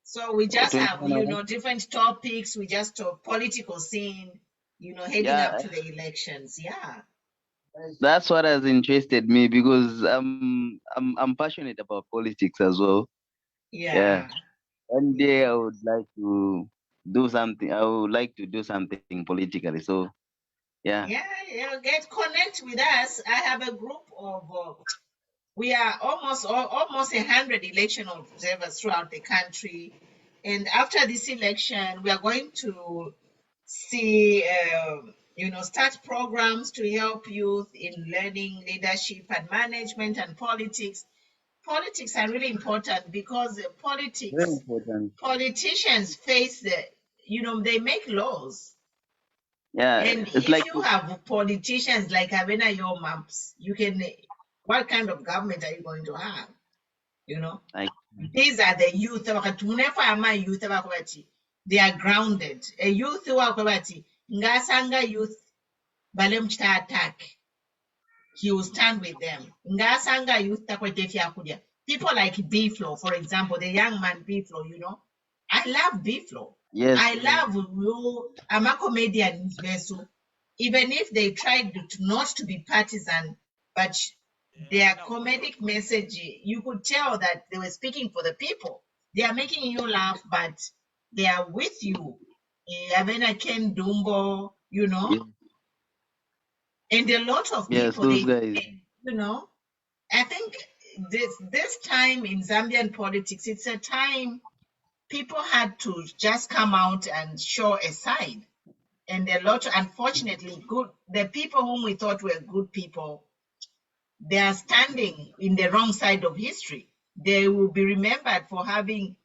A: So we just have, different topics. We just talk political scene, heading up to the elections. Yeah.
K: That's what has interested me because I'm passionate about politics as well.
A: Yeah.
K: One day I would like to do something. I would like to do something politically. So, yeah.
A: Yeah, connect with us. I have a group of we are almost 100 election observers throughout the country, and after this election, we are going to see start programs to help youth in learning leadership and management and politics. Politics are really important because politicians face they make laws.
K: Yeah,
A: And
K: it's
A: if
K: like
A: you have politicians like Avena your maps, what kind of government are you going to have? These are the youth. They are grounded. A youth ngasanga youth balem chita attack, he will stand with them. Ngasanga youth takwetefia kudia. People like B-Flow, for example, the young man B-Flow, you know. I love B-Flow.
K: Yes.
A: I love you. I'm a comedian, even if they tried not to be partisan, but their comedic message, you could tell that they were speaking for the people. They are making you laugh, but they are with you. Avena Ken Dumbo, you know,
K: Yeah.
A: and a lot of
K: Yes,
A: people,
K: those guys.
A: you know, I think this time in Zambian politics, it's a time people had to just come out and show a side. And a lot, unfortunately, the people whom we thought were good people, they are standing in the wrong side of history. They will be remembered for having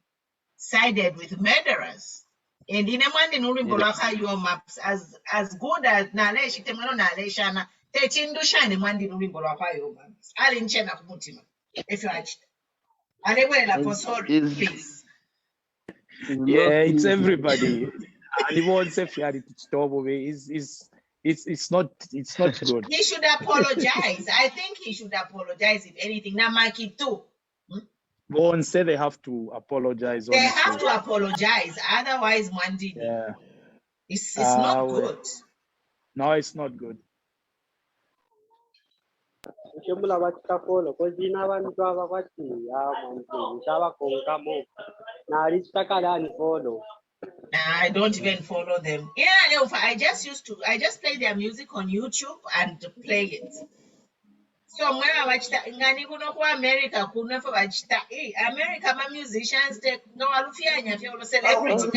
A: sided with murderers. And in a man in Urimbolaka, your maps as good as Nalesh, Temano Naleshana, Techindu Shine Mandi Urimbolaka, your maps. I'll in Chena Mutima, if you are. Please.
N: Yeah, it's everybody. And he wants if you had it stop away. It's not good.
A: He should apologize. I think he should apologize if anything. Now, Mikey too.
N: Won't say they have to apologize.
A: They have to apologize. Otherwise, Mandi.
N: Yeah.
A: It's not good.
N: No, it's not good.
M: Shembula wachikafolo kozina abantu abakwati amanzi chabakonkamo na alichitakala follow.
A: I don't even follow them. Yeah, I just play their music on YouTube and play it. So when I watch that, ngani kuno kwa America kuno for watch that. America my musicians take no alufia nyafia ulo celebrity.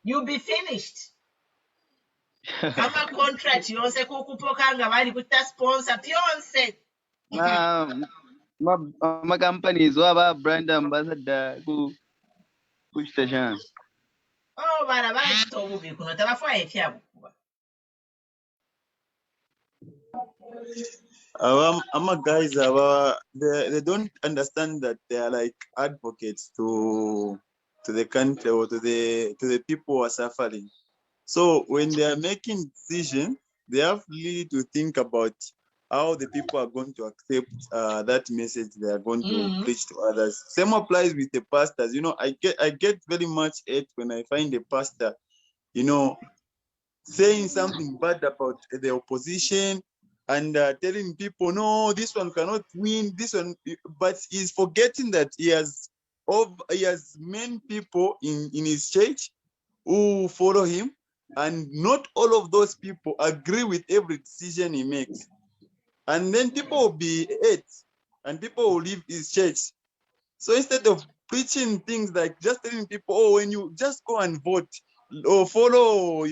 A: You'll be finished. I'm a contract. You also kukupokanga wali kuta sponsor Beyonce.
K: My companies were brand ambassador ku station.
A: Oh, barabara tobubi kuno tabafa ekia.
F: Our guys they don't understand that they are like advocates to the country or to the people who are suffering. So when they are making decisions, they have really to think about how the people are going to accept that message they are going to preach to others. Same applies with the pastors. You know, I get very much hate when I find a pastor, you know, saying something bad about the opposition and telling people, no, this one cannot win, this one, but he's forgetting that he has many people in his church who follow him, and not all of those people agree with every decision he makes. And then people will be hate and people will leave his church. So instead of preaching things like just telling people, oh, when you just go and vote or follow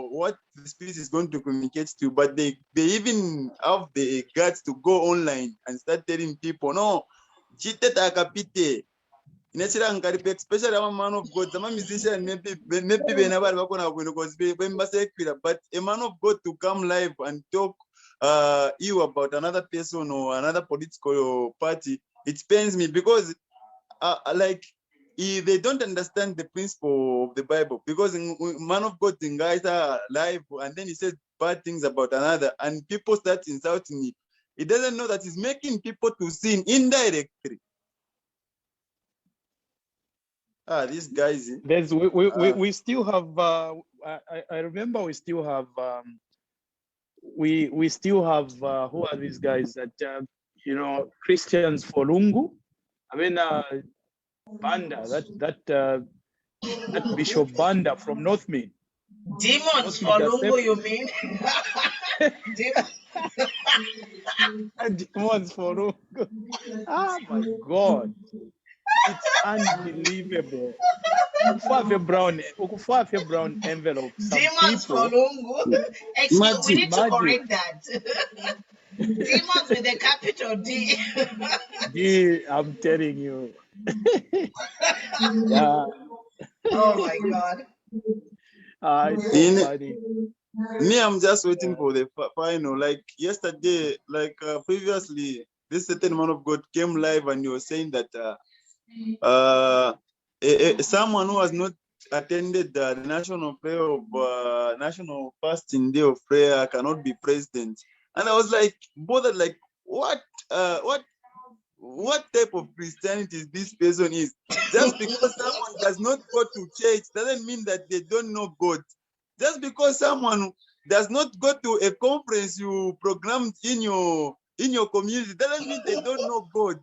F: what the spirit is going to communicate to you, but they even have the guts to go online and start telling people, no, cheated akapite. Especially a man of God, some musician maybe but a man of God to come live and talk you about another person or another political party, it pains me because they don't understand the principle of the Bible, because man of God guys are live and then he says bad things about another and people start insulting it. He doesn't know that he's making people to sin indirectly. These guys.
N: We still have. I remember we still have. We still have. Who are these guys that you know, Christians for Lungu? I mean, Banda. That Bishop Banda from North Main.
A: Demons for Lungu, you mean?
N: Demons for Lungu. Oh my God. It's unbelievable. Ukufa brown envelope.
A: Demons for Lungu. Excuse, we need to correct that. Demons with a capital D.
N: D, I'm telling you. Yeah.
A: Oh my God.
N: It's so funny.
F: Me, I'm just waiting for the final. Like yesterday, previously, this certain man of God came live and he was saying that someone who has not attended the national prayer of national fasting day of prayer cannot be president. And I was like bothered, like what type of Christianity is this person is? Just because someone does not go to church doesn't mean that they don't know God. Just because someone does not go to a conference you programmed in your community doesn't mean they don't know God.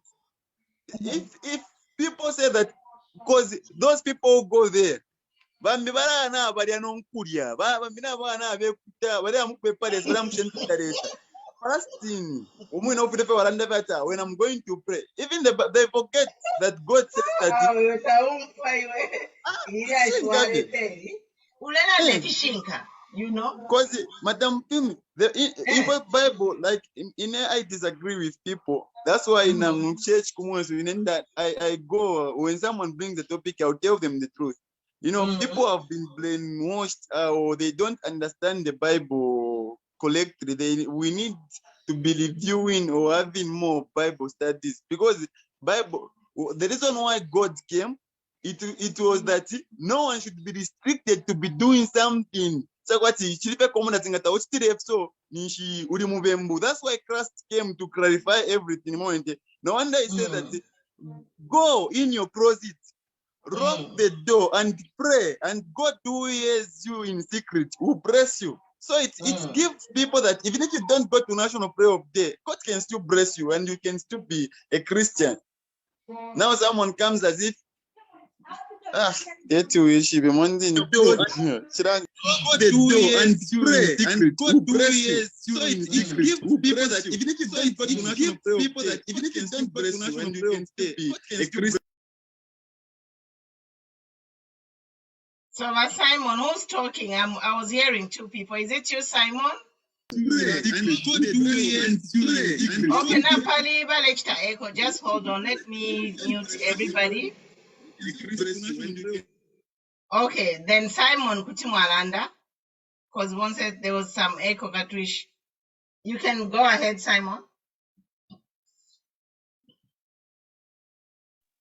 F: If people say that because those people who go there, bambi barana bali anonkulya bambi nabana abekuta bali amupepa bali amushentukareta fasting when I'm going to pray, even they forget that God says that
A: you know,
F: because Madam Pim, the Bible, like in I disagree with people. That's why in church that I go when someone brings the topic, I'll tell them the truth. You know, people have been brainwashed or they don't understand the Bible correctly. We need to be reviewing or having more Bible studies because Bible. The reason why God came, it was that no one should be restricted to be doing something. So that's why Christ came to clarify everything. No wonder he said that go in your closet, lock the door and pray, and God who hears you in secret will bless you. So it gives people that even if you don't go to National Prayer of Day, God can still bless you and you can still be a Christian. Now someone comes as if get to issue be Monday and pray and God bless you. So it gives people that even if you don't go to National Prayer of Day, even if you don't go to National Prayer of Day, a Christian.
A: So Simon, who's talking? I was hearing two people. Is it you, Simon? Okay, now Pali Balechta Echo. Just hold on. Let me mute everybody. Okay, then Simon Kutimwalanda, because one said there was some echo Gatrish. You can go ahead, Simon.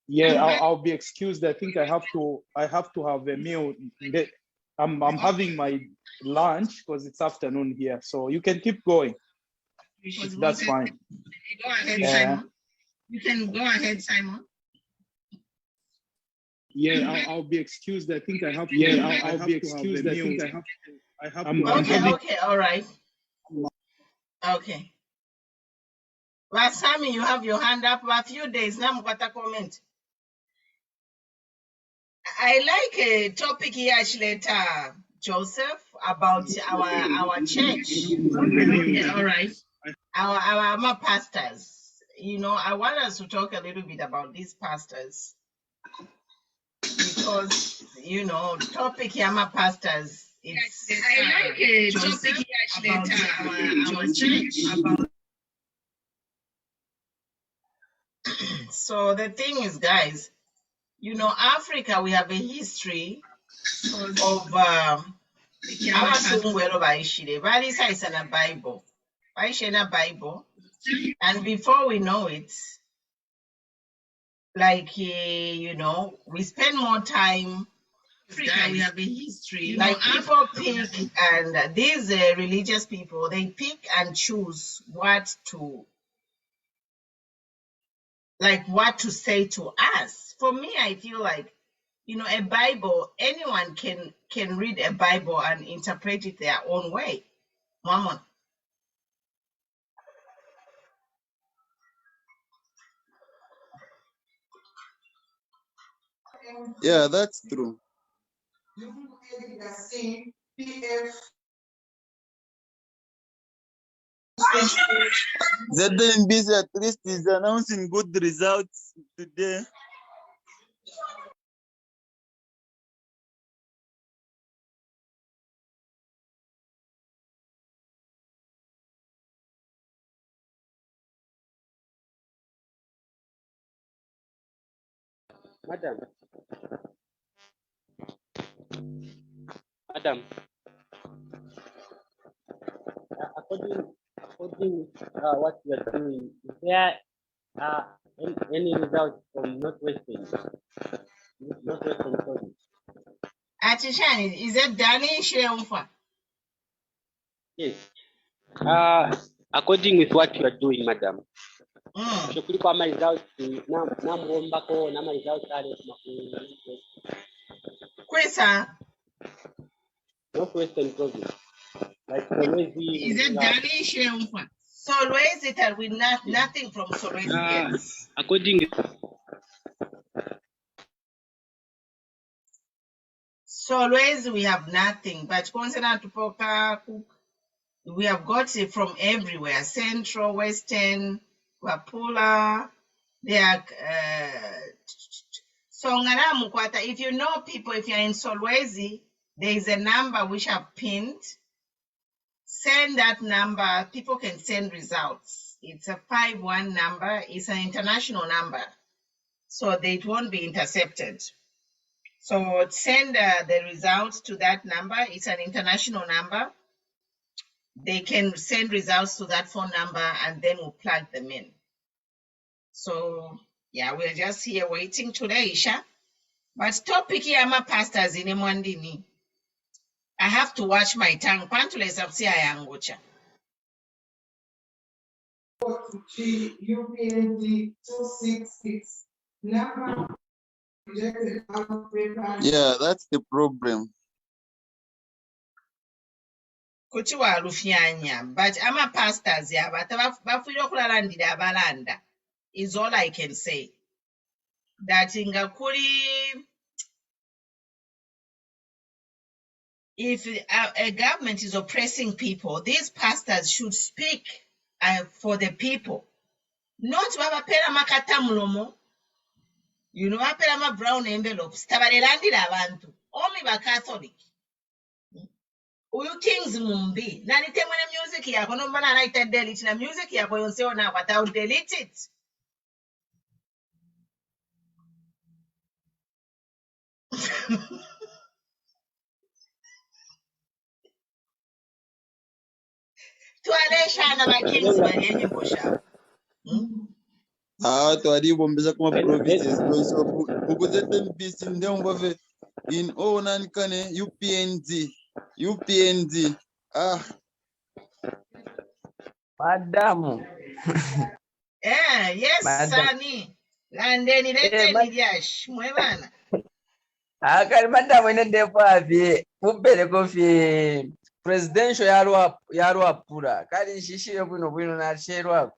N: Yeah, I'll be excused. I think I have to have a meal. I'm having my lunch because it's afternoon here. So you can keep going. That's fine.
A: Go ahead, Simon. You can go ahead, Simon.
N: Yeah, I'll be excused. I think I have to. Yeah, I'll be excused. I think I have to.
A: Okay, all right. Okay. Last time you have your hand up for a few days now. Got a comment. I like a topic here, later, Joseph, about our church. Okay, all right. Our pastors. You know, I want us to talk a little bit about these pastors because you know, topic here, my pastors. It's I like a topic here, later, our church about. So the thing is, guys, you know, Africa, we have a history of Bible, and before we know it, like you know, we spend more time. Africa, we have a history. Like people pick, and these religious people, they pick and choose what to say to us. For me, I feel like, you know, a Bible, anyone can read a Bible and interpret it their own way. Mama.
F: Yeah, that's true. ZAMBIA at least is announcing good results today.
M: Madam, according what you are doing, is there any results from Northwestern College?
A: Atishani, is it Danny Sheumfa?
M: Yes. According with what you are doing, madam. So kuliko ama results na muombako na results ale
A: Kwesa,
M: Northwestern province. Like always
A: is it Danny Sheumfa? Solways it are with nothing from Solways yet.
M: according
A: Solways we have nothing, but consider to Poka, we have got it from everywhere, Central, Western, Wapula. They are so Ngaramukwata, if you know people, if you're in Solwezi, there is a number which I've pinned. Send that number, people can send results. It's a 51 number, it's an international number, so it won't be intercepted. So send the results to that number. It's an international number. They can send results to that phone number and then we'll plug them in. So yeah, we're just here waiting today, Isha. But topic here, my pastors in Mwandini. I have to watch my tongue. Pantule sabsia yangucha.
E: UPND 266. Number projected out paper.
F: Yeah, that's the problem.
A: Kuchiwa rufianya. But ama pastors ya bafuyo kulalandira abalanda is all I can say. That ingakuri, if a government is oppressing people, these pastors should speak for the people. Not wabapera makata mulomo, you know, wabapera ma brown envelopes, tabarelandira abantu, only ba Catholic. Uyu Kings Mumbi, nanitemwe na music yako, no mana anaita delete na music yako yonseo na wata delete it. Tualesha na ba Kings balienye mbosha.
F: Twalibombesa kuma provinces so ukuzete mbisi ndio mbave in nani kane UPND
O: Madamu.
A: Yes, Sani. Landeni lete niliash, mwebana.
O: Akali madamu ine ndepo avi kumpele kofi presidential yalwa pula kali shishire bwino na sherwa.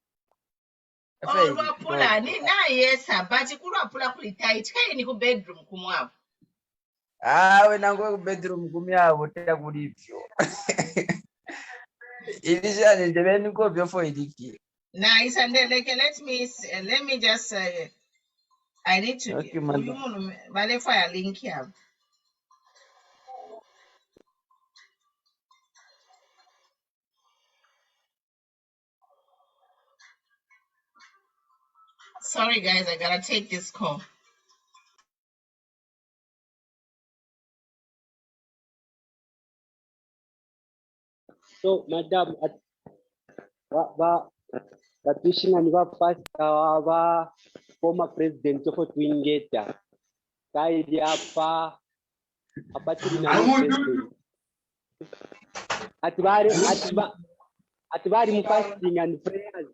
A: Lwapula ni na yesa but kulwapula kuli tight kali ni ku bedroom kumwavu.
O: We nango ku bedroom kumyavo takulipyo. Ilishani ndebeni kopyo for iliki.
A: Nice, and then like let me just I need to vale fire link here. Sorry guys, I gotta take this call.
M: So, madam, Patricia ni first former president of Twingeta. Kaidi hapa tuli na president. Atibari mu fasting and prayers.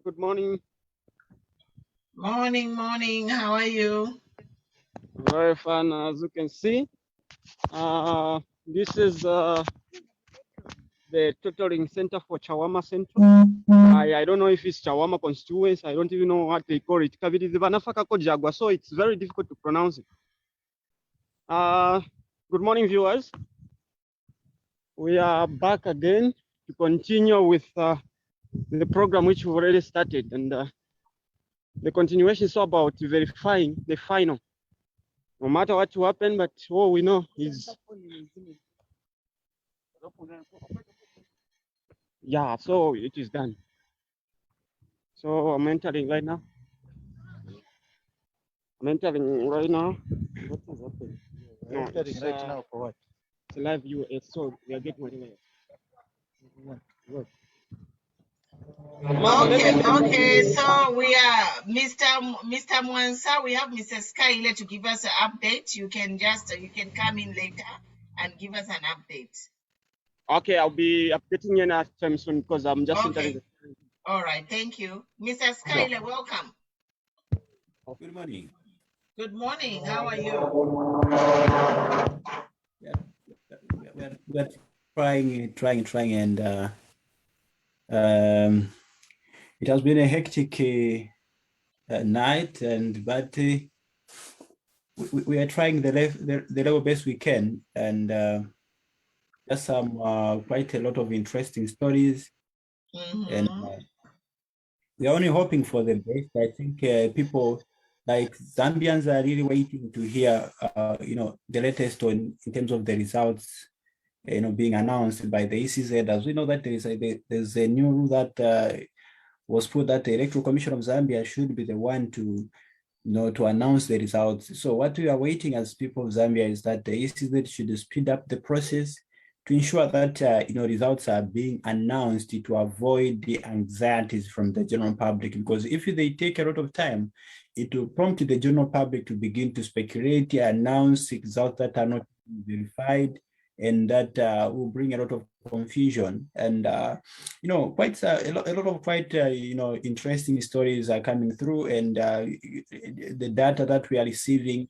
P: Good morning.
A: Morning. How are you?
P: Very fun, as you can see. This is the tutoring center for Chawama Central. I don't know if it's Chawama constituency. I don't even know what they call it. So it's very difficult to pronounce it. Good morning, viewers. We are back again to continue with the program which we've already started, and the continuation is about verifying the final. No matter what will happen, but all we know is, yeah, so it is done. So I'm entering right now. What is happening? No,
N: Entering right now for what?
P: It's a live US, so we are getting whatever. Good.
A: Okay. So we are Mr. Mwansa. We have Mr. Skyler to give us an update. You can come in later and give us an update.
P: Okay, I'll be updating you next time soon because I'm just entering.
A: All right, thank you. Mr. Skyler, welcome.
Q: Good morning.
A: Good morning. How are you?
Q: We're trying, and it has been a hectic night, but we are trying the level best we can, and there's some quite a lot of interesting stories, and we are only hoping for the best. I think people like Zambians are really waiting to hear, the latest in terms of the results, being announced by the ECZ. As we know that there's a new rule that was put that the Electoral Commission of Zambia should be the one to announce the results. So what we are waiting as people of Zambia is that the ECZ should speed up the process to ensure that results are being announced to avoid the anxieties from the general public. Because if they take a lot of time, it will prompt the general public to begin to speculate, announce results that are not verified, and that will bring a lot of confusion. And quite a lot of quite interesting stories are coming through, and the data that we are receiving,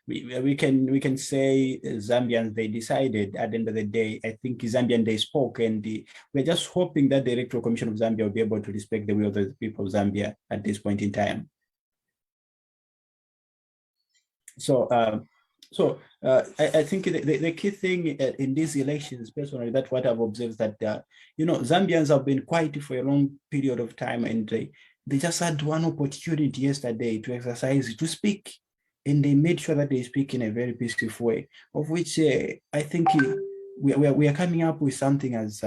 Q: we can say Zambians, they decided at the end of the day. I think Zambian, they spoke, and we're just hoping that the Electoral Commission of Zambia will be able to respect the will of the people of Zambia at this point in time. So I think the key thing in these elections, personally, that's what I've observed, that Zambians have been quiet for a long period of time, and they just had one opportunity yesterday to exercise, to speak, and they made sure that they speak in a very peaceful way, of which I think we are coming up with something as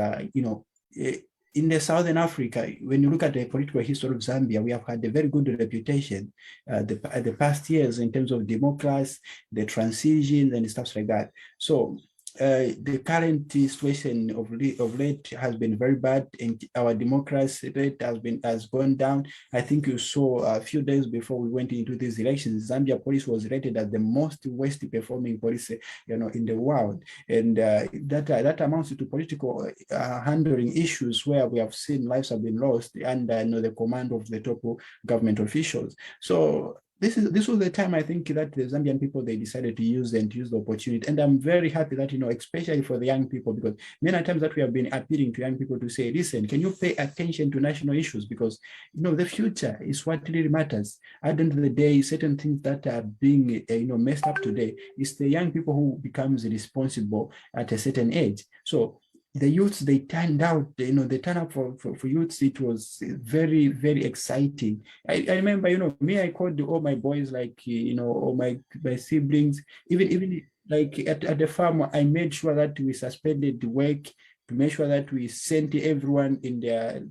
Q: in the Southern Africa. When you look at the political history of Zambia, we have had a very good reputation the past years in terms of democracy, the transitions, and stuff like that. So the current situation of late has been very bad, and our democracy rate has gone down. I think you saw a few days before we went into these elections, Zambia police was rated as the most worst performing police in the world, and that amounts to political handling issues where we have seen lives have been lost under the command of the top government officials. So this was the time, I think, that the Zambian people, they decided to use the opportunity. And I'm very happy that, especially for the young people, because many times that we have been appealing to young people to say, listen, can you pay attention to national issues? Because, the future is what really matters. At the end of the day, certain things that are being, messed up today, it's the young people who becomes responsible at a certain age. So the youths, they turned out, they turned up for youths. It was very, very exciting. I remember, me, I called all my boys, like, all my siblings, even like at the farm, I made sure that we suspended the work to make sure that we sent everyone in their,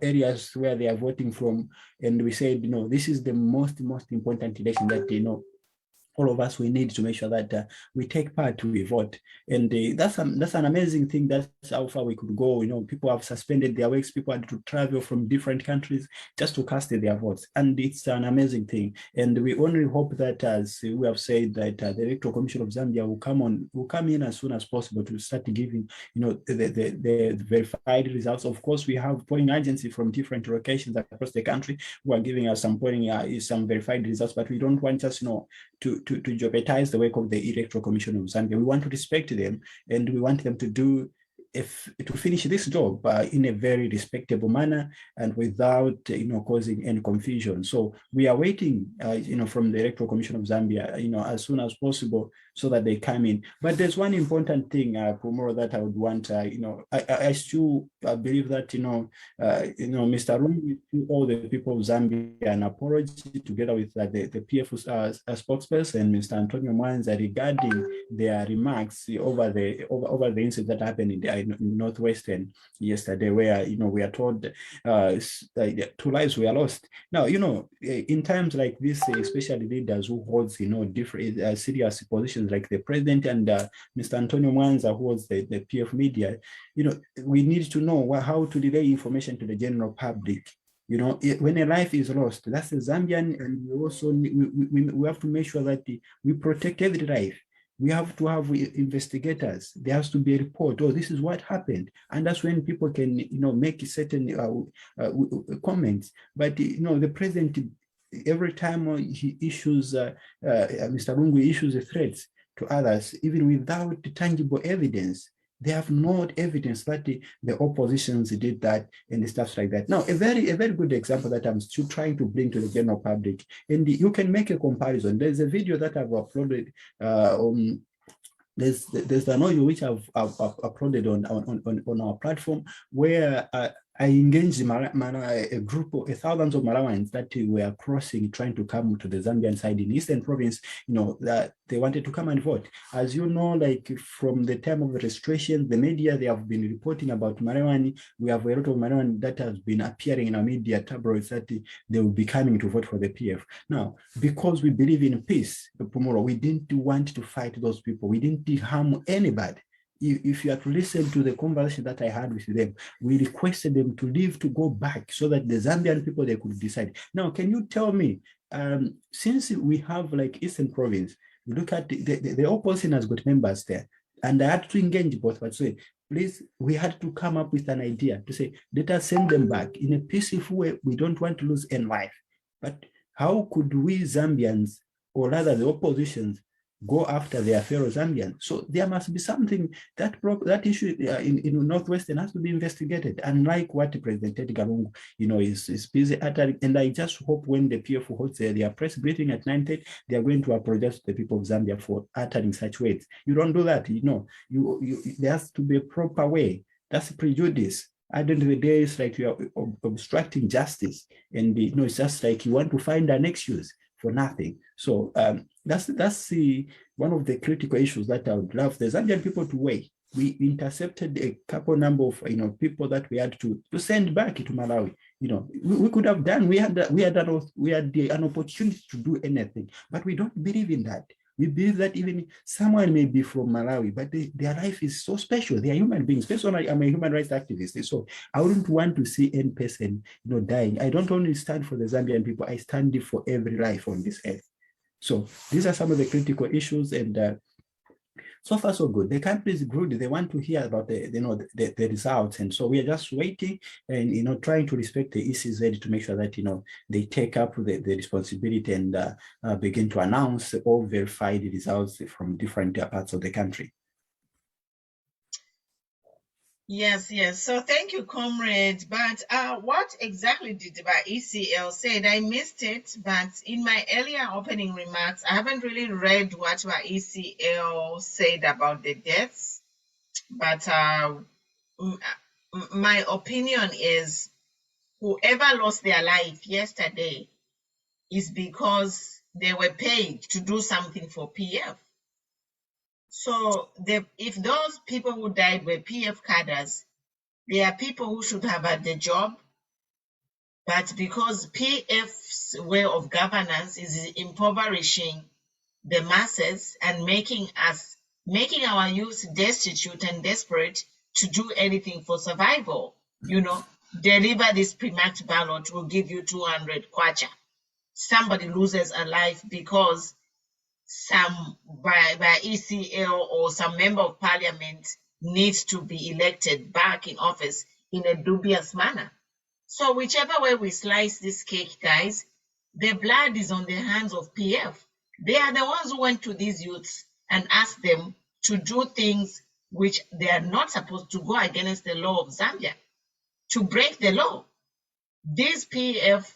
Q: areas where they are voting from. And we said, this is the most important election that, all of us, we need to make sure that we take part, we vote. And that's an amazing thing. That's how far we could go. You know, people have suspended their works. People had to travel from different countries just to cast their votes. And it's an amazing thing. And we only hope that, as we have said, that the Electoral Commission of Zambia will come in as soon as possible to start giving, you know, the verified results. Of course, we have polling agencies from different locations across the country who are giving us some polling, some verified results, but we don't want just, you know, to jeopardize the work of the Electoral Commission of Zambia. We want to respect them, and we want them to finish this job in a very respectable manner and without, you know, causing any confusion. So we are waiting, you know, from the Electoral Commission of Zambia, you know, as soon as possible, so that they come in. But there's one important thing, Pomoro, that I would want, you know, I still believe that, you know, Mr. Lungu, all the people of Zambia, an apology together with the PF spokesperson, Mr. Antonio Mwanza, regarding their remarks over the incident that happened in Northwestern yesterday, where, you know, we are told 2 lives were lost. Now, you know, in times like this, especially leaders who holds, you know, different serious positions like the president and Mr. Antonio Mwanza, who was the PF media, you know, we need to know how to relay information to the general public. You know, when a life is lost, that's a Zambian, and we also we have to make sure that we protect every life. We have to have investigators. There has to be a report. Oh, this is what happened, and that's when people can, you know, make certain comments. But, you know, the president, every time he issues, Mr. Lungu issues threats to others, even without tangible evidence. They have no evidence that the oppositions did that and stuff like that. Now, a very good example that I'm still trying to bring to the general public, and you can make a comparison. There's a video that I've uploaded there's an audio which I've uploaded on our platform, where I engaged a group of thousands of Malawans that were crossing, trying to come to the Zambian side in Eastern Province, you know, that they wanted to come and vote. As you know, like from the time of the registration, the media, they have been reporting about Malawani. We have a lot of Malawani that has been appearing in our media tabloids that they will be coming to vote for the PF. Now, because we believe in peace, Pomoro, we didn't want to fight those people. We didn't harm anybody. If you have to listen to the conversation that I had with them, we requested them to leave, to go back, so that the Zambian people, they could decide. Now, can you tell me, since we have like Eastern Province, look at the opposition has got members there, and I had to engage both, but say, please, we had to come up with an idea to say, let us send them back in a peaceful way. We don't want to lose any life. But how could we Zambians, or rather the oppositions, go after their fellow Zambians? So there must be something that issue in Northwestern has to be investigated. Unlike what President Edgar Lungu, you know, is busy uttering. And I just hope when the PF holds their press briefing at 9:30, they are going to apologize to the people of Zambia for uttering such words. You don't do that, you know. There has to be a proper way. That's prejudice. At the end of the day, it's like you are obstructing justice, and you know, it's just like you want to find an excuse for nothing. So that's one of the critical issues that I would love the Zambian people to weigh. We intercepted a couple number of, you know, people that we had to send back to Malawi. You know, we could have done. We had an opportunity to do anything, but we don't believe in that. We believe that even someone may be from Malawi, but their life is so special. They are human beings. Personally, I'm a human rights activist, so I wouldn't want to see any person, you know, dying. I don't only stand for the Zambian people. I stand for every life on this earth. So these are some of the critical issues, and so far so good. The country is good. They want to hear about the results, and so we are just waiting and, you know, trying to respect the ECZ to make sure that, you know, they take up the responsibility and begin to announce all verified results from different parts of the country.
A: Yes. So thank you, comrade. But what exactly did the ECL say? I missed it, but in my earlier opening remarks, I haven't really read what ECL said about the deaths. But my opinion is whoever lost their life yesterday is because they were paid to do something for PF. So if those people who died were PF cadres, they are people who should have had the job, but because PF's way of governance is impoverishing the masses and making our youth destitute and desperate to do anything for survival. Deliver this pre-marked ballot will give you 200 kwacha. Somebody loses a life because some by ECL or some member of parliament needs to be elected back in office in a dubious manner. So whichever way we slice this cake, guys, the blood is on the hands of PF. They are the ones who went to these youths and asked them to do things which they are not supposed to, go against the law of Zambia, to break the law. These PF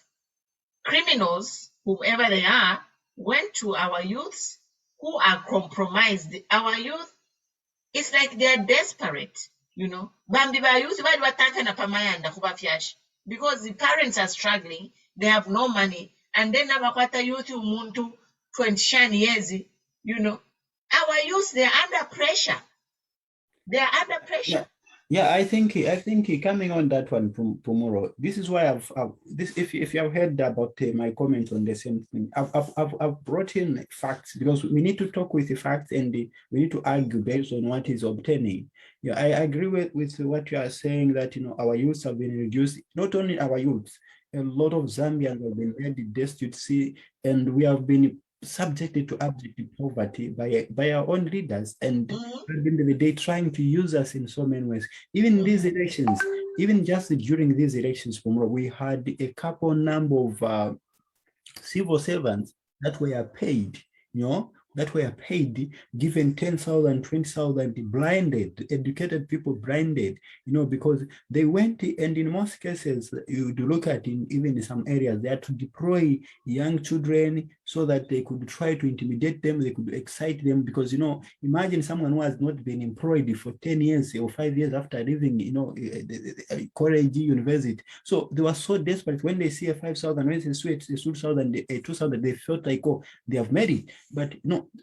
A: criminals, whoever they are, went to our youths who are compromised. Our youth, it's like they're desperate, Bambi ba youth because the parents are struggling, they have no money, and then abakwata youth umuntu 20 years, Our youth, they're under pressure. They're under pressure.
Q: Yeah, I think coming on that one tomorrow. This is why I've if you have heard about my comments on the same thing, I've brought in facts because we need to talk with the facts and we need to argue based on what is obtaining. Yeah, I agree with what you are saying that our youths have been reduced. Not only our youths, a lot of Zambians have been made destitute, and we have been subjected to abject poverty by our own leaders, and at the end of the day trying to use us in so many ways. Even these elections, even just during these elections, we had a couple number of civil servants that were paid, given 10,000, 20,000, blinded, educated people blinded, because they went, and in most cases, you look at even in some areas, they had to deploy young children so that they could try to intimidate them, they could excite them, because, imagine someone who has not been employed for 10 years or 5 years after leaving, college, university. So they were so desperate when they see a 5,000, when they see a 2,000, they felt like, oh, they have made it. But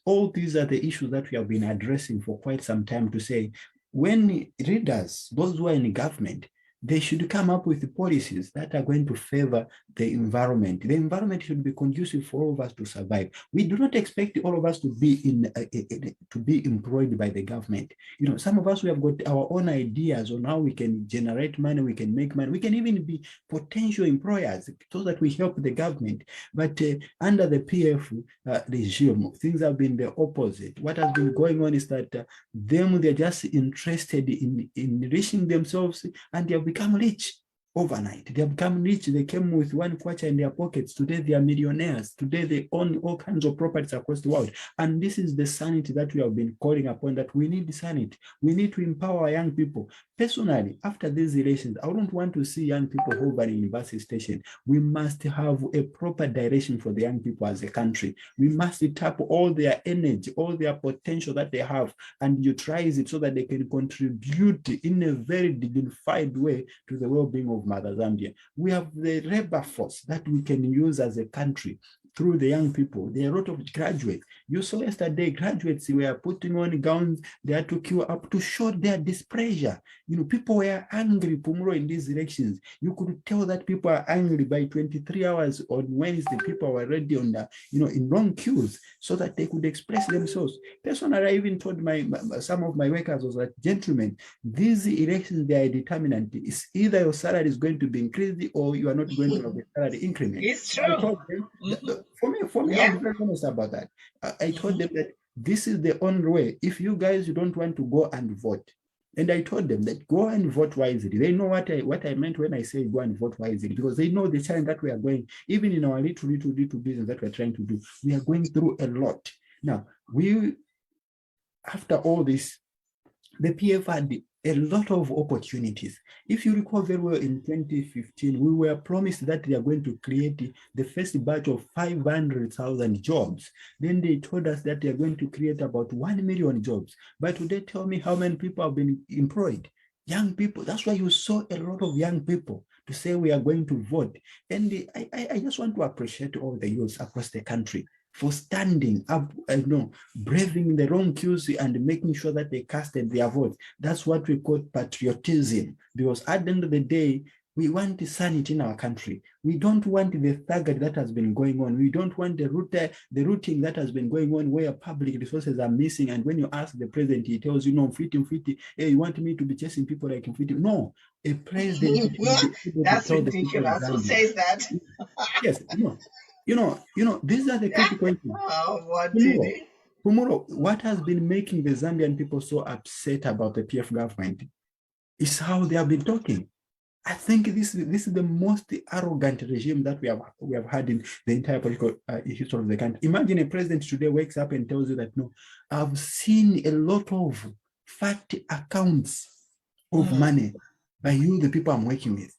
Q: all these are the issues that we have been addressing for quite some time, to say when leaders, those who are in government, they should come up with policies that are going to favor the environment. The environment should be conducive for all of us to survive. We do not expect all of us to be employed by the government. Some of us, we have got our own ideas on how we can generate money, we can make money, we can even be potential employers so that we help the government. But under the PF regime, things have been the opposite. What has been going on is that they're just interested in enriching themselves, and they have become rich overnight. They have become rich. They came with one kwacha in their pockets. Today they are millionaires. Today they own all kinds of properties across the world. And this is the sanity that we have been calling upon, that we need sanity. We need to empower young people. Personally, after these elections, I don't want to see young people hovering in bus station. We must have a proper direction for the young people as a country. We must tap all their energy, all their potential that they have, and utilize it so that they can contribute in a very dignified way to the well-being of Mother Zambia. We have the labor force that we can use as a country through the young people. There are a lot of graduates. You saw yesterday, graduates were putting on gowns, they had to queue up to show their displeasure. People were angry, Pumuro, in these elections. You could tell that people are angry. By 23 hours on Wednesday, people were already on the, in long queues so that they could express themselves. Personally, I even told some of my workers was that, gentlemen, these elections, they are determinant. It's either your salary is going to be increased or you are not going to have a salary increment.
A: It's true.
Q: I told them, for me, I'm very honest about that. I told them that this is the only way. If you guys don't want to go and vote, and I told them that go and vote wisely. They know what I meant when I say go and vote wisely, because they know the challenge that we are going, even in our little business that we're trying to do. We are going through a lot. Now, after all this, the PF had a lot of opportunities. If you recall very well, in 2015, we were promised that they are going to create the first batch of 500,000 jobs. Then they told us that they are going to create about 1 million jobs. But today, tell me how many people have been employed? Young people. That's why you saw a lot of young people to say we are going to vote. And I just want to appreciate all the youths across the country for standing up, braving the wrong queues and making sure that they casted their vote. That's what we call patriotism. Because at the end of the day, We want sanity in our country. We don't want the thuggery that has been going on. We don't want the routing that has been going on where public resources are missing. And when you ask the president, he tells you, no, Mfiti, hey, you want me to be chasing people like Mfiti? No, a president
A: That's ridiculous. Who says that?
Q: Yes, these are the critical issues.
A: Oh, what did he?
Q: Tomorrow, what has been making the Zambian people so upset about the PF government is how they have been talking. I think this is the most arrogant regime that we have had in the entire political history of the country. Imagine a president today wakes up and tells you that, no, I've seen a lot of fat accounts of money by you, the people I'm working with.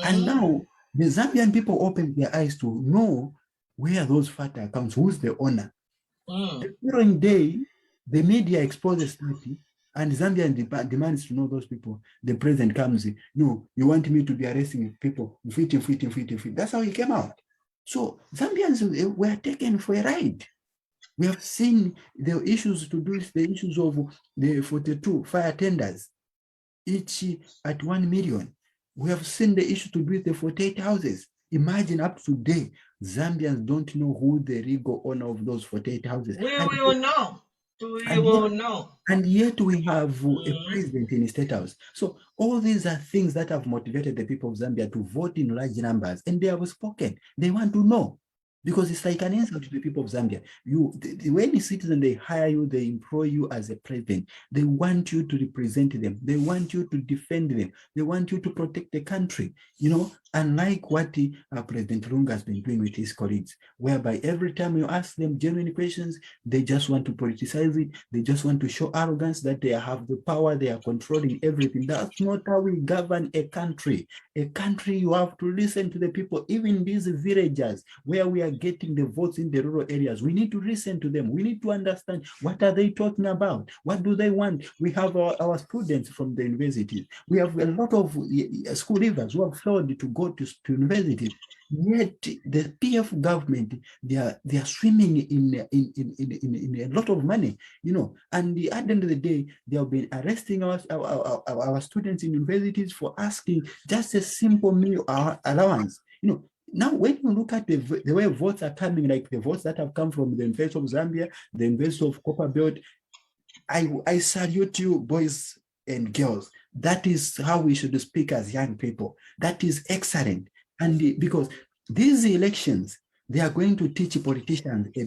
Q: And now the Zambian people open their eyes to know where those fat accounts, who's the owner. The following day, the media exposes that, and Zambia demands to know those people. The president comes, no, you want me to be arresting people. That's how he came out. So Zambians were taken for a ride. We have seen the issues to do with the issues of the 42 fire tenders, each at 1 million. We have seen the issue to do with the 48 houses. Imagine up to today, Zambians don't know who the legal owner of those 48 houses.
A: We will know. We will know.
Q: And yet we have a president in the State House. So all these are things that have motivated the people of Zambia to vote in large numbers. And they have spoken. They want to know. Because it's like an insult to the people of Zambia. When a citizen, they hire you, they employ you as a president. They want you to represent them. They want you to defend them. They want you to protect the country. Unlike what President Lunga has been doing with his colleagues, whereby every time you ask them genuine questions, they just want to politicize it. They just want to show arrogance that they have the power, they are controlling everything. That's not how we govern a country. A country, you have to listen to the people, even these villagers where we are getting the votes in the rural areas. We need to listen to them. We need to understand, what are they talking about? What do they want? We have our students from the universities. We have a lot of school leavers who have failed to go to universities. Yet the PF government, they are swimming in a lot of money, and at the end of the day, they have been arresting our students in universities for asking just a simple meal allowance. Now, when you look at the way votes are coming, like the votes that have come from the University of Zambia, the University of Copperbelt, I salute you, boys and girls. That is how we should speak as young people. That is excellent. And because these elections, they are going to teach politicians a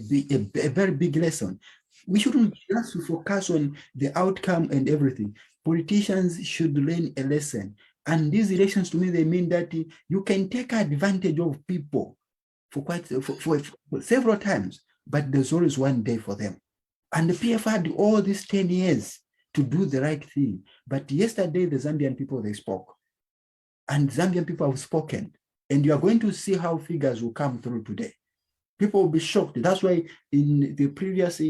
Q: very big lesson. We shouldn't just focus on the outcome and everything. Politicians should learn a lesson. And these elections, to me, they mean that you can take advantage of people for several times, but there's always one day for them. And the PF had all these 10 years to do the right thing. But yesterday, the Zambian people, they spoke. And Zambian people have spoken. And you are going to see how figures will come through today. People will be shocked. That's why in the previous,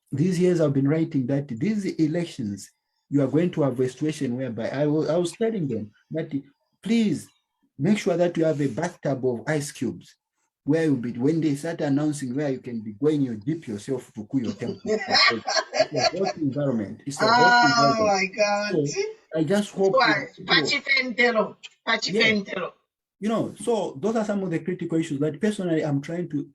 Q: these years I've been writing that these elections, you are going to have a situation whereby I was telling them that please make sure that you have a bathtub of ice cubes where you'll be, when they start announcing where you can be going, you dip yourself to cool your temple. It's a hot environment. It's a hot environment.
A: Oh my God.
Q: So I just hope so those are some of the critical issues that personally I'm trying to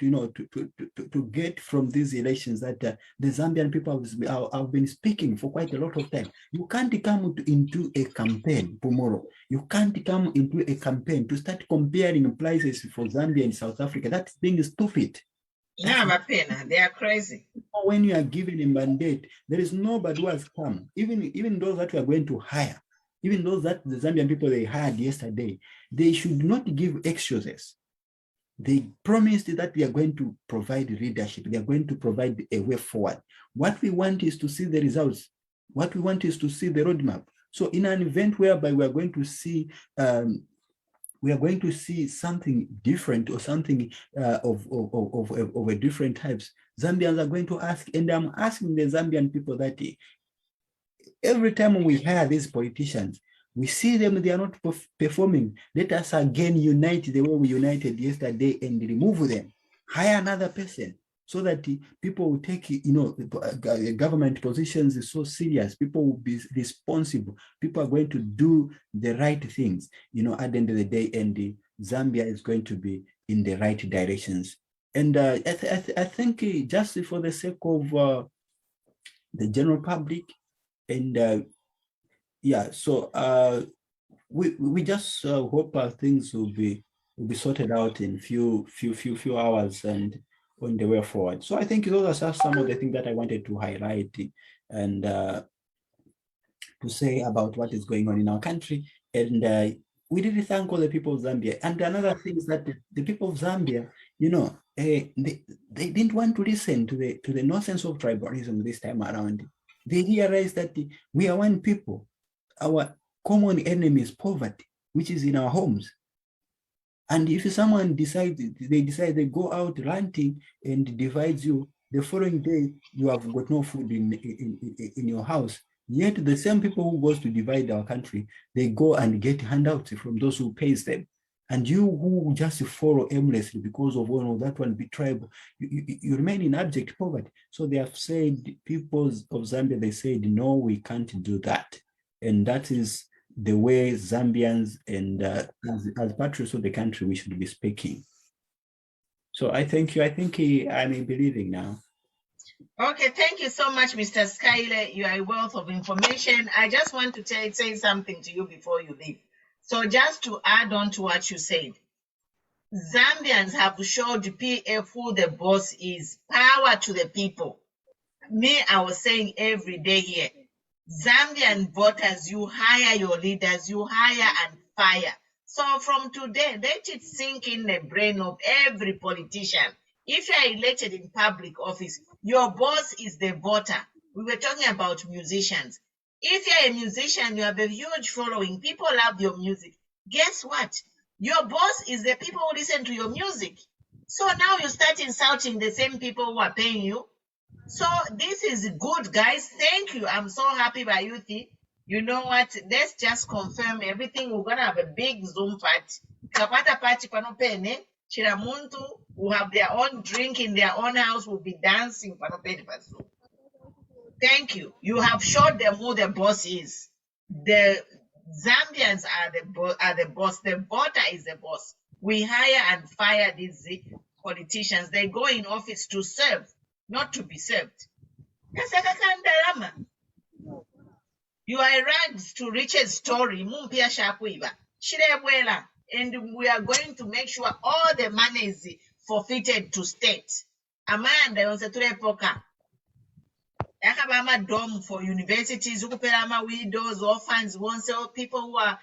Q: get from these elections that the Zambian people have been speaking for quite a lot of time. You can't come into a campaign tomorrow. You can't come into a campaign to start comparing prices for Zambia and South Africa. That's being stupid.
A: Yeah, they are crazy.
Q: When you are given a mandate, there is nobody who has come, even those that we are going to hire. Even those that the Zambian people they hired yesterday, they should not give excuses. They promised that they are going to provide leadership. They are going to provide a way forward. What we want is to see the results. What we want is to see the roadmap. So in an event whereby we are going to see something different or something of a different types, Zambians are going to ask, and I'm asking the Zambian people that every time we hire these politicians, we see them, they are not performing. Let us again unite the way we united yesterday and remove them. Hire another person. so that people will take, government positions so serious. People will be responsible. People are going to do the right things, at the end of the day, and Zambia is going to be in the right directions. And I think just for the sake of the general public, and we just hope things will be sorted out in few hours and on the way forward. So I think those are some of the things that I wanted to highlight and to say about what is going on in our country. And we really thank all the people of Zambia. And another thing is that the people of Zambia, they didn't want to listen to the nonsense of tribalism this time around. They realized that we are one people. Our common enemy is poverty, which is in our homes. And if someone decides, they go out ranting and divides you, the following day you have got no food in your house. Yet the same people who goes to divide our country, they go and get handouts from those who pays them. And you who just follow aimlessly because of one or that one be tribal, you remain in abject poverty. So they have said, people of Zambia, they said, no, we can't do that. And that is the way Zambians and as patriots of the country, we should be speaking. So I thank you. I think I'm believing now.
A: Okay, thank you so much, Mr. Schuyler. You are a wealth of information. I just want to say something to you before you leave. So just to add on to what you said, Zambians have showed PF who the boss is. Power to the people. Me, I was saying every day here, Zambian voters, you hire your leaders, you hire and fire. So from today, let it sink in the brain of every politician. If you are elected in public office, your boss is the voter. We were talking about musicians. If you're a musician, you have a huge following. People love your music. Guess what? Your boss is the people who listen to your music. So now you start insulting the same people who are paying you. So this is good, guys. Thank you. I'm so happy by you. You know what? Let's just confirm everything. We're going to have a big Zoom party. Kapata party panopene. Chiramuntu will have their own drink in their own house. Will be dancing panopene pasu. Thank you. You have showed them who the boss is. The Zambians are the boss. The voter is the boss. We hire and fire these politicians. They go in office to serve, not to be served. You are rags to riches story. And we are going to make sure all the money is forfeited to state. Amanda was a trepoka. Yakabama dome for universities, Ukupelama widows, orphans, once people who are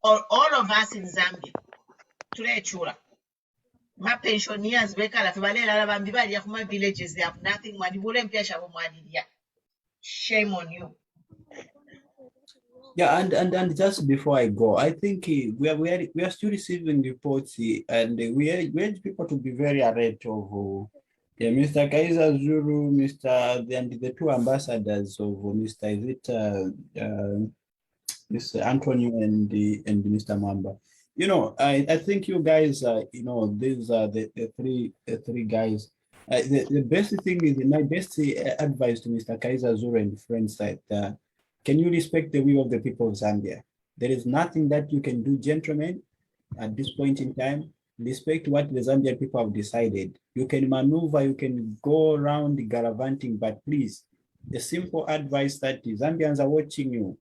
A: all of us in Zambia. Chura. My pensioners, villages, they have nothing. Shame on you.
Q: Yeah, and just before I go, I think we are still receiving reports, and we urge people to be very alert of Mr. Kaiser Zuru, and the two ambassadors of Mr. Mr. Antonio and Mr. Mamba. I think you guys, these are the three guys. The best thing is, my best advice to Mr. Kaiser Zuru and friends that can you respect the will of the people of Zambia? There is nothing that you can do, gentlemen, at this point in time. Respect what the Zambian people have decided. You can maneuver, you can go around gallivanting, but please, the simple advice that the Zambians are watching you,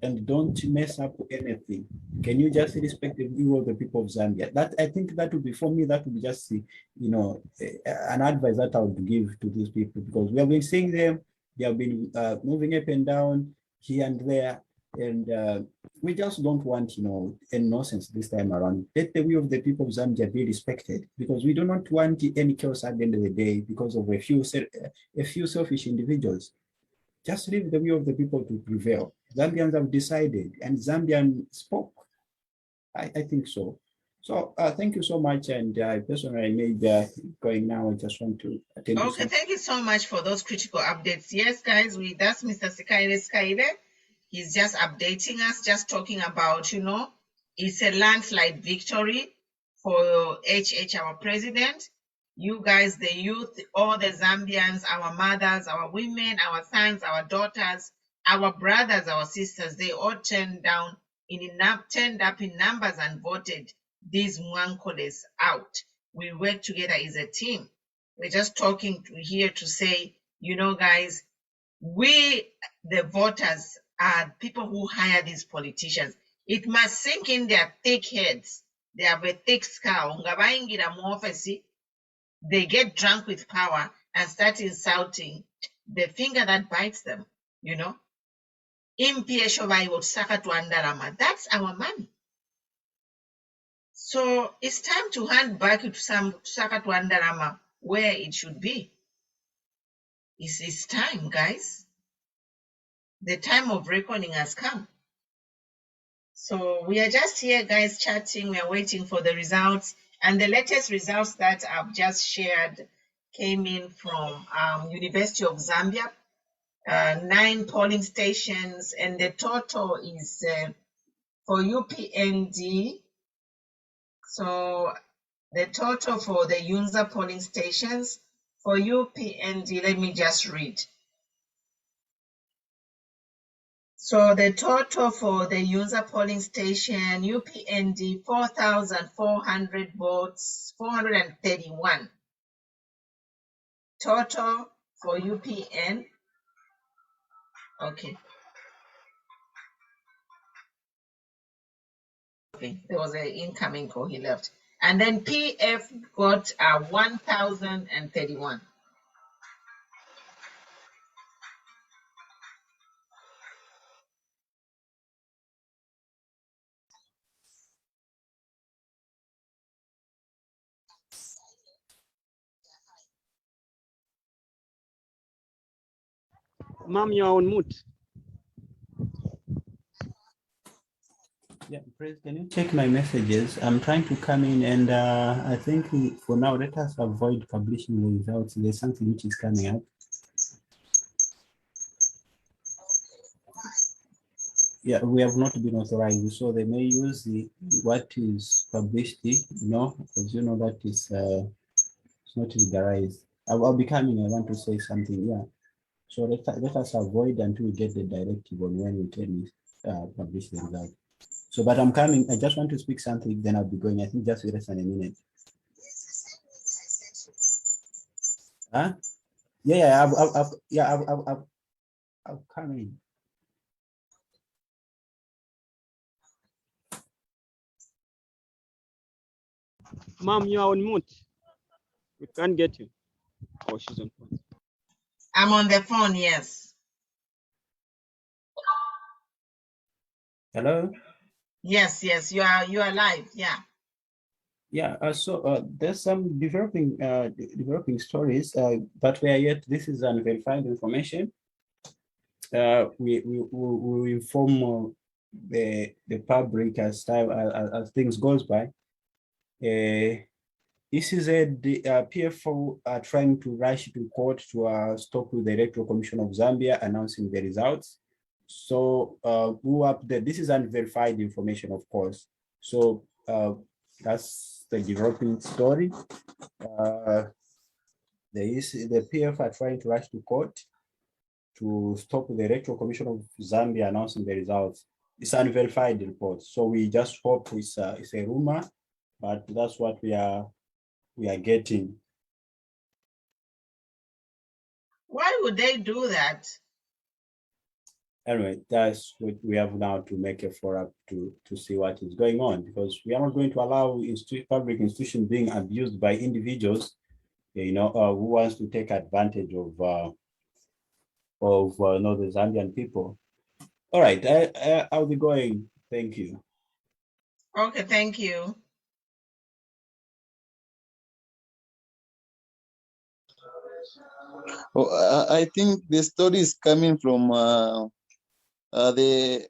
Q: and don't mess up anything. Can you just respect the view of the people of Zambia? That, I think that would be, for me, that would be just, an advice that I would give to these people, because we have been seeing them, they have been moving up and down, here and there, and we just don't want, any nonsense this time around. Let the will of the people of Zambia be respected, because we do not want any chaos at the end of the day because of a few selfish individuals. Just leave the will of the people to prevail. Zambians have decided, and Zambian spoke. I think so. So thank you so much, and personally, I may be going now. I just want to attend.
A: Okay, thank you so much for those critical updates. Yes, guys, that's Mr. Schuyler. He's just updating us, just talking about, it's a landslide victory for HH, our president. You guys, the youth, all the Zambians, our mothers, our women, our sons, our daughters, our brothers, our sisters, they all turned up in numbers and voted these Mwankoles out. We work together as a team. We're just talking here to say, you know, guys, we, the voters, are people who hire these politicians. It must sink in their thick heads. They have a thick skull. They get drunk with power and start insulting the finger that bites them, you know. That's our money. So it's time to hand back to some Sakatwandarama where it should be. It's time, guys. The time of reckoning has come. So we are just here, guys, chatting. We are waiting for the results. And the latest results that I've just shared came in from University of Zambia, 9 polling stations, and the total is for UPND. So the total for the UNZA polling stations for UPND, let me just read. So the total for the user polling station, UPND, 4,400 votes, 431. Total for UPN, okay. There was an incoming call, he left. And then PF got 1,031.
P: Ma'am, you are on mute.
Q: Yeah, Praise, can you check my messages? I'm trying to come in, and I think for now, let us avoid publishing the results. There's something which is coming up. Yeah, we have not been authorized, so they may use what is published, you know, because you know that is it's not legalized. I'll be coming. I want to say something. Yeah, so let us avoid until we get the directive on when we can publish the result. So, but I'm coming. I just want to speak something. Then I'll be going. I think just less than a minute. Huh? Yeah, I'll come in.
P: Ma'am, you are on mute. We can't get you. Oh, she's on phone.
A: I'm on the phone, yes.
Q: Hello?
A: Yes, you are live, yeah.
Q: Yeah, so there's some developing stories, but we are yet, this is unverified information. We will inform the public as things goes by. ECZ, the PFO are trying to rush to court to stop with the Electoral Commission of Zambia announcing the results. So who up there? This is unverified information, of course. So that's the developing story. The PF are trying to rush to court to stop the Electoral Commission of Zambia announcing the results. It's unverified report. So we just hope it's a rumor, but that's what we are getting.
A: Why would they do that?
Q: Anyway, that's what we have now to make a follow-up to see what is going on, because we are not going to allow public institutions being abused by individuals, you know, who wants to take advantage of the Zambian people. All right, I'll be going. Thank you.
A: Okay, thank you.
F: Oh, I think the story is coming from the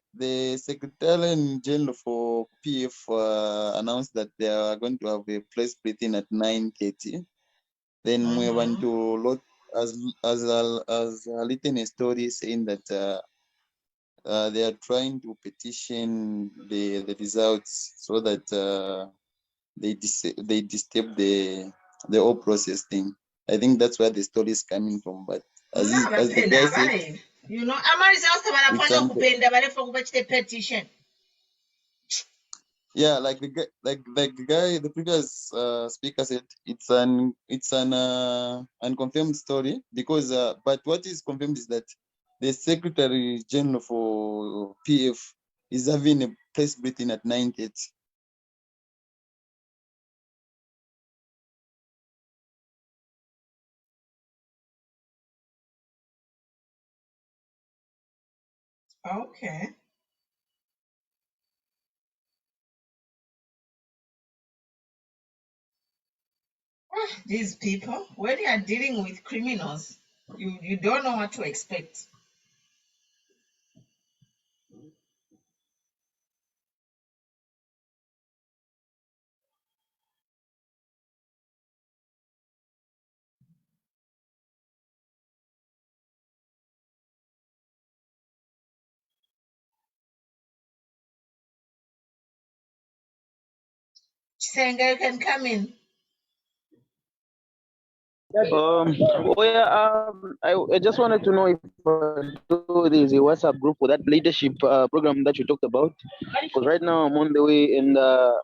F: Secretary General for PF announced that they are going to have a press briefing at 9:30. Then we want to load as written a story saying that they are trying to petition the results so that they disturb the the whole process thing. I think that's where the story is coming from. But as the guy said,
A: you know, Amaris also wanafanya kupenda balefa kubachite petition.
F: yeah, like the previous speaker said, it's an unconfirmed story because but what is confirmed is that the Secretary General for PF is having a press briefing at 9:30.
A: Okay. These people, when you are dealing with criminals, you don't know what to expect. Chisenga, you can come in.
K: I just wanted to know if there's a WhatsApp group for that leadership program that you talked about. Because right now I'm on the way and I'm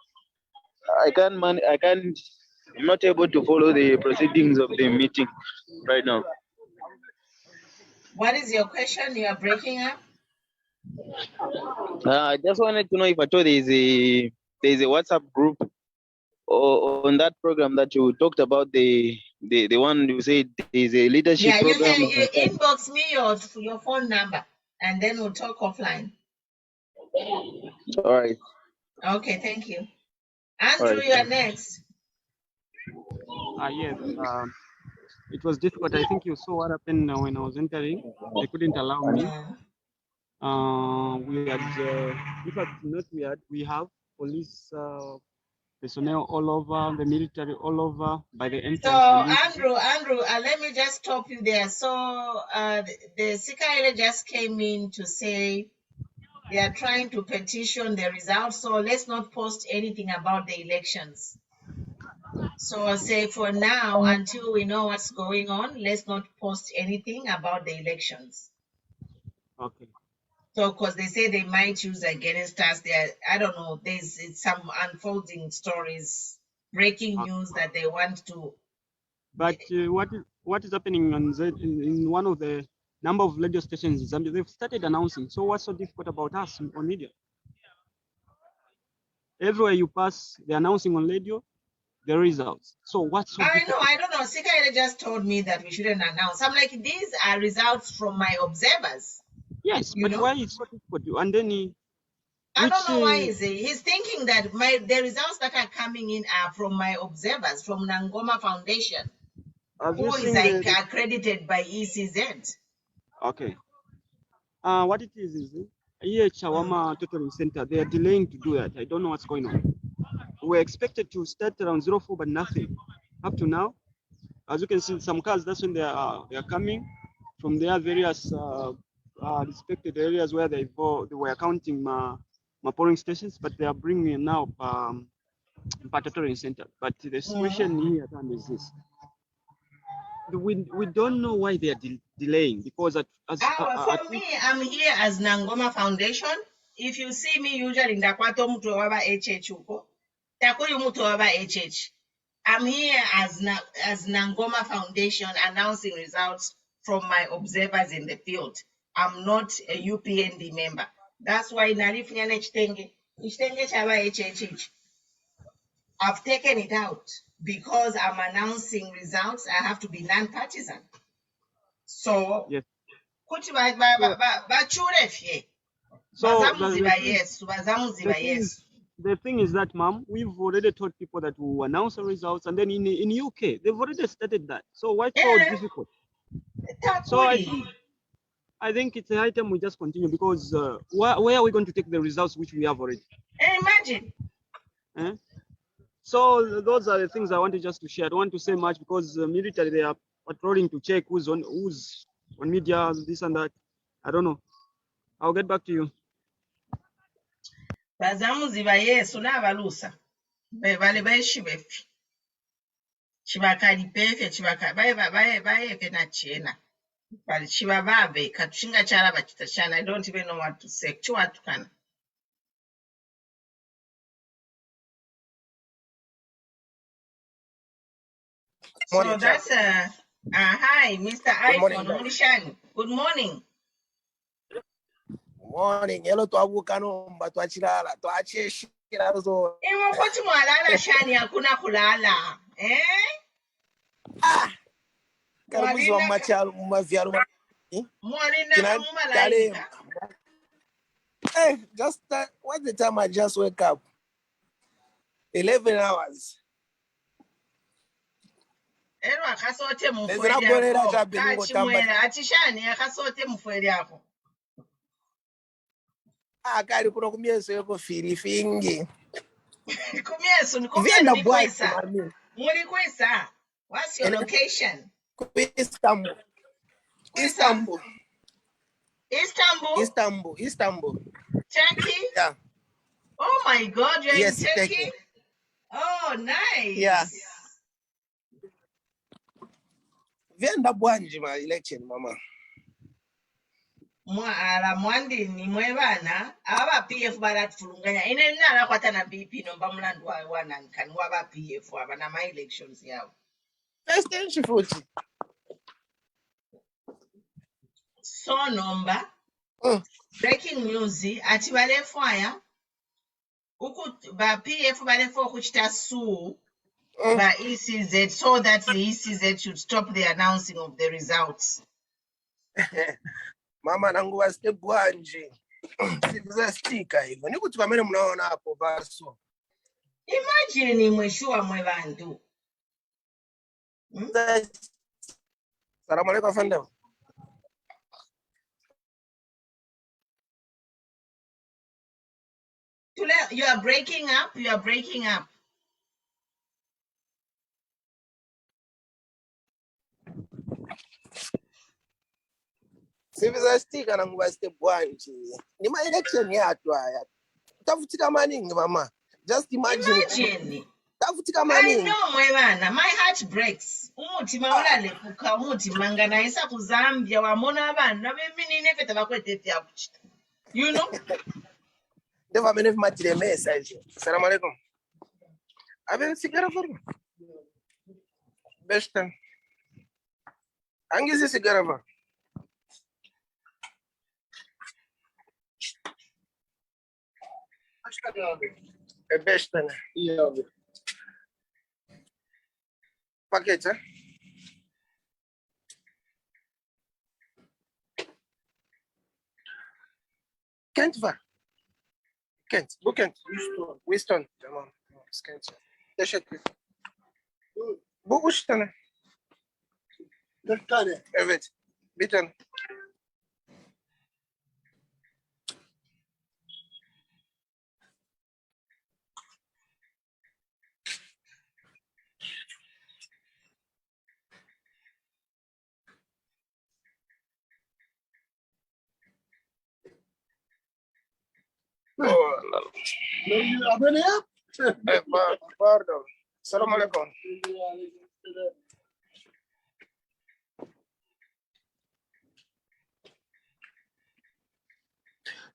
K: not able to follow the proceedings of the meeting right now.
A: What is your question? You are breaking up.
K: I just wanted to know if at all there's a WhatsApp group or on that program that you talked about, the one you said is a leadership program.
A: You inbox me your phone number and then we'll talk offline.
K: All right.
A: Okay, thank you. Andrew, you are next.
P: Yes. It was difficult. I think you saw what happened when I was entering. They couldn't allow me. We had, in fact, not we had. We have police personnel all over, the military all over by the entrance.
A: So Andrew, let me just stop you there. So the Sikaile just came in to say they are trying to petition the results. So let's not post anything about the elections. So I'll say for now, until we know what's going on, let's not post anything about the elections.
P: Okay.
A: So, because they say they might use against us, I don't know, there's some unfolding stories, breaking news that they want to.
P: But what is happening in one of the number of radio stations in Zambia? They've started announcing. So what's so difficult about us on media? Everywhere you pass, they're announcing on radio the results. So what's so difficult?
A: I don't know. Sikaile just told me that we shouldn't announce. I'm like, these are results from my observers.
P: Yes, but why is so difficult? And then
A: I don't know why he's thinking that the results that are coming in are from my observers from Nangoma Foundation, who is accredited by ECZ.
P: Okay. What it is here Chawama Tutoring Center, they are delaying to do that. I don't know what's going on. We're expected to start around 04, but nothing up to now. As you can see, some cars, that's when they are coming from their various respected areas where they were counting my polling stations, but they are bringing now tutoring center. But the situation here is this: we don't know why they are delaying, because
A: for me, I'm here as Nangoma Foundation. If you see me usually in Dakwato Mutu Waba HH uko, Takuri Mutu Waba HH. I'm here as Nangoma Foundation announcing results from my observers in the field. I'm not a UPND member. That's why Narifnyane Chitenge Chaba HH. I've taken it out because I'm announcing results. I have to be non-partisan. So,
P: yes. The thing is that, ma'am, we've already told people that we will announce the results, and then in UK they've already started that. So why so difficult? So I think it's a high time we just continue, because where are we going to take the results which we have already?
A: Imagine.
P: So those are the things I wanted just to share. I don't want to say much because the military, they are patrolling to check who's on media, this and that. I don't know. I'll get back to you.
A: chivakalipefe chivakabaye na chena but chivababe katushinga charava chitashana. I don't even know what to say. Chiwatukana. So that's hi, Mr. iPhone. Mulishani. Good morning.
B: Morning. Hello to abukanomba twachilala twacheshira zo.
A: Iwo kuti mwalala shani hakuna kulala.
B: Karibu wa machalo mumavyalo.
A: Mwalina mumalaika.
B: Just what's the time I just wake up? 11 hours.
A: Ero akasote mufweli yako. Kachimwela atishani akasote mufweli yako.
B: Kari kuno kumyeso yoko firifingi.
A: Kumyeso ni kwesa. Muli kwesa. What's your location?
B: Istanbul. Istanbul.
A: Istanbul?
B: Istanbul.
A: Turkey?
B: Yeah.
A: Oh my God, you're
B: in
A: Turkey? Oh, nice.
B: Yeah. Vienda bwanji ma election mama.
A: Ala mwandi ni mwebana aba PF baratfulunganya ine nala kwata na BP nomba mulandu wa wanankani waba PF aba na my elections yawo.
B: First entry futhi.
A: So nomba breaking news ati balefwaya uku ba PF balefwa kuchita sue by ECZ so that the ECZ should stop the announcing of the results.
B: Mama nangu wa step bwanji. Sikiza stika hivyo. Nikuti pamene mnaona hapo baso.
A: Imagine mweshua mwebantu.
B: Salamu alaikum afande.
A: You are breaking up. You are breaking up.
B: Sikiza stika nangu wa step bwanji. Ni ma election yatu haya. Tafutika maningi mama. Just imagine. Tafutika maningi.
A: I know mwebana. My heart breaks. Umutima ulale kuka umutima ngana isa ku Zambia wamona abana bemini nefeta bakwete pya kuchita. You know?
B: Deva menef matire message. Assalamu alaikum. Abe sigara forma. Besta. Angizi sigara va. É besta, né? Paquete, hein? Kent vai. Kent, bu Kent. Winston. Tamam. Kent. Teşekkür. Bu 3 tane. 4 tane. Evet. Bir tane. Abone yap. Pardon. Assalamu alaikum.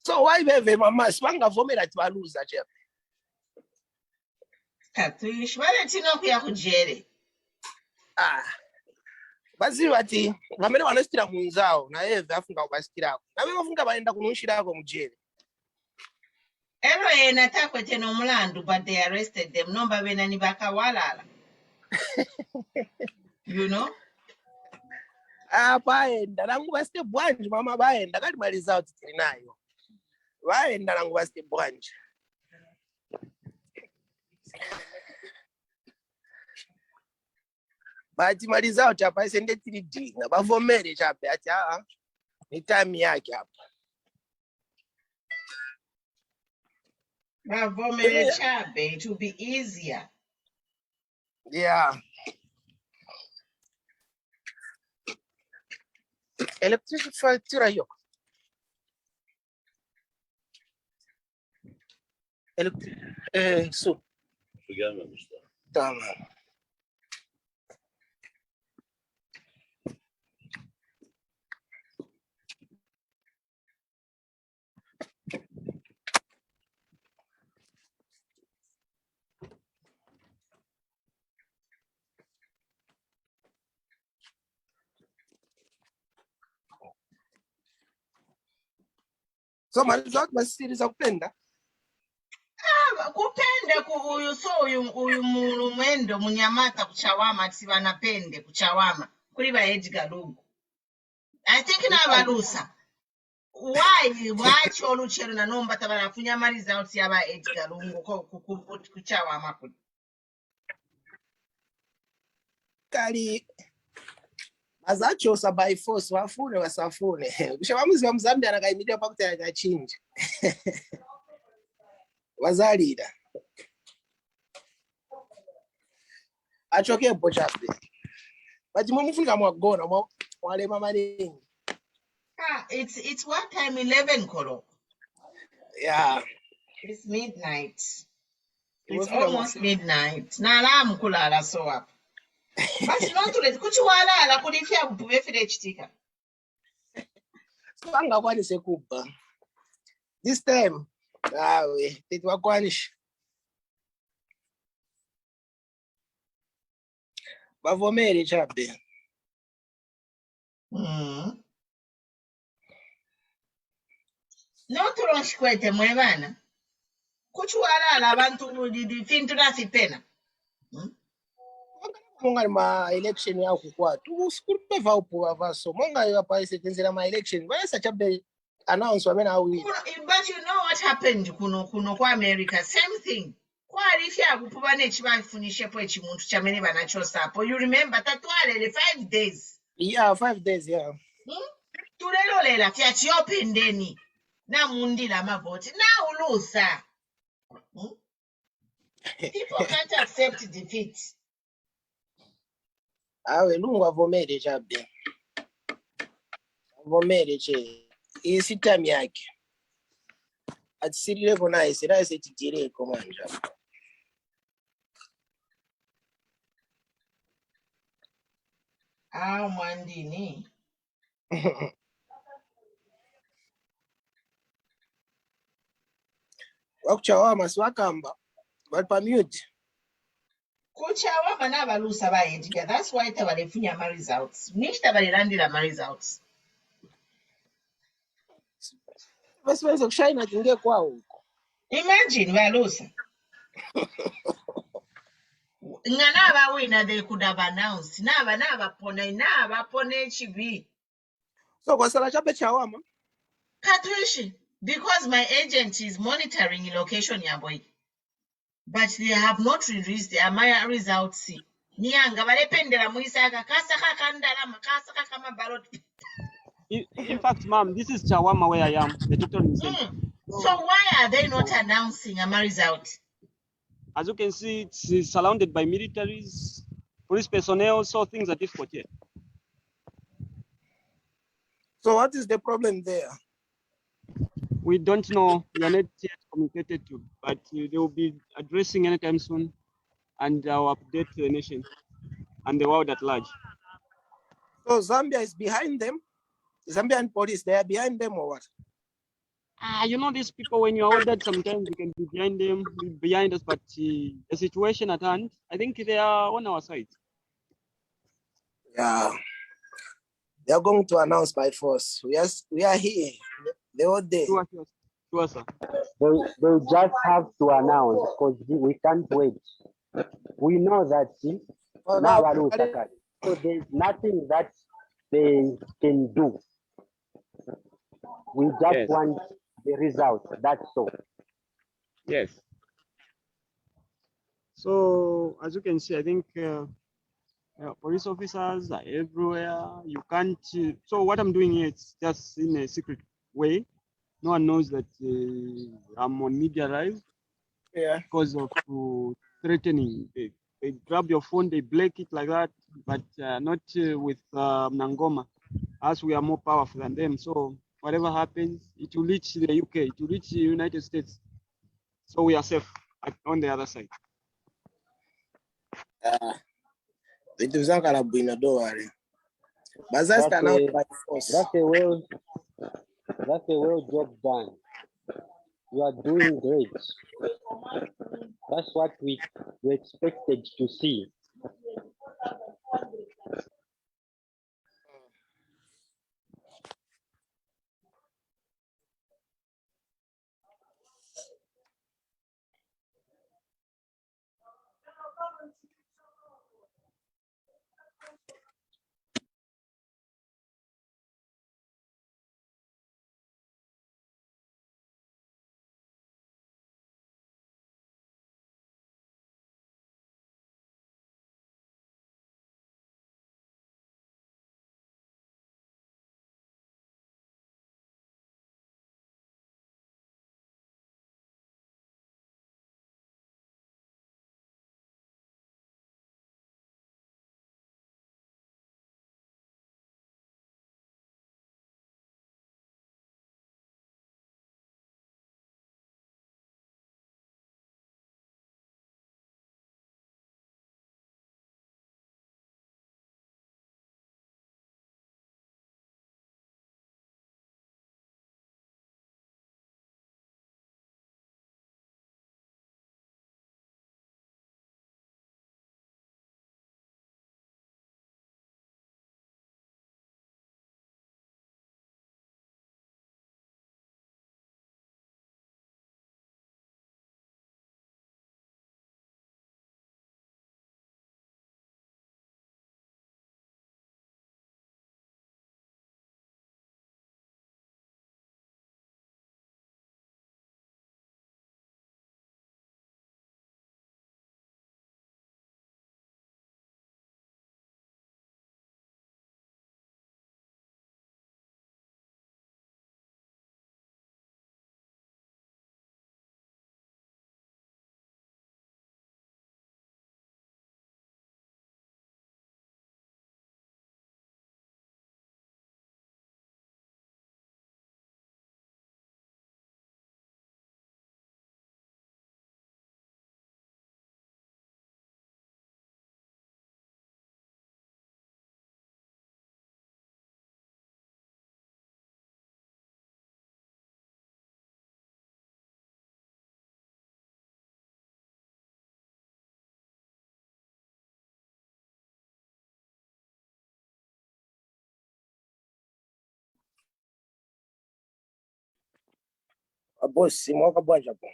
B: So why beve mama sibanga vomera tibaluza je.
A: Katuish wale tino kuya kujere.
B: Bazi bati bamene wanastira munzao na eve afunga ubastirako. Nabe bafunga baenda kununshirako mujere.
A: Ero ena takwete no mulandu but they arrested them. Nomba bena ni bakawalala. You know?
B: Baenda nangu baste bwanji mama baenda kati mali zao titiri nayo. Baenda nangu baste bwanji. Bati mali zao chapa isende 3D na bavomere chape ati ni time yake hapa.
A: Bavomere chape to be easier.
B: Yeah. Electricity factura yo. So. Tamam. So maliza kuti masiriza kupenda.
A: Kupende uyu so uyu mwendo munyamata kuchawama tivanapende kuchawama kuri ba Edgar Lungu. I think na valusa. Why wacho luchero na nomba tabarafunya results ya ba Edgar Lungu kuchawama kuti.
B: Kali azachosa by force wafune wasafune. Kushawamuzi wa Mzambia anakaimidia pakuti akachinja. Wazalida. Achoke pochape. But mumufunga mwagona mwalema maningi.
A: It's what time 11 kolo.
B: Yeah.
A: It's midnight. It's almost midnight. Na alarm kulala so up. But not to let kuchiwala la kulifia bufefile chitika.
B: So anga kwani sekuba. This time we titwakwanisha. Bavomere chabe.
A: No tulonchikwete mwebana. Kuchiwala la bantu di fintu nasi pena.
B: Monga ma election ya kukwatu. Usikurpe va upo vaso. Monga ya paise tenzira ma election. Why such a big announcement how we.
A: But you know what happened kuno kwa America, same thing. Kwa alifia kupubane chibafunishe po chimuntu chamene banachosapo. You remember tatwale le 5 days.
B: Yeah, 5 days, yeah.
A: Tulelo lela fya chiopendeni. Na mundi la mavoti. Na ulusa. People can't accept defeat.
B: Awe lungu avomere chabe. Avomere che. Isi time yake. Atisirire kona isi raise tijire komanja.
A: Mwandini.
B: Wakuchawama swakamba. But permute.
A: Kuchawama na balusa ba Edgar. That's why tabalefunya ma results. Nishta balilandira ma results.
B: Basi waweza kushine kinge kwao huko.
A: Imagine balusa. Ngana winner they could have announced. Naba pone chibi.
B: So kwa sala chape chawama.
A: Katwishi, because my agent is monitoring location ya boy. But they have not released their Maya results. Nianga balependera muisaka kasaka kandala makasaka kama ballot.
P: In fact, ma'am, this is Chawama where I am. The total
A: So why are they not announcing a result?
P: As you can see, it's surrounded by militaries, police personnel, so things are difficult here.
B: So what is the problem there?
P: We don't know. We are not yet communicated to, but they will be addressing anytime soon, and I'll update the nation and the world at large.
B: So Zambia is behind them? Zambian police, they are behind them or what?
P: You know, these people, when you're ordered, sometimes you can be behind them, behind us, but the situation at hand, I think they are on our side.
B: Yeah. They are going to announce by force. We are here the whole day.
P: Sure, sir.
M: They just have to announce because we can't wait. We know that so there's nothing that they can do. We just want the result. That's all.
P: Yes. So as you can see, I think police officers are everywhere. You can't. So what I'm doing here is just in a secret way. No one knows that I'm on media live.
B: Yeah.
P: Because of threatening. They grab your phone, they break it like that, but not with Nangoma, as we are more powerful than them. So whatever happens, it will reach the UK, it will reach the United States. So we are safe on the other side.
M: That's a well job done. You are doing great. That's what we expected to see.
B: Boss, mwaka bwanja po.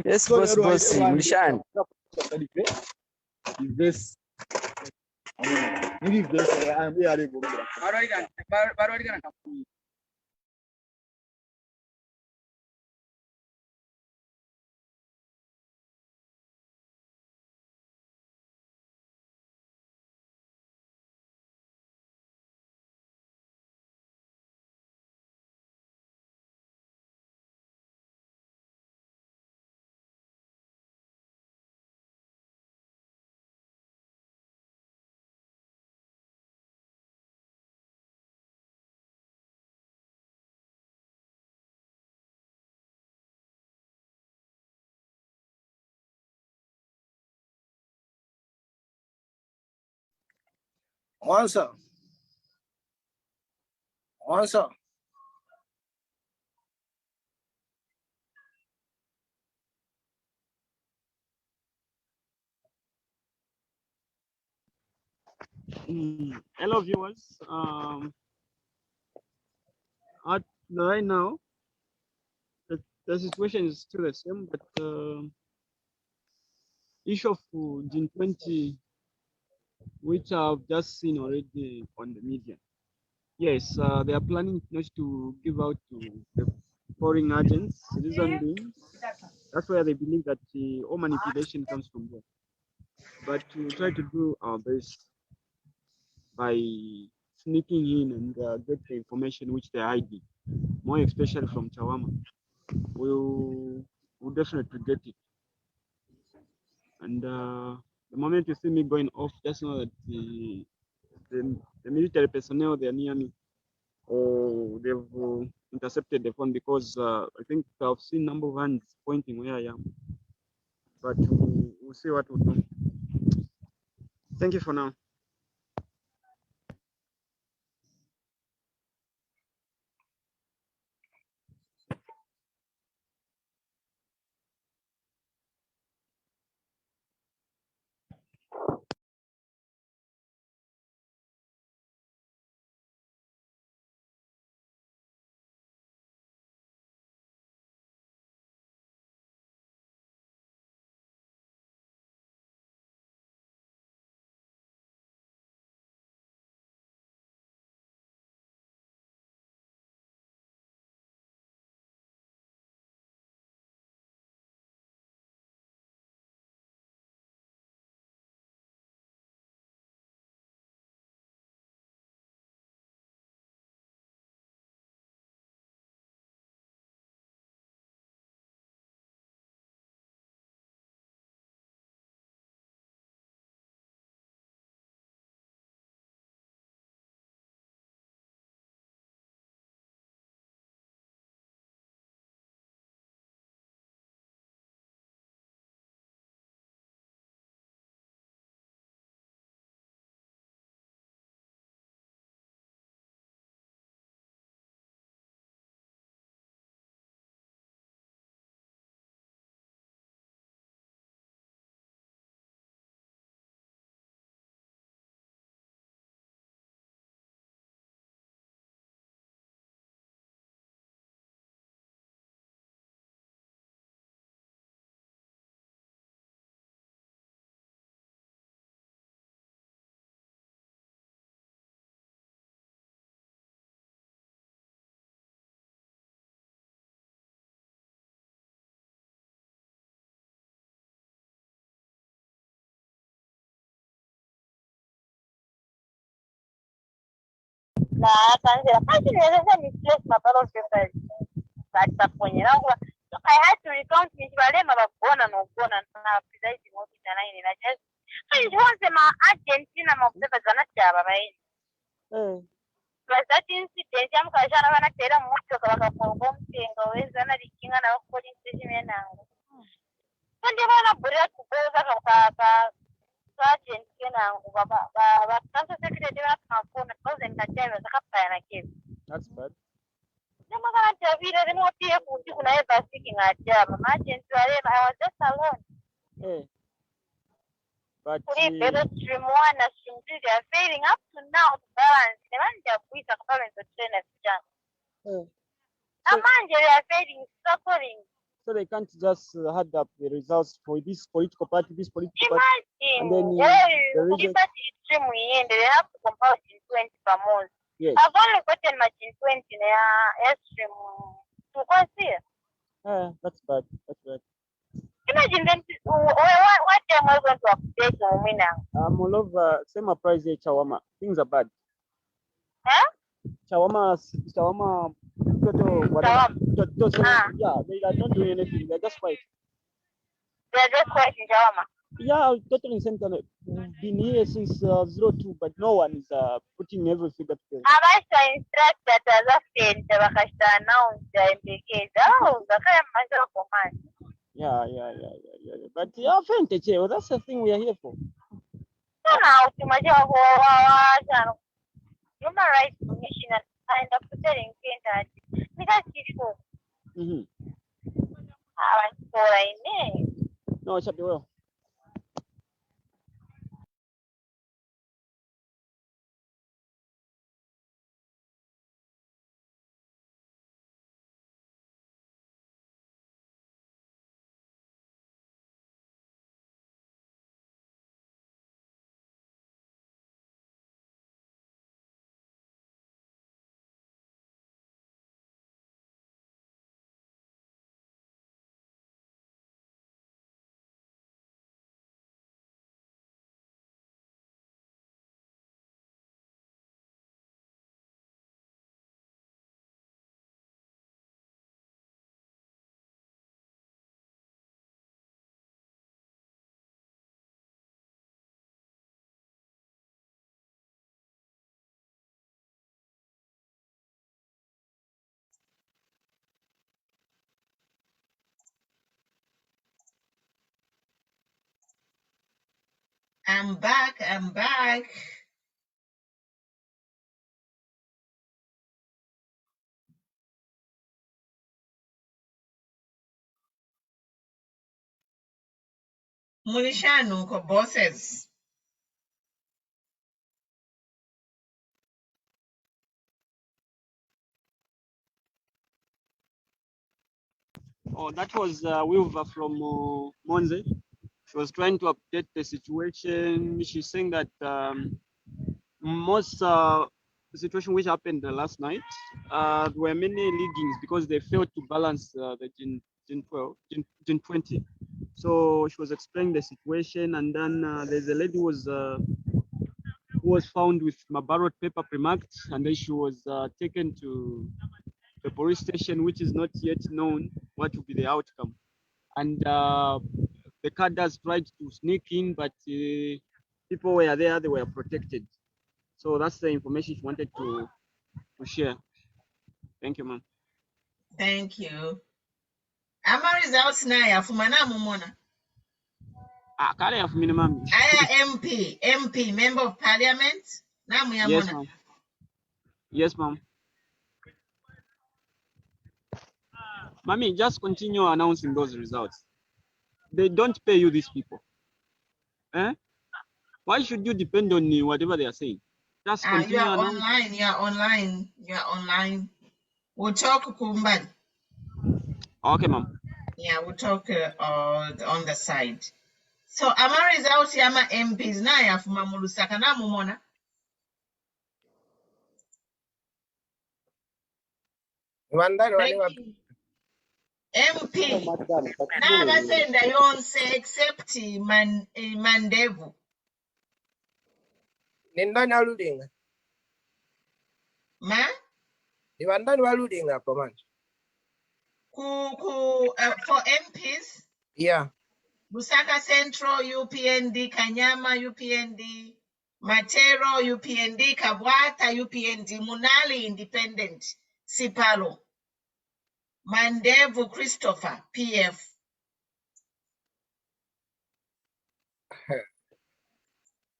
O: Yes, boss, Mlishani.
P: This
B: Answer.
P: hello viewers. At right now, the situation is still the same, but issue of June 20, which I've just seen already on the media. Yes, they are planning not to give out to the foreign agents. Reason being, that's where they believe that all manipulation comes from there. But to try to do our best by sneaking in and get the information which they're hiding, more especially from Chawama. We'll definitely get it. And the moment you see me going off, just know that the military personnel, they are near me, or they've intercepted the phone, because I think I've seen number of hands pointing where I am. But we'll see what we'll do. Thank you for now.
R: na kanzira kati nereza ni place my battle papers bataponyera kuba I had to recount nikibalema bagona nogona na presiding officer nine na just I want ma Argentina ma observers anatyaba bayini plus that incident yamukajana banatera mucho bakakongo mtengo weza na likinga na police station yanango kandi bana bura kuboza ka Sergeant kenango ba council secretary ba phone 1000 na tena zakapaya na kivu.
N: That's bad.
R: but imagine I was just alone.
P: But
R: Better stream 1 and stream 2, they are failing up to now to balance. The man they are with a current to train at Jan. They are failing, suffering.
P: So they can't just add up the results for this political party, this political party.
R: Imagine,
P: And then
R: the region stream we end, they have to compile in 20 per month.
P: Yes.
R: I've only gotten much in 20 stream to consider.
P: That's bad. That's bad.
R: Imagine then, what time are we going to update the winner?
P: All over, same price here, Chawama. Things are bad.
R: Huh?
P: Chawama, yeah, they are not doing anything. They're just quiet.
R: They're just quiet in Chawama.
P: Yeah, totally center. Been here since 02, but no one is putting every figure together.
R: Have I instruct that as a friend, the Bakashta announced the MPK? Oh, the kind of command.
P: Yeah. But yeah, well, that's the thing we are here for.
R: Human Rights Commission and the putting that because you
P: no, it should be well.
A: I'm back. Mulishanu bosses.
P: Oh, that was Wilva from Monze. She was trying to update the situation. She's saying that most situation which happened last night, there were many leaguings because they failed to balance the Gen 20. So she was explaining the situation, and then there's a lady who was found with Mabarot paper pre-marked, and then she was taken to the police station, which is not yet known what will be the outcome. And the cadres tried to sneak in, but people were there, they were protected. So that's the information she wanted to share. Thank you, ma'am.
A: Thank you. Ama results na ya fumana mumona.
P: Kale ya fumina mami.
A: Aya MP, Member of Parliament. Namu ya
P: Yes,
A: mona.
P: ma'am. Yes, ma'am. Mami, just continue announcing those results. They don't pay you, these people. Why should you depend on whatever they are saying? Just continue.
A: You are online. We'll talk kumbali.
P: Okay, ma'am.
A: Yeah, we'll talk on the side. So ama results yama MPs na ya fuma mulusaka na mumona. MP. Na basenda yonse except Mandevu.
B: Nindani alulinga.
A: Ma?
B: Nibandani walulinga command.
A: For MPs?
B: Yeah.
A: Lusaka Central, UPND, Kanyama, UPND, Matero, UPND, Kabwata, UPND, Munali, Independent, Sipalo, Mandevu, Christopher, PF.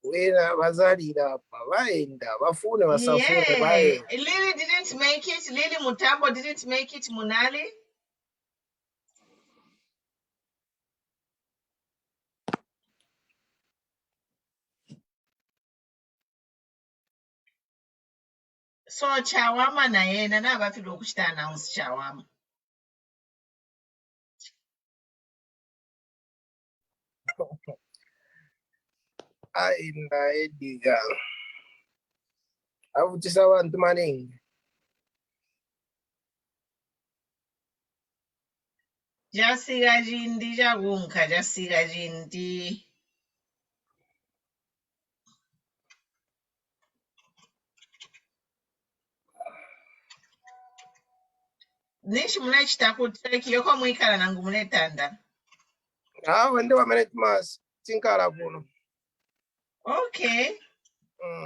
B: Wena bazalira baenda bafune basafune bae.
A: Lily didn't make it. Lily Mutambo didn't make it. Munali. So chawama na yena na bafika ukushita announce chawama.
B: Ayinda ediga. Avutisa abantu maningi.
A: Jasiga jindi jagunka jasiga jindi. Nishi munachita kuteki yoko mwikala nangu munetanda.
B: Wende wamenet mas tinkala kuno.
A: Okay.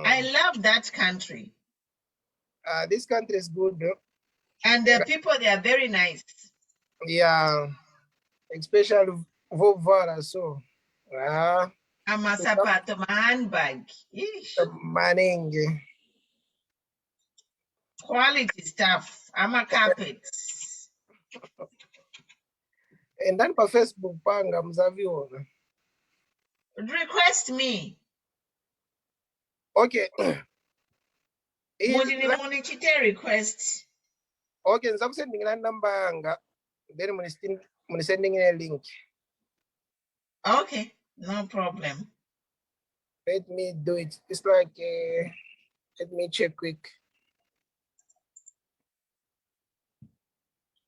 A: I love that country.
B: This country is good.
A: And the people, they are very nice.
B: Yeah, especially Vovara. So,
A: Amasapato, my handbag.
B: Maningi.
A: Quality stuff. I'm carpets.
B: And then for Facebook, panga mzaviona.
A: Request me.
B: Okay.
A: Munichite request.
B: Okay, nza kusending na number anga. Then muni sending a link.
A: Okay, no problem.
B: Let me do it. It's like let me check quick.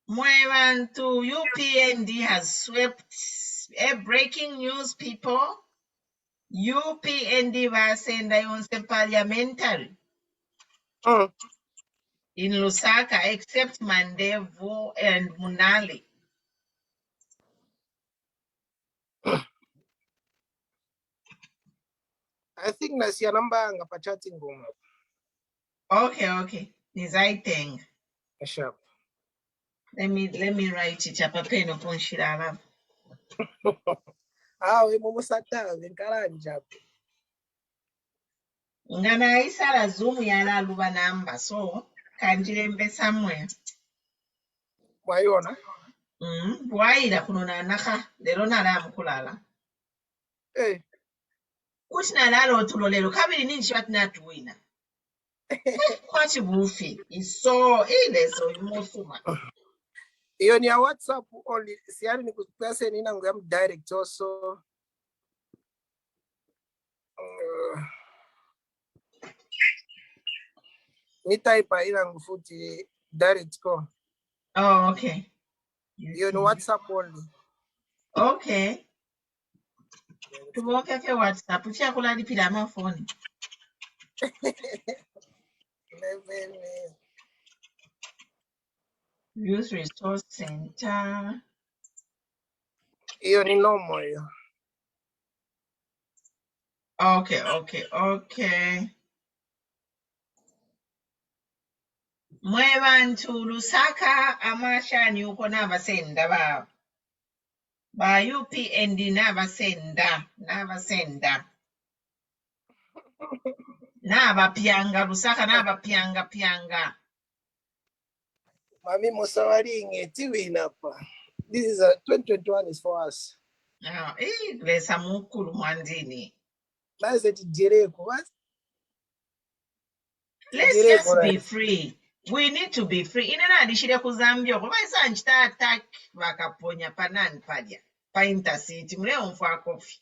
A: Mwevantu, UPND has swept breaking news, people. UPND vasenda yonse parliamentary in Lusaka, except Mandevu and Munali.
B: I think that's your number anga pa chatting room.
A: Okay. Nizaiteng.
B: Sharp.
A: Let me write it up a pen upon Shirala.
B: We mumusata venkaranja.
A: Ngana isala zoom yala luba number, so kanjirembe somewhere.
B: Why ona?
A: Why da kunona naka lero nala mkulala.
B: Hey.
A: Kuchina lalo tulolelo kabili nini shwati natuwina. Kwachi bufi iso ile so imosuma.
B: Iyo ni WhatsApp only. Siyari ni kupese nina ngam direct also. Ni type ina ngufuti direct call.
A: Oh, okay.
B: You know WhatsApp only.
A: Okay. Tuboke ke WhatsApp. Uchiya kulali pila ma phone. Youth Resource Center.
B: Iyo ni normal yo.
A: Okay. Mwevantu Lusaka amashani uko nabasenda ba UPND nabasenda nabapyanga Lusaka nabapyanga.
B: Mami musawaringe tiwina pa. This is a 2021 is for us.
A: Lesa mukulu mwandini.
B: Let's
A: just be free. We need to be free. Inena adishire ku Zambia ko baisa nchita attack bakaponya panani padya. Pa intercity mule umfa coffee.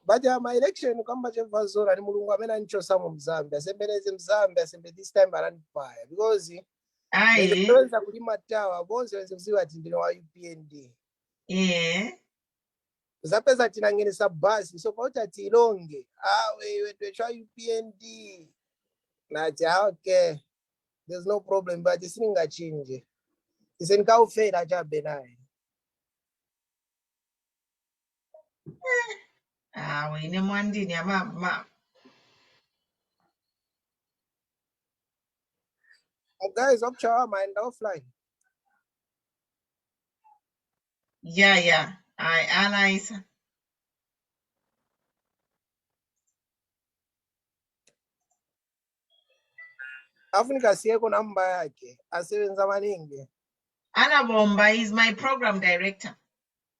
B: But my election kamba chevazora ni mulungu amena nchosa mu Zambia. Sembeleze Zambia sembe this time around fire because neza kulima tawa bonse wenziwa ati ndino wa UPND. Zapeza tinangenesa basi so pauta ati ilonge wewe twechwa UPND na okay, there's no problem but isininga change isenika ufela cha benai
A: wine mwandini ama
B: guys up chawa mind offline.
A: Yeah, I analyze.
B: Afrika siyeko namba yake asebenza maningi.
A: Ana Bomba is my program director.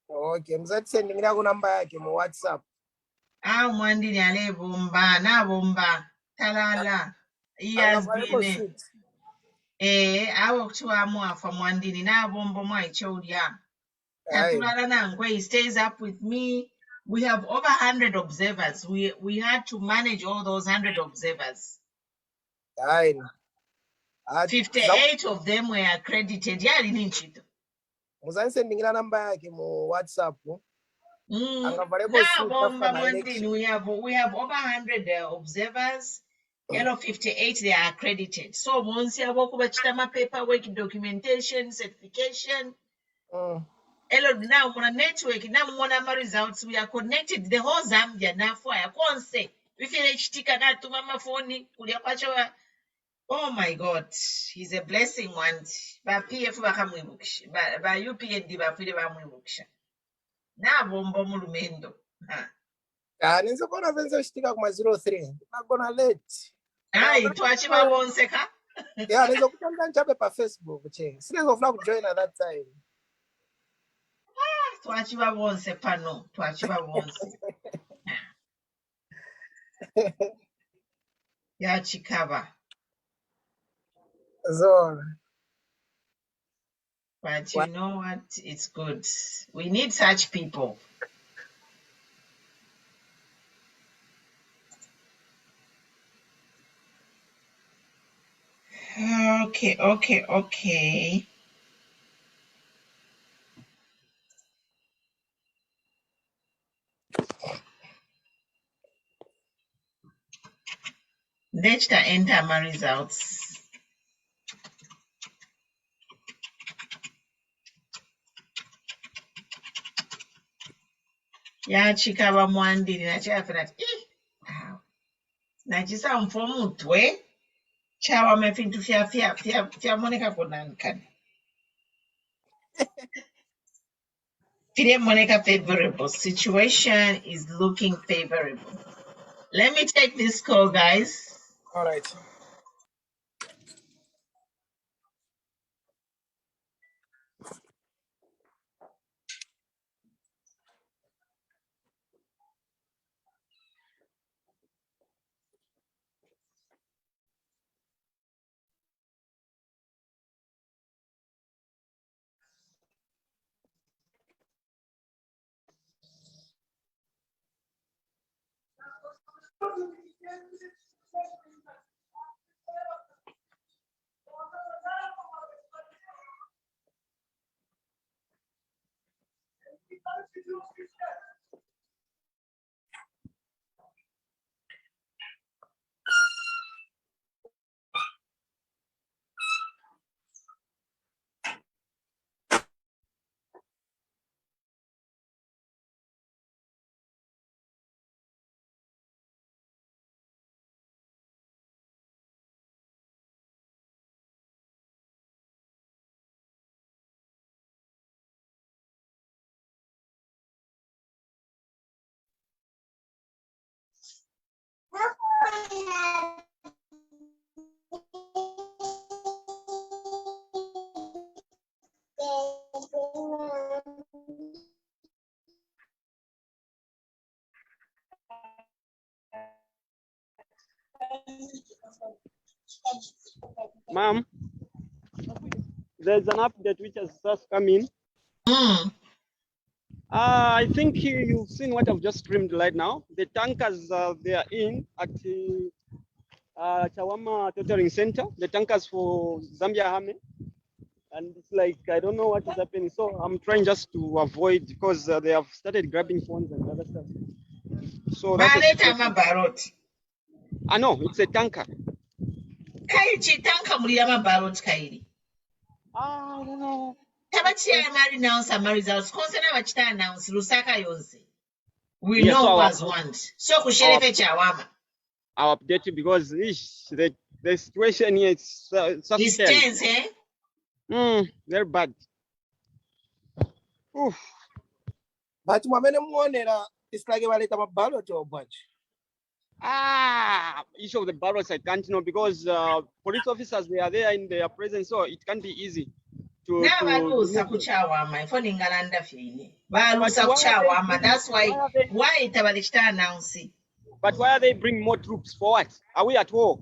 B: Okay, mzati sendingira ku namba yake mu WhatsApp.
A: Mwandini ale Bomba na Bomba. Talala. He has been awo kuchiwa mwafa mwandini na bombo mwaichaudia. Tatulala nangwe, he stays up with me. We have over 100 observers. We had to manage all those 100 observers. 58 of them were accredited. Yeah, Linchito.
B: Muzanisendingira namba yake mu WhatsApp.
A: We have over 100 observers. 58 they are accredited. So once you have paperwork, documentation, certification. Now on a network, now on our results, we are connected. The whole Zambia now for I can't say. We finish tika na to mama phone. Oh my God, he's a blessing one. But PF bakamwibuksha. Ba UPND ba fide bamwibuksha. Na bombo mulumendo.
B: Nizo kona venzo shitika kuma 03. Nakona late.
A: Tuachiba wonse ka?
B: Yeah, nizo kutanga nchape pa Facebook che. Sina of now join at that time.
A: Tuachiba wonse pano. Tuachiba wonse. Ya chikaba.
B: So,
A: but you know what? It's good. We need such people. Okay. Let's enter my results. Ya chikaba mwandini na chafuna na chisa mfomu twe chawa mefintu fia moneka konankani fide moneka favorable. Situation is looking favorable. Let me take this call, guys.
B: All right.
P: Ma'am, there's an update which has just come in. I think you've seen what I've just streamed right now. The tankers, they are in at Chawama Tethering Center, the tankers for Zambia Army. And it's like, I don't know what is happening. So I'm trying just to avoid, because they have started grabbing phones and other stuff. So that's I know, it's a tanker.
A: Kaiji tanker muriyama barot kairi.
P: I don't know.
A: Tabachi mari announce my results. Konsena wachita announce Lusaka yonse. We know who has won. So kusherefe Chawama.
P: I'll update you because the situation here is
A: it's tense, eh?
P: Very bad. Oof.
B: But it's like a ballot or bunch.
P: Issue of the ballots I can't know because police officers, they are there in their presence, so it can't be easy to. That's why But why are they bringing more troops for what? Are we at war?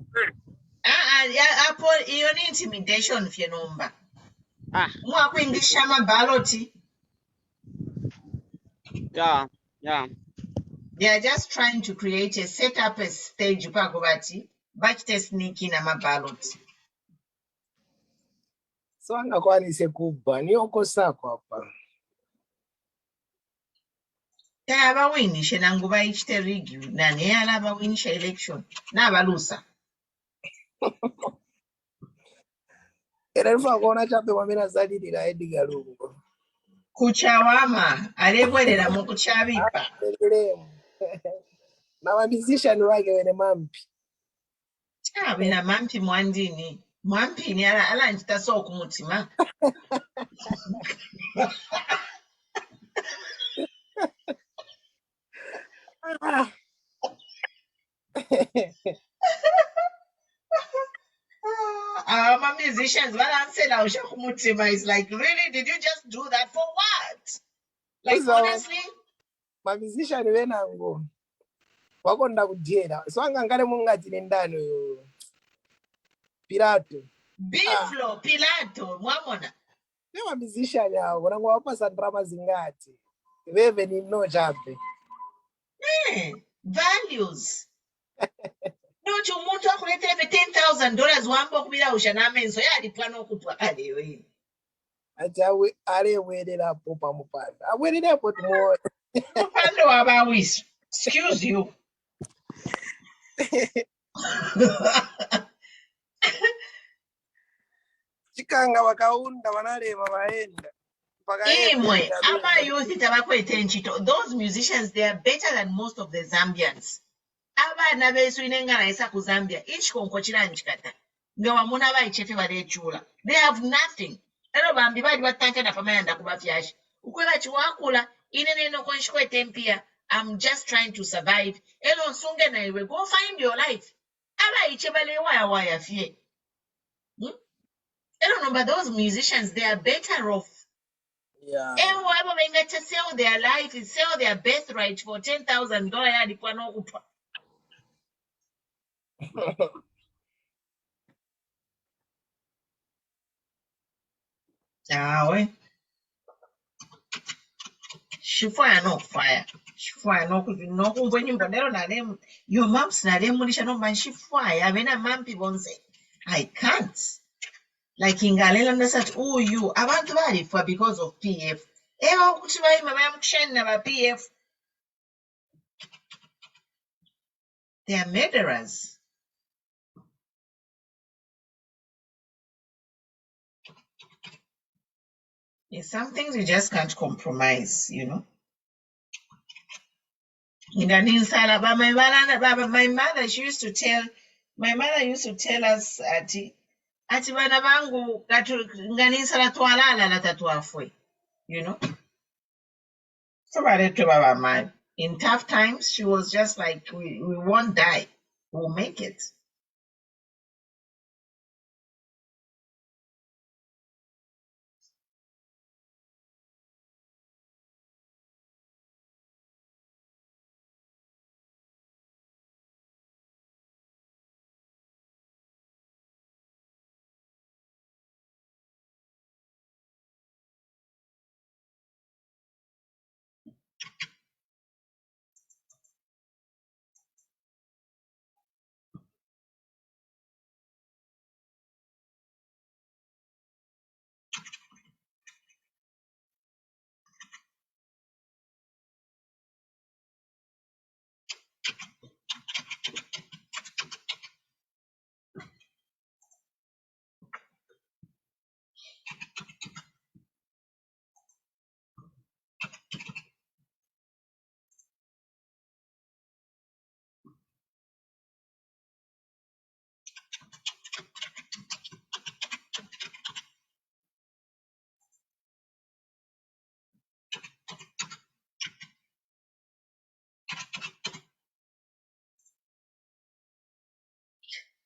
A: Iyo ni intimidation fye nomba.
P: Intimidation.
A: Baloti.
P: Yeah.
A: They are just trying to set up a stage pakubati, bachite sneaking ama ballot.
B: So angakwanise kubva niyoko sako apa.
A: Abawinishe nangu bayichite rigi nani abawinisha election n'abalusa.
B: Era ifa kuona chape mwamina zadidira Edgar Lungu.
A: Kuchawama alebwerera mu kuchabipa.
B: Na musician wake wene mampi.
A: Bina mampi mwandini. Mampi ni ala njita so kumutima. Our musicians, is like, really? Did you just do that for what? Like, honestly?
B: My musician wenango. Wakonda kujera. So angangale mungati nendano yo. Pilato.
A: Biflo, Pilato, mwamona.
B: Nema musician yao. Wanango wapasa drama zingati. Wewe ni no chape.
A: Values. Don't you want to collect $10,000 wambo kubira ushanamenso yali plano kutwa kale we.
B: Ajawe ale wedera popa mupanda. Awedera pot mo.
A: Mupanda wabawis. Excuse you.
B: Chikanga wakaunda wanalema waenda.
A: Imwe, ama youth tabakwete nchito. Those musicians, they are better than most of the Zambians. Abana besu inengana isa ku Zambia. Each konkochira nchikata. Nga wamuna baichefe barechula. They have nothing. Ero bambi badi batanka na pamayanda kubafyashi. Ukwela chiwakula, inene no konshikwe tempia. I'm just trying to survive. Elo sunge na iwe. Go find your life. Aba ichebale waya fie. Elo number those musicians, they are better off.
B: Yeah.
A: Whoever they get to sell their life, sell their birthright for $10,000 hadi kwa no kupa. Awe. Shifaya no fire. Shifaya no when you bandero na them. Your moms na them mulisha no man shifaya. Avena mampi bonse. I can't. Like ingalela na such you abantu bari for because of PF. Ewa kuchibai mama mkushen na PF. They are murderers. There's some things you just can't compromise, you know. My mother used to tell us ati bana bangu nganisala twalala latatwafwe, you know. So in tough times, she was just like, we won't die, we'll make it.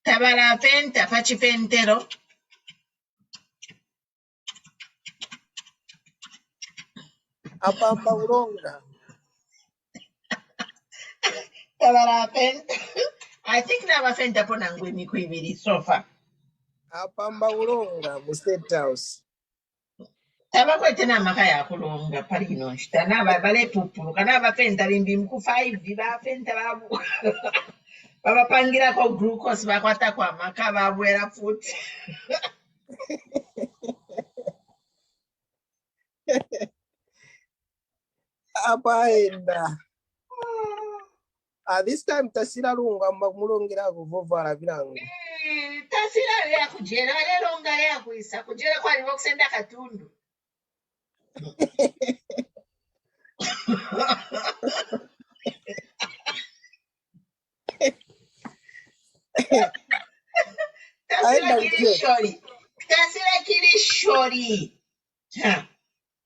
A: Tabala penta, faci pentero.
B: Apamba uronga.
A: I think navafenda pona ngwini kuiviri so far.
B: Apamba ulonga mu State House.
A: Tabakwete n'amaka yakulonga pali ino nshita bale pupuluka n'abafenta bimbi mu 5 bafenta babu babapangirako glucose bakwatako amaka babwera futi.
B: Apaenda. This time tasira lunga mulongera kuvovala bilango.
A: Tasira ya kujera longa ya kuisa kujera kwa livo kusenda katundu. Tasira kili shori.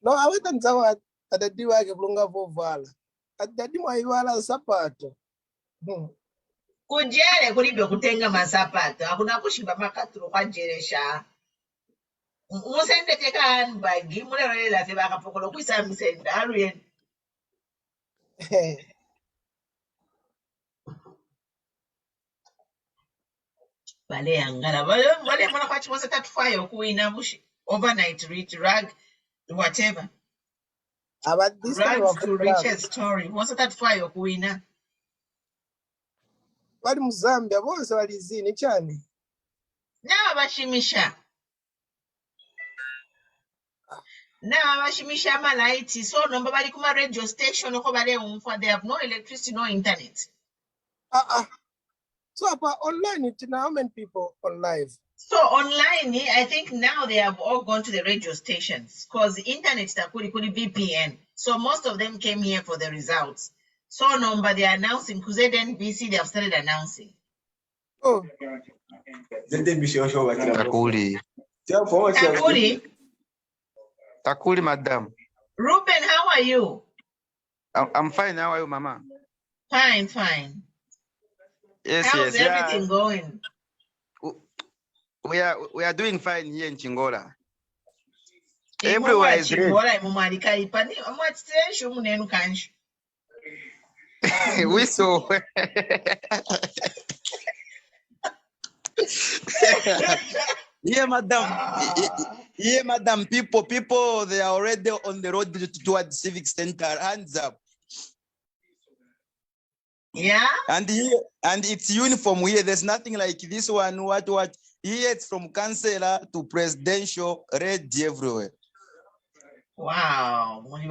B: No, awetanzawa atadi wake kulonga vovala. Atadi mwaivala sapato.
A: Kujere kulibe kutenga masapato hakuna kushimba makaturo kwa jeresha. Musende teka handbag mulero la fe bakapokolo kuisa musenda aruyen. Bale angala bale mwana kwa chimosa tatufayo kuina mushi overnight reach rag whatever.
B: About this
A: rags to riches story. Mosa tatufayo kuina.
B: Bali mu Zambia bose balizini cyane.
A: Nawa bashimisha. Nawa bashimisha malaiti so nomba bali kuma radio station oko bale umfa they have no electricity no internet.
B: So online it now how many people on live?
A: So online I think now they have all gone to the radio stations because the internet takuri VPN. So most of them came here for the results. So number they are announcing because NBC they have started announcing.
B: Oh.
S: Takuli. Takuli, madam.
A: Ruben, how are you?
S: I'm fine. How are you, mama?
A: Fine.
S: Yes,
A: How's everything going?
S: We are doing fine here in Chingola.
A: Everywhere
S: is great. We saw. Yeah, madam. People, they are already on the road towards Civic Center. Hands up.
A: Yeah.
S: And it's uniform here. There's nothing like this one. What? Here it's from councillor to presidential, red everywhere.
A: Wow.
S: Oh,
A: I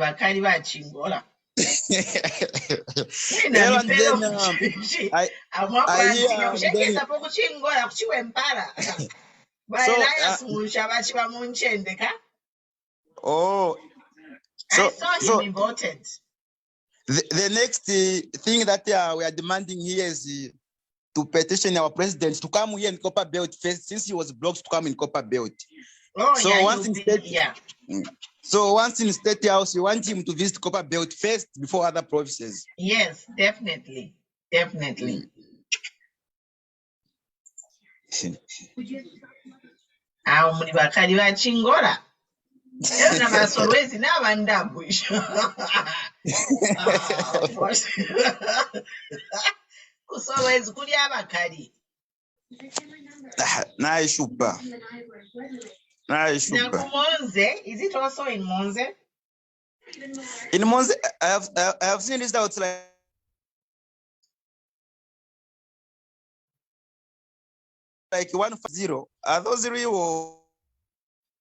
A: saw him voted.
S: The next thing that we are demanding here is to petition our president to come here in Copper Belt first, since he was blocked to come in Copper Belt.
A: Oh,
S: so
A: yeah,
S: once in State House, we want him to visit Copper Belt first before other provinces.
A: Yes, definitely. Muli bakali ba Chingola. Era basolwezi n'abandabu. Kusolwezi kuli abakali.
S: Naishupa.
A: Monze, is it also in Monze?
S: In Monze, I have seen this outside. Like 150. Are those real?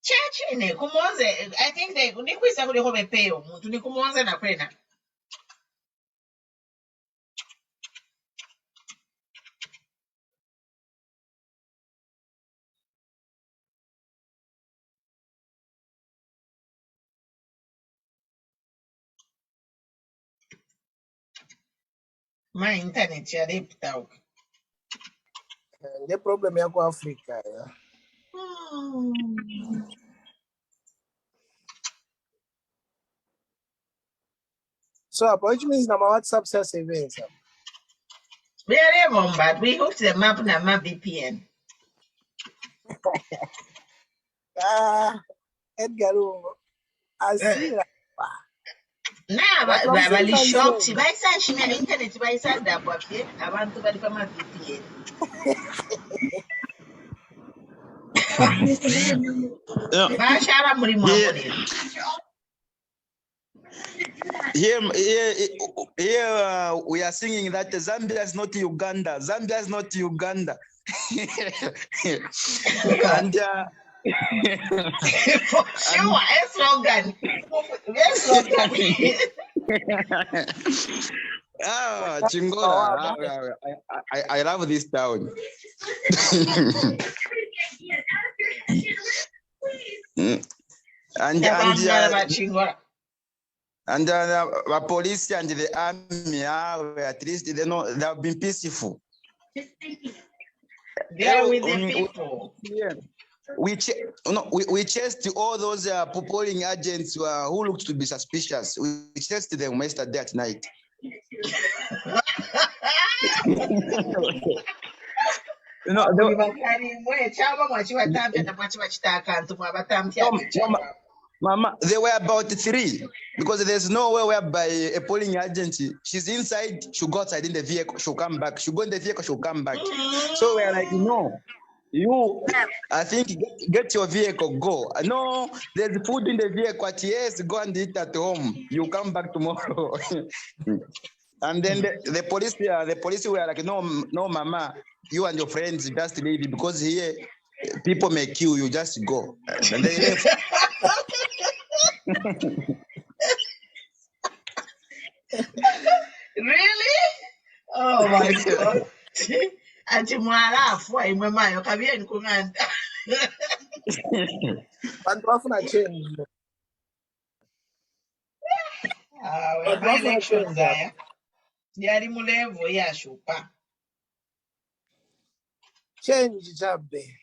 A: Church in Kumonze, I think they could pay to the Kumonze na kwena. My internet ya lipta huko.
B: The problem yako Africa. So which means na WhatsApp says events.
A: We are able, but we hooked them up na my VPN.
B: Edgar, I see.
A: bali shocked bayisashimya internet bayisadabwa pye abantu bali pama VPN. Bashara muri mwamuriro.
S: Here we are singing that Zambia is not Uganda. Zambia is not Uganda. And
A: For sure, it's slogan. It's slogan.
S: Chingora. I love this town. and the police and the army, at least they know they have been peaceful.
A: They are with the people.
S: We chased all those polling agents who looked to be suspicious. We chased them yesterday at night. Mama, there were about 3 because there's no way whereby a polling agent, she's inside, she'll go outside in the vehicle, she'll come back. She'll go in the vehicle, she'll come back. So we're like, no, you, I think, get your vehicle, go. No, there's food in the vehicle. Yes, go and eat at home. You come back tomorrow. And then the police were like, no, mama, you and your friends just leave because here people may kill you. Just go. And they left.
A: Really? Oh my God. Ati mwalafu imwe mayo kabieni kunganda.
B: Bantu bafuna change.
A: Elections aya. Yali mu level yashupa.
B: Change Chabe.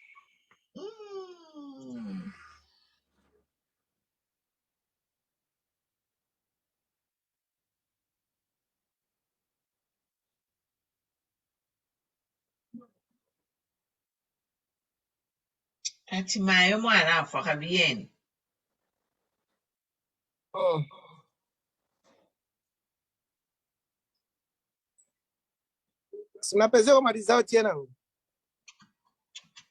A: Ati mayo mwalafu kabieni.
B: Sinapezeko malizao tena.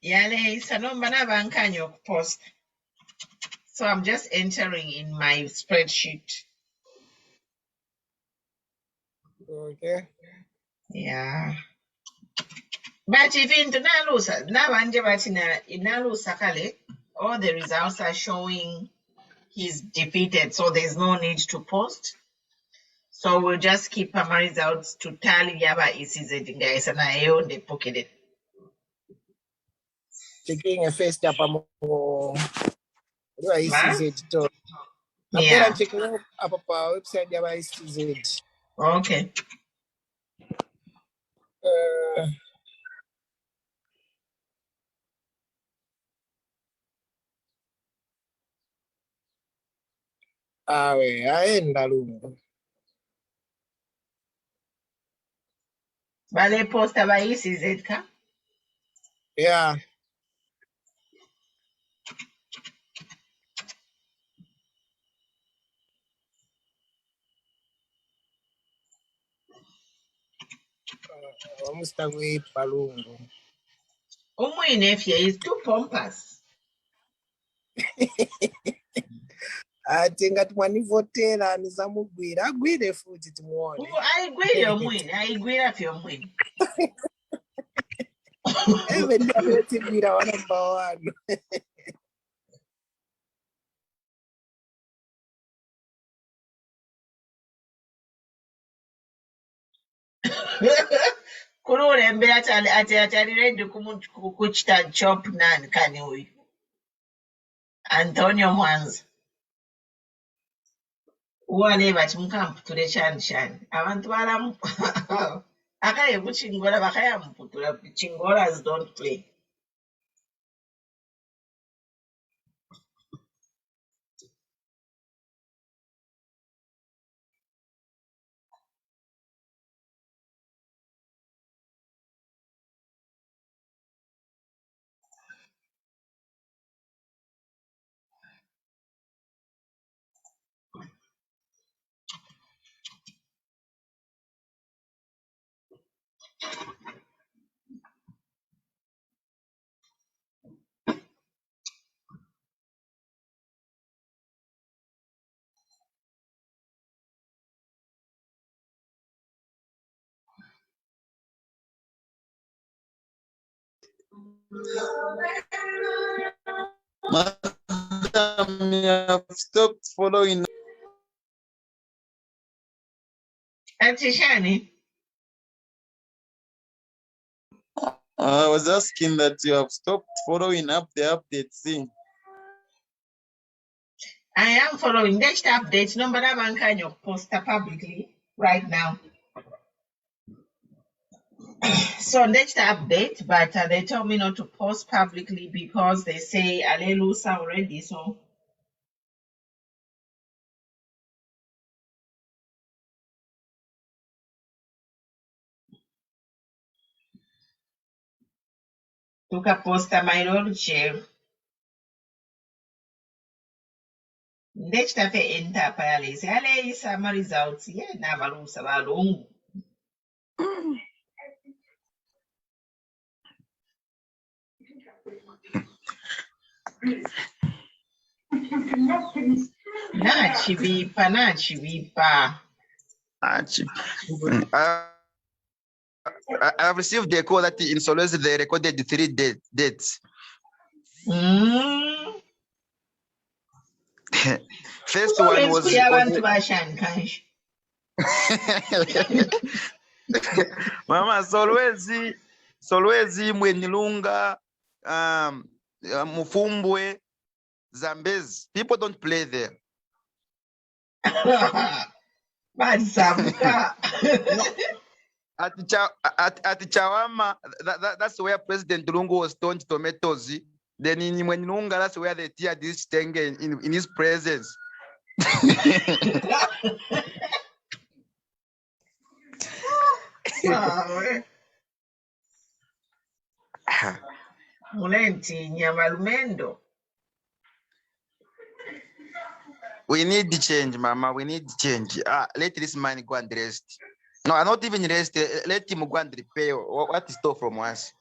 A: Yale isanomba nabankanyo post. So I'm just entering in my spreadsheet.
B: Okay.
A: Yeah. But even to Nalusa, Nabanje Batina, Inalusa Kale, all the results are showing he's defeated, so there's no need to post. So we'll just keep my results to tally Yaba ECZ guys, and I own the pocket.
B: Checking a face tap ECZ to.
A: Yeah.
B: I'm checking up our website Yaba ECZ.
A: Okay.
B: Aenda lungu.
A: Vale posta by ECZ ka?
B: Yeah. Vamos estar with Palungo.
A: My nephew is too pompous.
B: Atinga twanivotera nizamugwira agwire futi tumuone.
A: Aigwira omwine, aigwira fyo omwine.
B: Ewe ndiye tibira wa number 1.
A: Kururembe atali ready kuchita chop nani kani huyu. Antonio Mwanza. Uwane bati mukamputure shani. Abantu balamu. Akaye kuchingora bakaya mputura. Chingoras don't play.
F: Madam, you have stopped following.
A: Auntie Shani,
F: I was asking that you have stopped following up the updates. See.
A: I am following next update. No matter one kind of poster publicly right now. So next update, but they told me not to post publicly because they say Alleluia already. So took a poster my Lord chair. Next after enter pale say Alleluia my results. Yeah, na valusa valongo. Na chivipa.
S: I have received the call that in Solwezi they recorded the 3 dates. First one was Mama Solwezi, Mwenilunga, Mufumbwe, Zambezi. People don't play there.
A: But Zabuka.
S: No. At Chawama, that's where President Lungu was turned tomatoes. Then in Mwenilunga, that's where they tear this tenge in his presence.
A: Mulenti nyamalumendo.
S: We need the change, Mama. We need the change. Let this man go and rest. No, not even rest. Let him go and repay what is stole from us.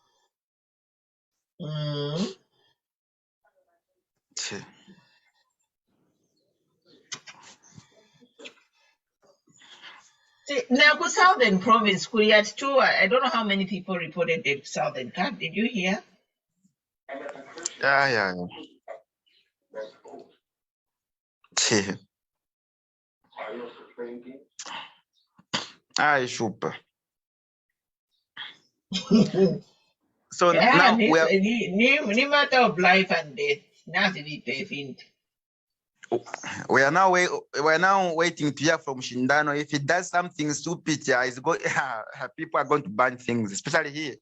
A: Now, Southern Province, Kuriat too. I don't know how many people reported the Southern Card. Did you hear?
S: Yeah. Super. So now we are
A: new matter of life and death. Nothing to be
S: we are now waiting to hear from Shindano. If he does something stupid, people are going to ban things, especially here.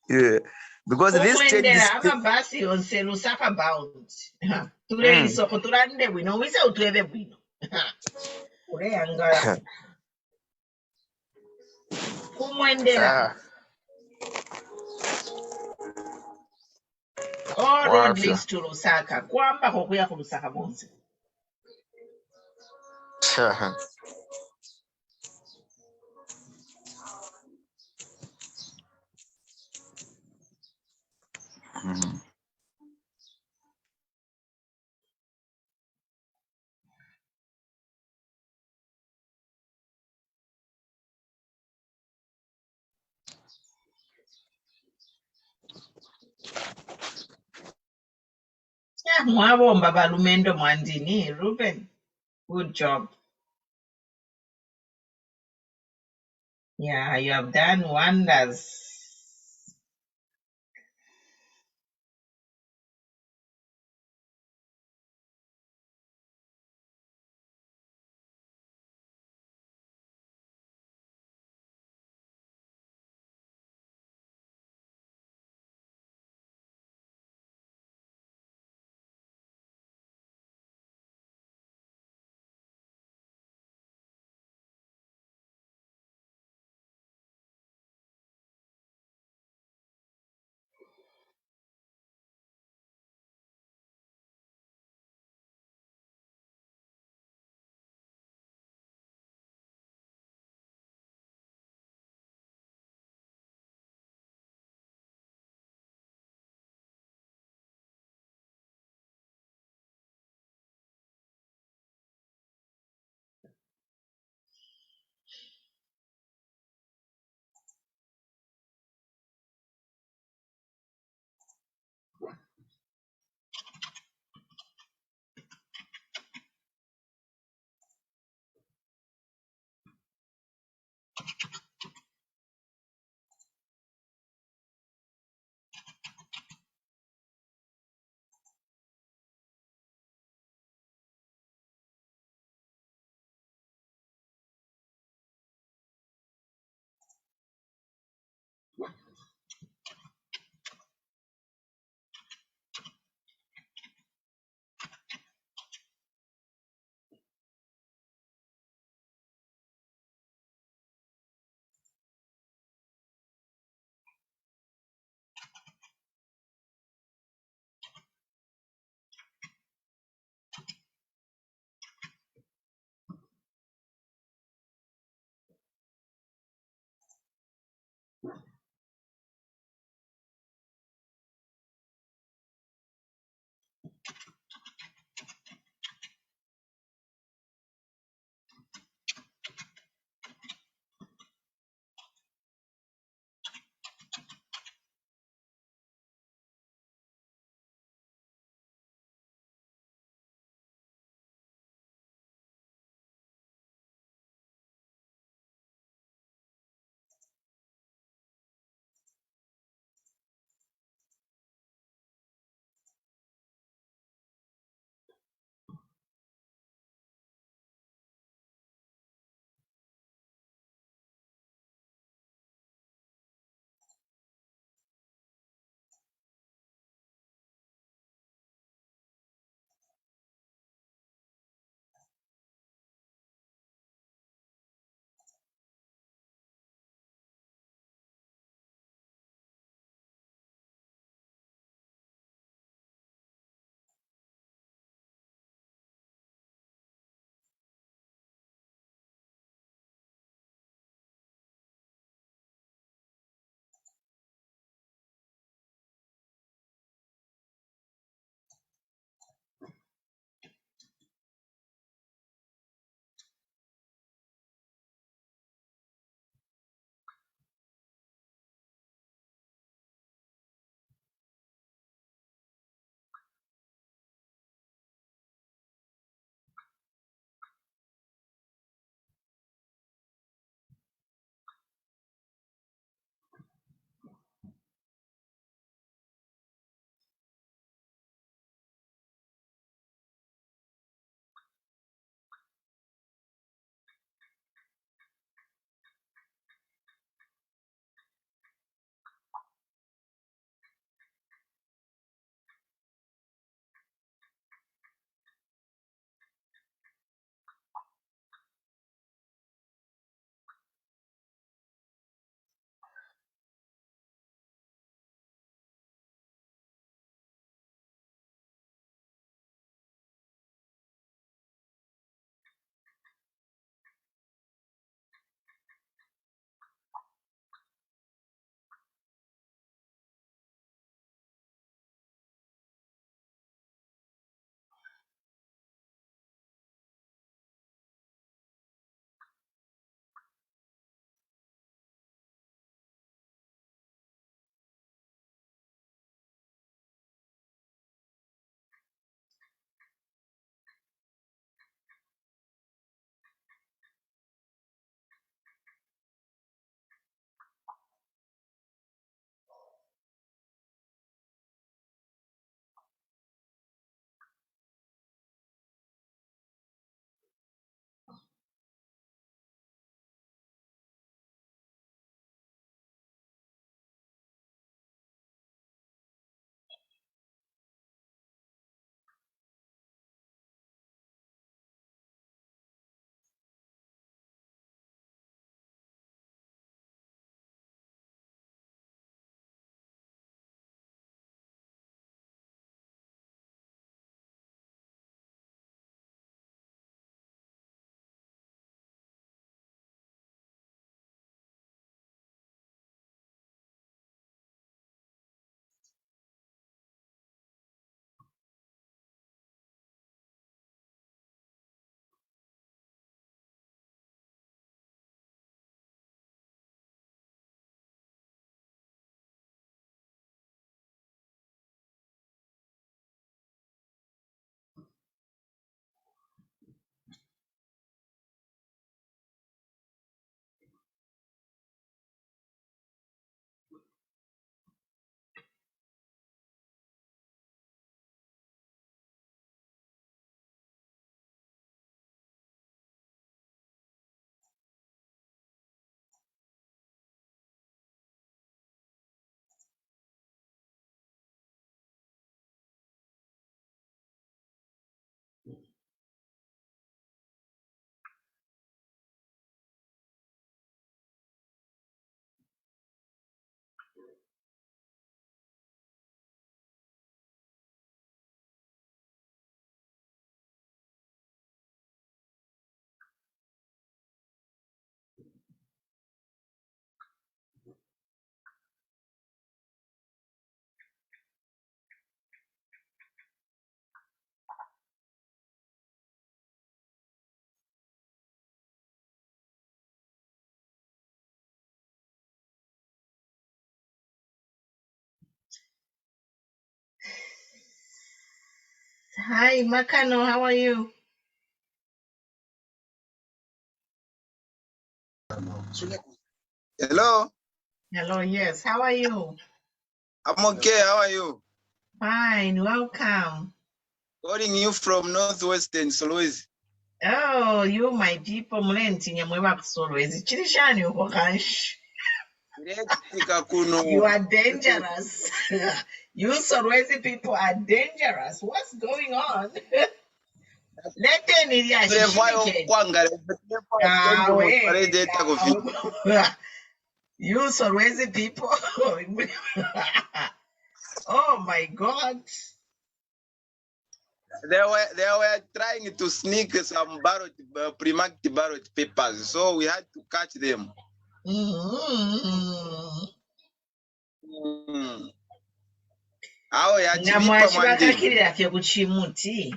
S: Yeah. Because this change is
A: basi on Lusaka bound. Today is Sokoturande, we know we say to we all road leads to Lusaka. Kwamba kokuya ku Lusaka bonse. Mwabomba balumendo mwandini, Ruben. Good job. Yeah, you have done wonders. Hi, Makano, how are you?
S: Hello.
A: Hello, yes. How are you?
S: I'm okay. How are you?
A: Fine, welcome.
S: Calling you from Northwestern Sulawesi.
A: Oh, you my people, Mlenti, Nyamweba Sulawesi. Chirishani uko kanshi. You are dangerous. You Sulawesi people are dangerous. What's going on? Let them in here. You Sulawesi people. Oh my God.
S: They were trying to sneak some pre-marked ballot papers, so we had to catch them. Awe
A: Namwachibakakirira fye kuchimuti.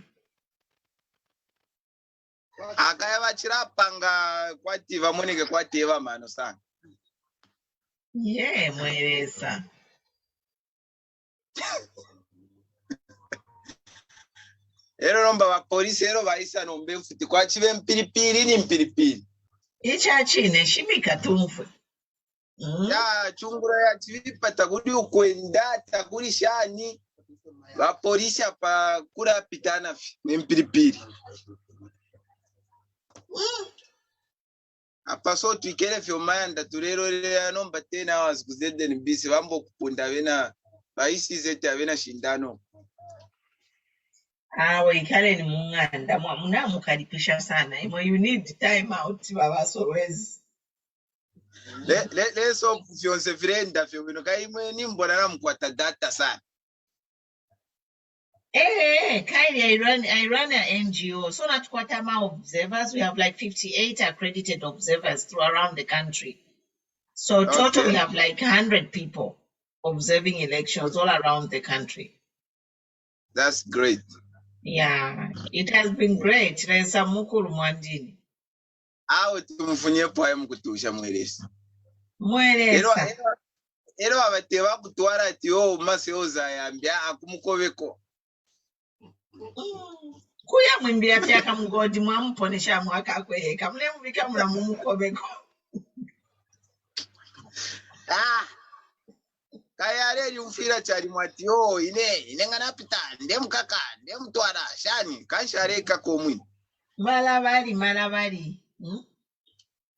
S: Akayava chirapanga kwati vamoneke kwati eva mano sana.
A: Yeah, mweresa.
S: Ero nomba wa polisi ero vaisa nombe mfuti kwa chive mpilipili ni mpilipili.
A: Icha chine shimika tumfwe.
S: Ya chungura ya chivipa takuri ukwenda takuri shani. Va polisi apa kura pitana ni mpilipili. Apa so tuikele fyo mayanda turero ya nomba tena wazikuzede ni bisi vambo kupunda vena va ECZ avena shindano.
A: Awe ikale ni munganda munamukaribisha sana. You need time out baba Sulawesi.
S: Leso fyonse frienda fyo bino kaimwe nimbona namkwata data sana.
A: Kylie, I run an NGO. So not Kwatama observers. We have like 58 accredited observers through around the country. So total we have like 100 people observing elections all around the country.
S: That's great.
A: Yeah, it has been great. Resa mukuru mwandini.
S: Awe tumufunye poa mkutusha mweresa.
A: Mweresa.
S: Ero abateba kutwara ati yo maseoza yambia akumukoveko.
A: Kuya mwimbira pyaka mugodi mwamuponesha mwaka kweka. Mule mubika mula mumukoveko.
S: Kaya reri umfira chari mwati yo ine ngana pita nde mkaka nde mtwara shani kanshareka komwi.
A: Malabari.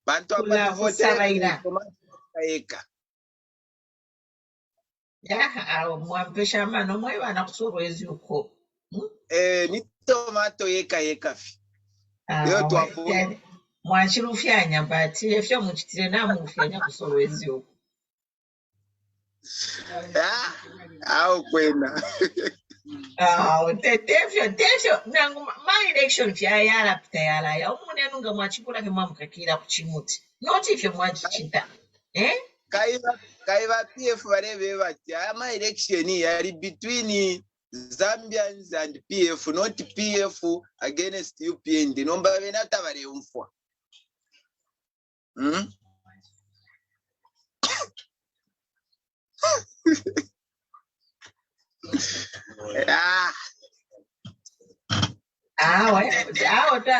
S: Bantu apa vote kaeka.
A: Ya, mwampesha mano mwewa na kusurwezi uko.
S: Ni tomato yeka fi. Yo tuapo.
A: Mwachirufyanya bati efyo muchitire namufyanya kusurwezi uko.
S: Au kwena.
A: Tefyo nangu my election fya yala pita yala ya umune nunga mwachikula ke mwamukakira kuchimuti. Not if you mwachichinta.
S: Kaiva PF vareve vati my election yari between Zambians and PF, not PF against UPND. Nomba vena tavare umfwa.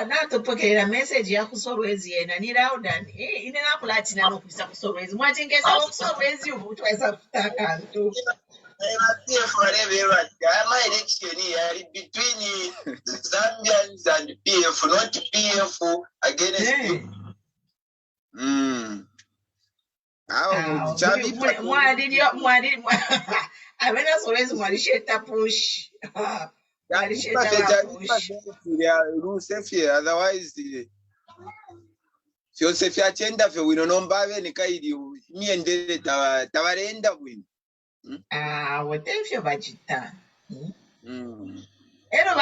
A: Natopokera message ya kusolwezi yena ni Laudan. Ine nakulatina nokubisa kusolwezi. Mwatengeza okusolwezi ubutwesa kutaka ntu.
S: My election here between Zambians and PF, not PF against you.
A: Avena solwezi mwalisheta push.
S: Otherwise, Joseph Achenda for we no mbave ni kaidi mi endele tawarenda win.
A: Whatever bajita. Ero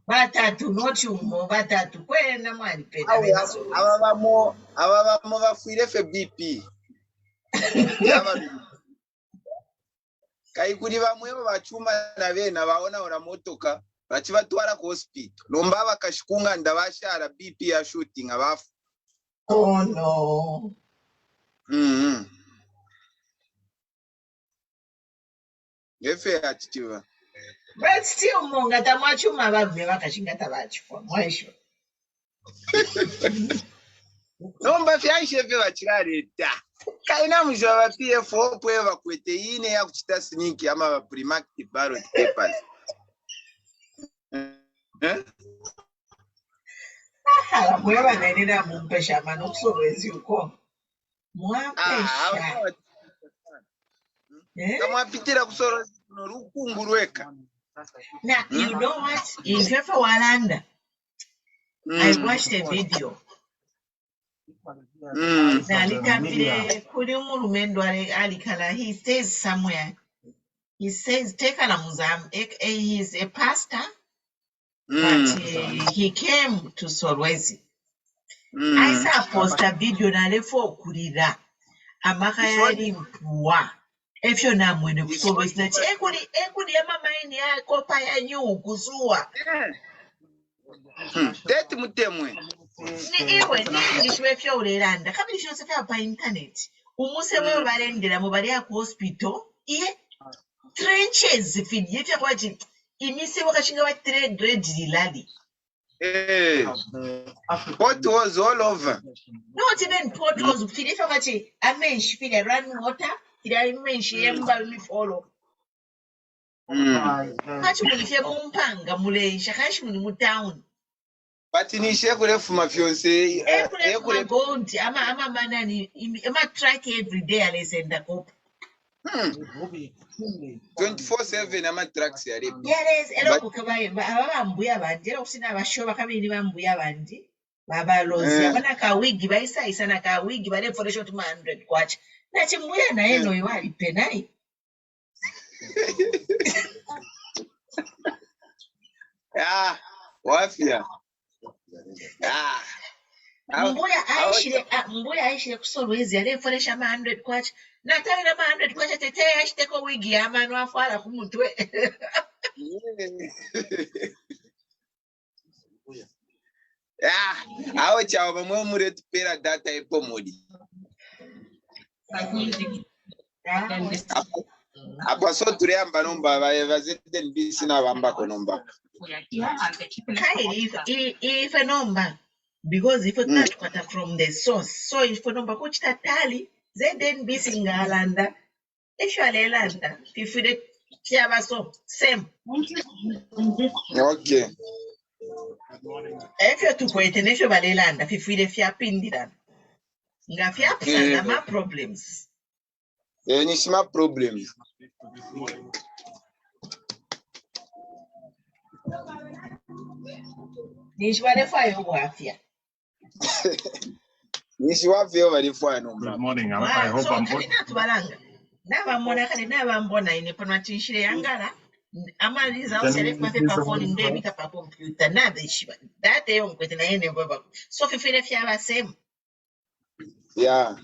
A: batatu not you mo batatu kwenda mwali pena
S: ababamo bafire fe BP. Kai kuri bamwe bachuma na bena baona ora motoka bachibatwara ku hospital nomba bakashikunga ndabashara BP ya shooting abafu.
A: Oh no.
S: Efe atitiva.
A: But still, monga tamachuma bagwe bakachingata bachifwa. Mwaisho.
S: Nomba vyaishe vye vachirareta. Kaina muzva PF pweva kwete ine ya kuchita sneak ama pre-marked ballot papers.
A: Hala mweba naenena mumpesha manokusolwezi uko. Mwapesha.
S: Kamwapitira kusoro rukungu rweka.
A: Now, you know what? In Fefa Walanda, I watched a video. He says somewhere, he says, he's a pastor, but he came to Solwezi. I saw post a video na lefo kurira. Amaka yari mpuwa. If you're not winning Solwezi, that ekuri yama maini ya kopa ya nyu kuzua.
S: Tete mutemwe.
A: Iwe nishwe fya ureranda kabili shose fya pa internet umuse wewe barendera mu bari ku hospital iye trenches fidi fya kwachi imise wakashinga wa 3 grade lilali
S: potholes all over,
A: not even potholes fidi fya kwachi amenshi fidi run water fidi amenshi yemba mi follow kwachi mulifye mumpanga mulesha kashi muni mu town.
S: But in Shekure from a fiance,
A: Every gold, ama manani, ama track every day, I send the cop.
S: 24/7, I'm a tracks here.
A: Yes, hello, Bambuya Bandi, Oxina Bashoba coming in Bambuya Bandi, Baba Lozia, Banaka wig, by size, and a wig, by for a short 100 watch. That's him, we and I know you are penai.
S: Ah, wafia.
A: Mbuya aishi kusolwezi aleforesha 100 kwacha natawe na 100 kwacha tete ashiteko wigi amano afala kumutwe.
S: Awo chawa bamwe muri tupera data ipo modi apa so tureyamba nomba bazete ndisi na bamba konomba
A: if a number because if not kwata from the source, so if a number kuchita tali then be singalanda actually landa if the tiaba so same
S: okay
A: if you to kwete nesho balelanda if we the fia pindira nga fia psanga ma problems
S: nishima problems
A: nishwalefayo bwafya
S: nishwafyo balifwa nomba.
T: Good morning. I hope I'm
A: tubalanga nabamona kale nabambona ine pano tinshire yangala amaliza uselect my paper phone nde bita pa computer nabe shiba that day on kwete na ene baba so fifile fya ba same.
S: Yeah.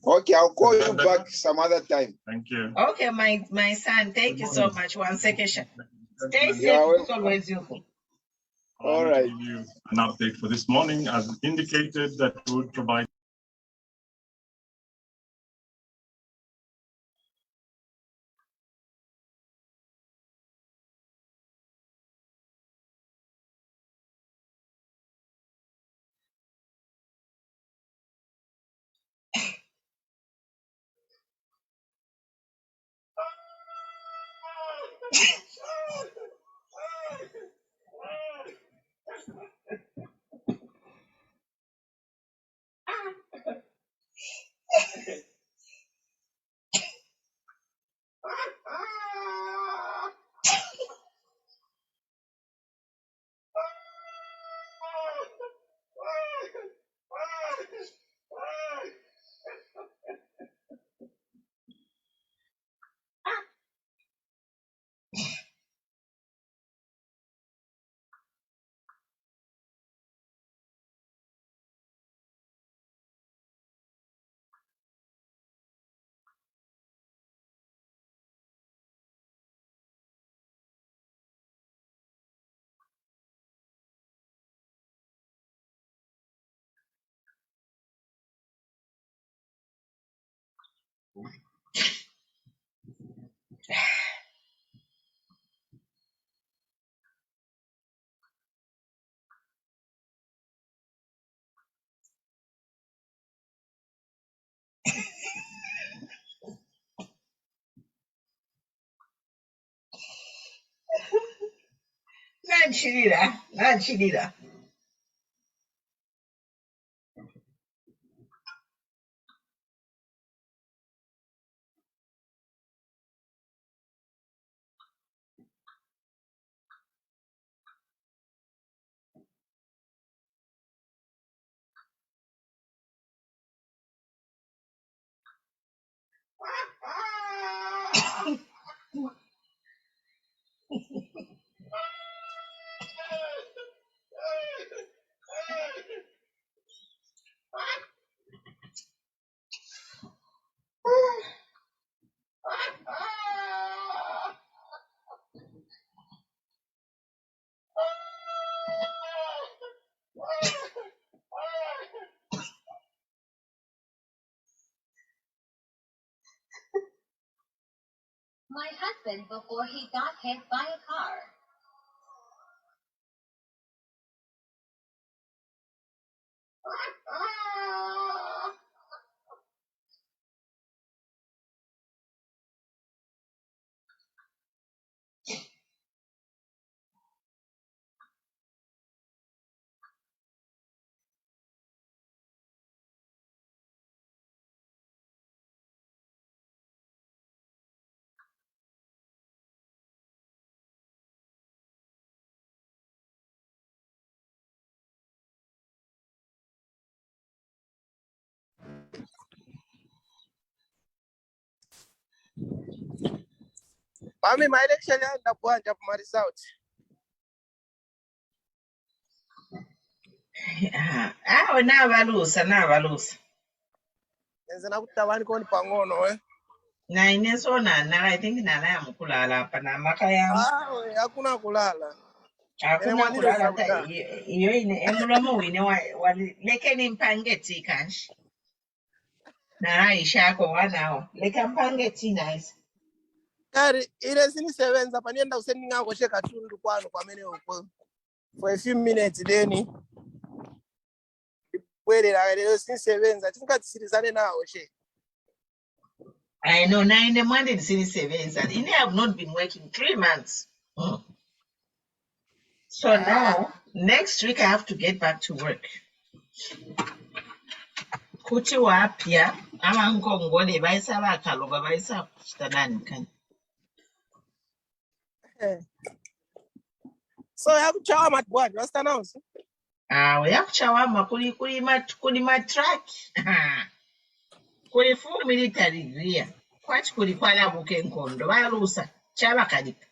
S: Okay, I'll call you back some other time.
T: Thank you.
A: Okay, my son, thank you so much. One second. Stay safe.
S: Yeah,
A: Always you.
T: All right. Give you an update for this morning, as indicated, that would provide.
A: Nachilira.
U: My husband before he got hit by a car.
B: Mami, my election and the point of my result.
A: Navalusa.
B: There's an out one going pangono, eh?
A: Nine so I think Nana Mukulala, Panamakayam.
B: Hakuna kulala.
A: Hakuna kulala. You're in Embulamo, we know what Leken Pangeti cash. Nara Ishako 1 hour. Lekan Pangeti nice.
B: It is in 7 Zapanienda sending out check at Tundu for a few minutes, Denny. Waited, I was in 7. I think that's citizen now,
A: I know 9 Monday the city 7 and they have not been working 3 months. So now next week I have to get back to work. Kuti wapya ama ngongole baisa bakaloba baisa kustanani kan.
B: So I have to chow at what? What's the announce?
A: We have chawama kuli track. Kuli full military gear. Kwati kuli kwala buke nkondo balusa chaba kadika.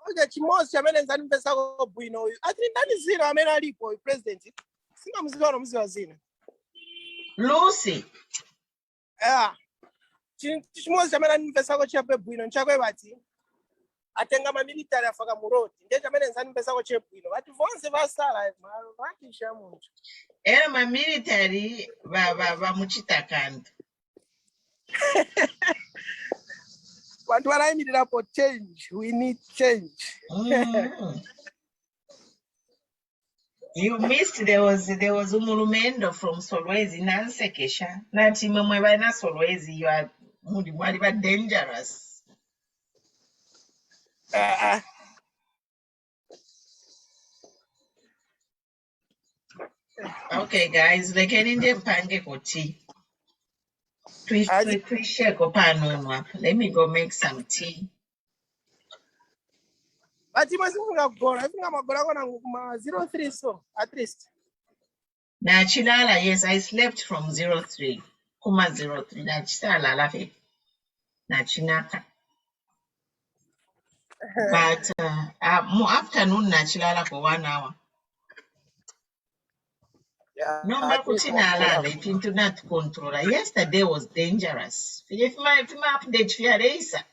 B: Okay, Chimos Chamele and Pesako Buino. I think that is zero. I mean, I for president. Sing
A: Lucy.
B: Yeah. Chimos Chamele and Pesako Chape Buino, Chagabati. I think I'm a military for Gamurot. Chamele and Pesako Chapuino. But once ever started, my Shamun.
A: My military, Muchitakan.
B: But what I needed for change, we need change.
A: You missed there was Umulumendo from Solwezi Nansekesha. Nati Mamabana Solwezi, you are Mudiwadiba dangerous. Okay, guys, like an Indian pancake or tea. Please share Kopano. Let me go make some tea.
B: But you must have gone. I think I'm going to 03, so at least.
A: Nachilala, yes, I slept from 03. Kuma 03. Nachilala lafe. Nachinaka. But more afternoon nachilala for 1 hour. No, Makutinala, it into that controller. Yesterday was dangerous. If my update for Raisa.